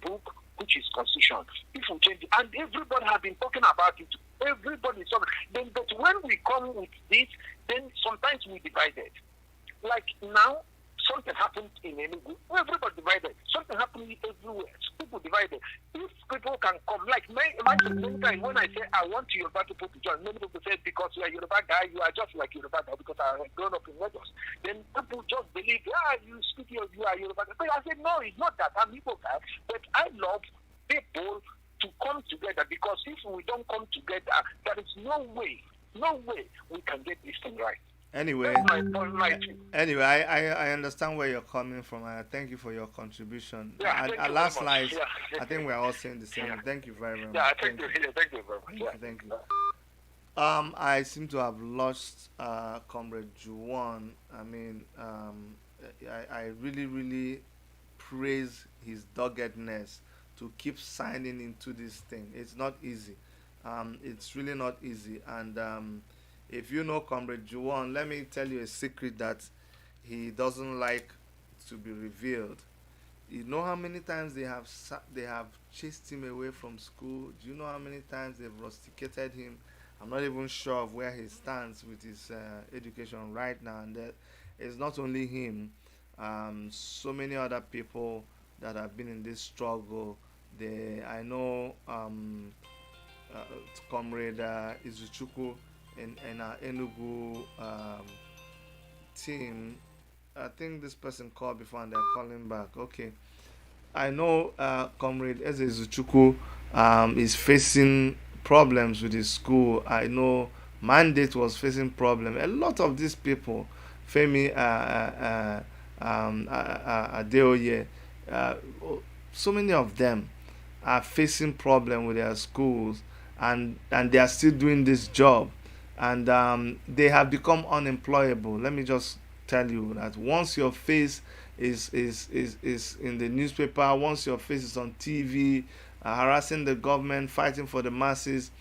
Speaker 9: book, which is constitution. If we change it, and everybody has been talking about it, everybody is talking. Then, but when we come with this, then sometimes we divided. Like now, something happened in Enugu, everybody divided. Something happened everywhere, people divided. If people can come, like many times when I say I want Yoruba people to join, many people say because you are Yoruba guy, you are just like Yoruba guy because I have grown up in Lagos. Then people just believe, you speak, you are Yoruba guy. But I said, no, it's not that. I'm Igbo guy, but I love people to come together because if we don't come together, there is no way we can get this thing right.
Speaker 1: Anyway, anyway, I understand where you're coming from. Thank you for your contribution. At last light, I think we're all saying the same. Thank you very much.
Speaker 9: Thank you very much.
Speaker 1: Thank you. I seem to have lost Comrade Juwon. I mean, I really praise his doggedness to keep signing into this thing. It's not easy. It's really not easy. And if you know Comrade Juwon, let me tell you a secret that he doesn't like to be revealed. You know how many times they have chased him away from school? Do you know how many times they've rusticated him? I'm not even sure of where he stands with his education right now. And that it's not only him. So many other people that have been in this struggle. I know Comrade Izuchukwu in our Enugu team. I think this person called before and they're calling back. Okay. I know Comrade Eze Izuchukwu is facing problems with his school. I know Mandate was facing problems. A lot of these people, Femi Adeoye, so many of them are facing problems with their schools, and they are still doing this job, and they have become unemployable. Let me just tell you that once your face is in the newspaper, once your face is on TV, harassing the government, fighting for the masses,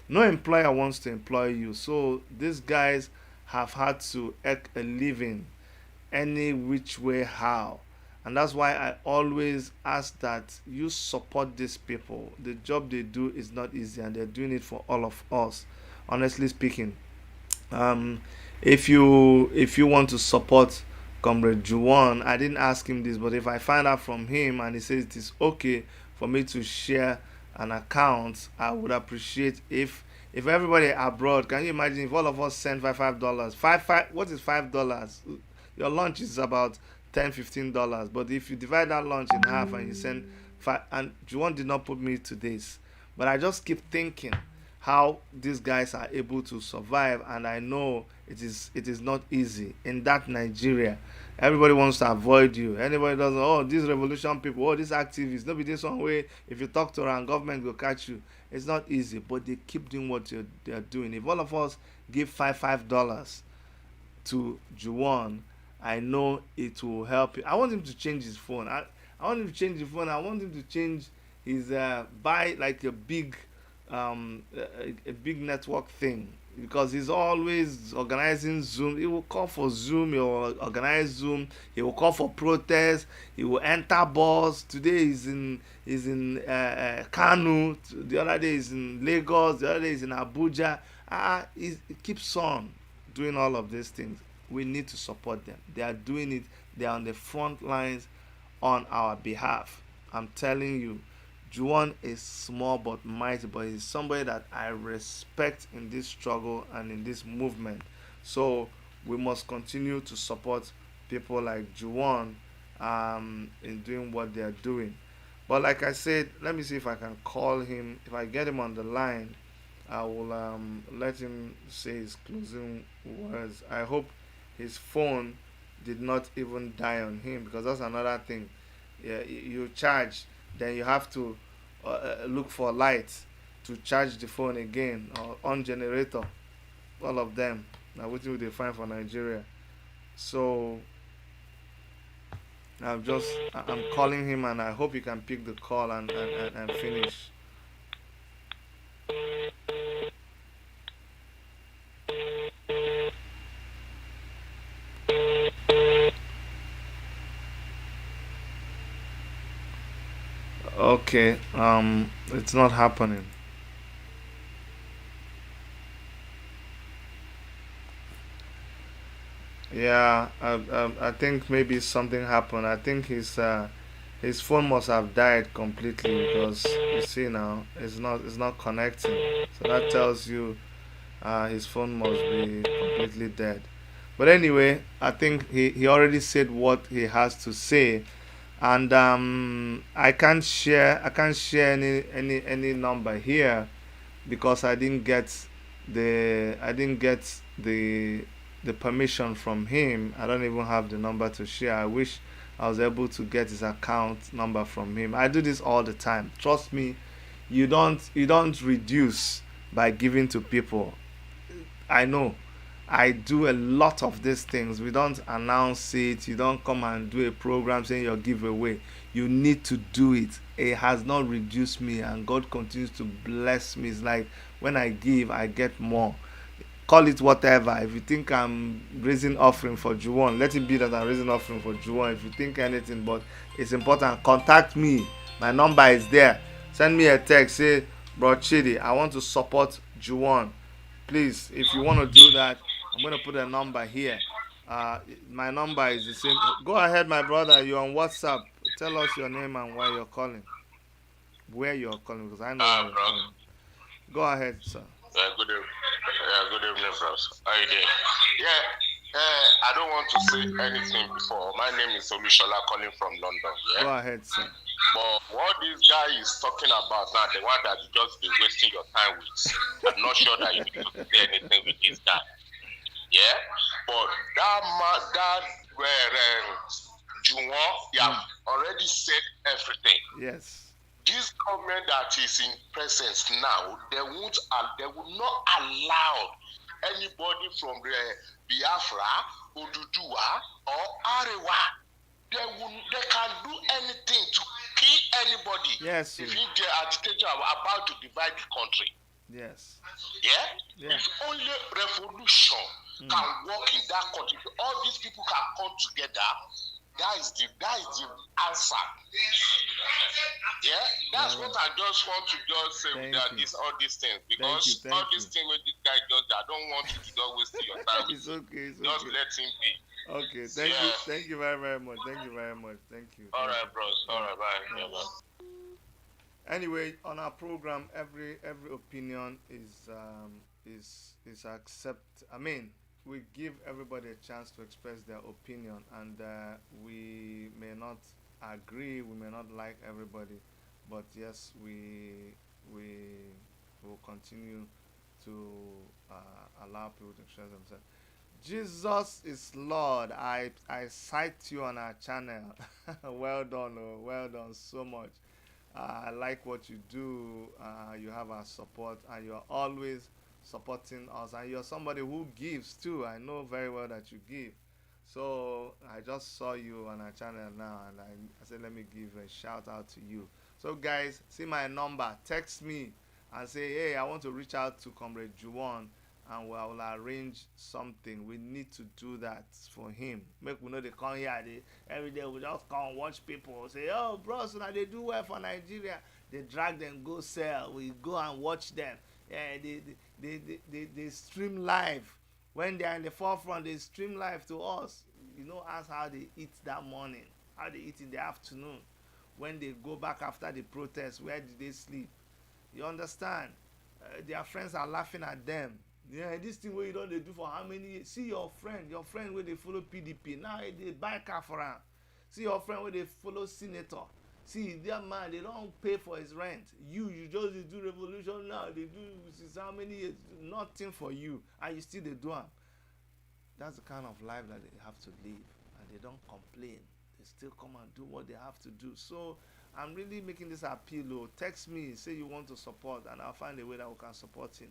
Speaker 1: no employer wants to employ you. So these guys have had to earn a living any which way how. And that's why I always ask that you support these people. The job they do is not easy, and they're doing it for all of us, honestly speaking. If you want to support Comrade Juwon, I didn't ask him this, but if I find out from him and he says it is okay for me to share an account, I would appreciate if everybody abroad, can you imagine if all of us send $5? What is $5? Your lunch is about $10-15, but if you divide that lunch in half and you send five, and Juwon did not put me to this, but I just keep thinking how these guys are able to survive, and I know it is not easy in that Nigeria. Everybody wants to avoid you. Anybody doesn't, these revolution people, these activists, nobody this one way, if you talk to around, government will catch you. It's not easy, but they keep doing what they're doing. If all of us give $5 to Juwon, I know it will help you. I want him to change his phone. I want him to change his phone. I want him to change his buy like a big network thing, because he's always organizing Zoom. He will call for Zoom. He will organize Zoom. He will call for protest. He will enter bus. Today he's in Kanu. The other day he's in Lagos. The other day he's in Abuja. He keeps on doing all of these things. We need to support them. They are doing it. They are on the front lines on our behalf. I'm telling you, Juwon is small but mighty, but he's somebody that I respect in this struggle and in this movement. So we must continue to support people like Juwon in doing what they are doing. But like I said, let me see if I can call him. If I get him on the line, I will let him say his closing words. I hope his phone did not even die on him, because that's another thing. Yeah, you charge, then you have to look for lights to charge the phone again, or on generator. All of them. Now, what will they find for Nigeria? So I'm calling him, and I hope he can pick the call and finish. Okay, it's not happening. Yeah, I think maybe something happened. I think his phone must have died completely because you see now it's not connecting. So that tells you his phone must be completely dead. But anyway, I think he already said what he has to say, and I can't share any number here because I didn't get the permission from him. I don't even have the number to share. I wish I was able to get his account number from him. I do this all the time. Trust me, you don't reduce by giving to people. I know. I do a lot of these things. We don't announce it. You don't come and do a program saying your giveaway. You need to do it. It has not reduced me, and God continues to bless me. It's like when I give, I get more. Call it whatever. If you think I'm raising offering for Juwon, let it be that I'm raising offering for Juwon. If you think anything, but it's important, contact me. My number is there. Send me a text. Say, Bro Chidi, I want to support Juwon. Please, if you want to do that, I'm going to put a number here. My number is the same. Go ahead, my brother. You're on WhatsApp. Tell us your name and why you're calling. Where you're calling, because I know why you're
Speaker 11: Bro.
Speaker 1: calling. Go ahead, sir.
Speaker 11: Good evening, bros. How you doing? Yeah, I don't want to say anything before. My name is Olushola calling from London. Yeah.
Speaker 1: Go ahead, sir.
Speaker 11: But what this guy is talking about now, the one that you just been wasting your time with, I'm not sure that you need to say anything with this guy. Yeah, but that Juwon, you have already said everything.
Speaker 1: Yes.
Speaker 11: This government that is in presence now, they will not allow anybody from the Biafra, Oduduwa, or Arewa. They can do anything to kill anybody.
Speaker 1: Yes.
Speaker 11: If they are agitated about to divide the country.
Speaker 1: Yes.
Speaker 11: Yeah? If only revolution can work in that country, all these people can come together. That is the answer. Yeah, that's what I just want to just say with all these things, because all these things with this guy just, I don't want you to just waste your time.
Speaker 1: It's okay. It's
Speaker 11: just
Speaker 1: okay.
Speaker 11: let him be.
Speaker 1: Okay, thank you very, very much. Thank you very much. Thank you.
Speaker 11: All right, bros. All right, bye. Yeah, bye.
Speaker 1: Anyway, on our program, every opinion is accept. I mean, we give everybody a chance to express their opinion, and we may not agree, we may not like everybody, but yes, we will continue to allow people to express themselves. Jesus is Lord. I cite you on our channel. Well done, well done so much. I like what you do. You have our support, and you're always supporting us. And you're somebody who gives too. I know very well that you give. So I just saw you on our channel now, and I said, let me give a shout out to you. So guys, see my number. Text me and say, hey, I want to reach out to Comrade Juwon, and we will arrange something. We need to do that for him. Make we know they come here. Every day we just come watch people say, oh, bro, so now they do well for Nigeria. They drag them, go sell. We go and watch them. Yeah, they stream live. When they are in the forefront, they stream live to us. You know, ask how they eat that morning, how they eat in the afternoon. When they go back after the protest, where did they sleep? You understand? Their friends are laughing at them. Yeah, this thing where you don't they do for how many years? See your friend where they follow PDP. Now they buy car for him. See your friend where they follow senator. See their man, they don't pay for his rent. You just do revolution now. They do since how many years? Nothing for you, and you still they do them. That's the kind of life that they have to live, and they don't complain. They still come and do what they have to do. So I'm really making this appeal. Oh, text me, say you want to support, and I'll find a way that we can support him.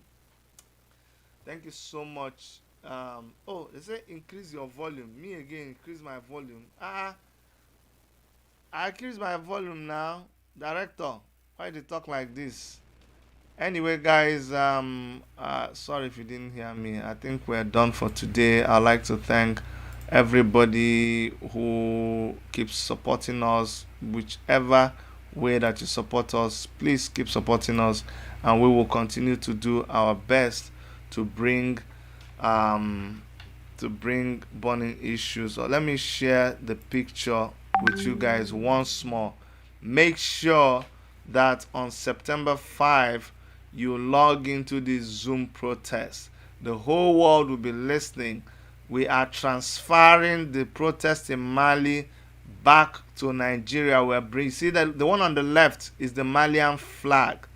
Speaker 1: Thank you so much. Oh, they say increase your volume. Me again, increase my volume. I increase my volume now. Director, why do you talk like this? Anyway, guys, sorry if you didn't hear me. I think we're done for today. I'd like to thank everybody who keeps supporting us, whichever way that you support us. Please keep supporting us, and we will continue to do our best to bring um, burning issues. So let me share the picture with you guys once more. Make sure that on September 5 you log into this Zoom protest. The whole world will be listening. We are transferring the protest in Mali back to Nigeria. See that the one on the left is the Malian flag,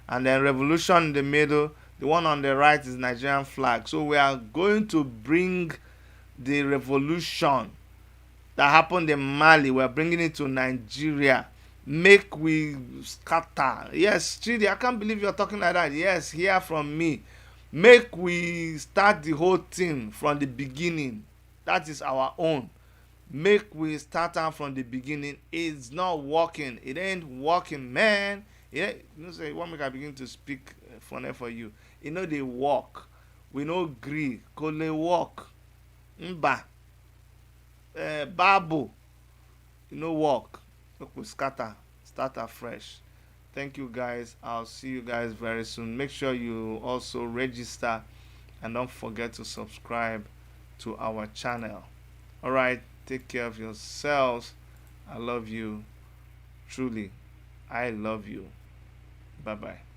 Speaker 1: and then revolution in the middle. The one on the right is Nigerian flag. So we are going to bring the revolution that happened in Mali. We are bringing it to Nigeria. Make we scatter. Yes, Chidi, I can't believe you're talking like that. Yes, hear from me. Make we start the whole thing from the beginning. That is our own. Make we start out from the beginning. It's not working. It ain't working, man. You know, say one make I begin to speak funny for you. You know they work. We no agree. Cause they work. Mba. Babu. You know work. Look, we scatter. Start afresh. Thank you guys. I'll see you guys very soon. Make sure you also register and don't forget to subscribe to our channel. Alright, take care of yourselves. I love you. Truly, I love you. Bye bye.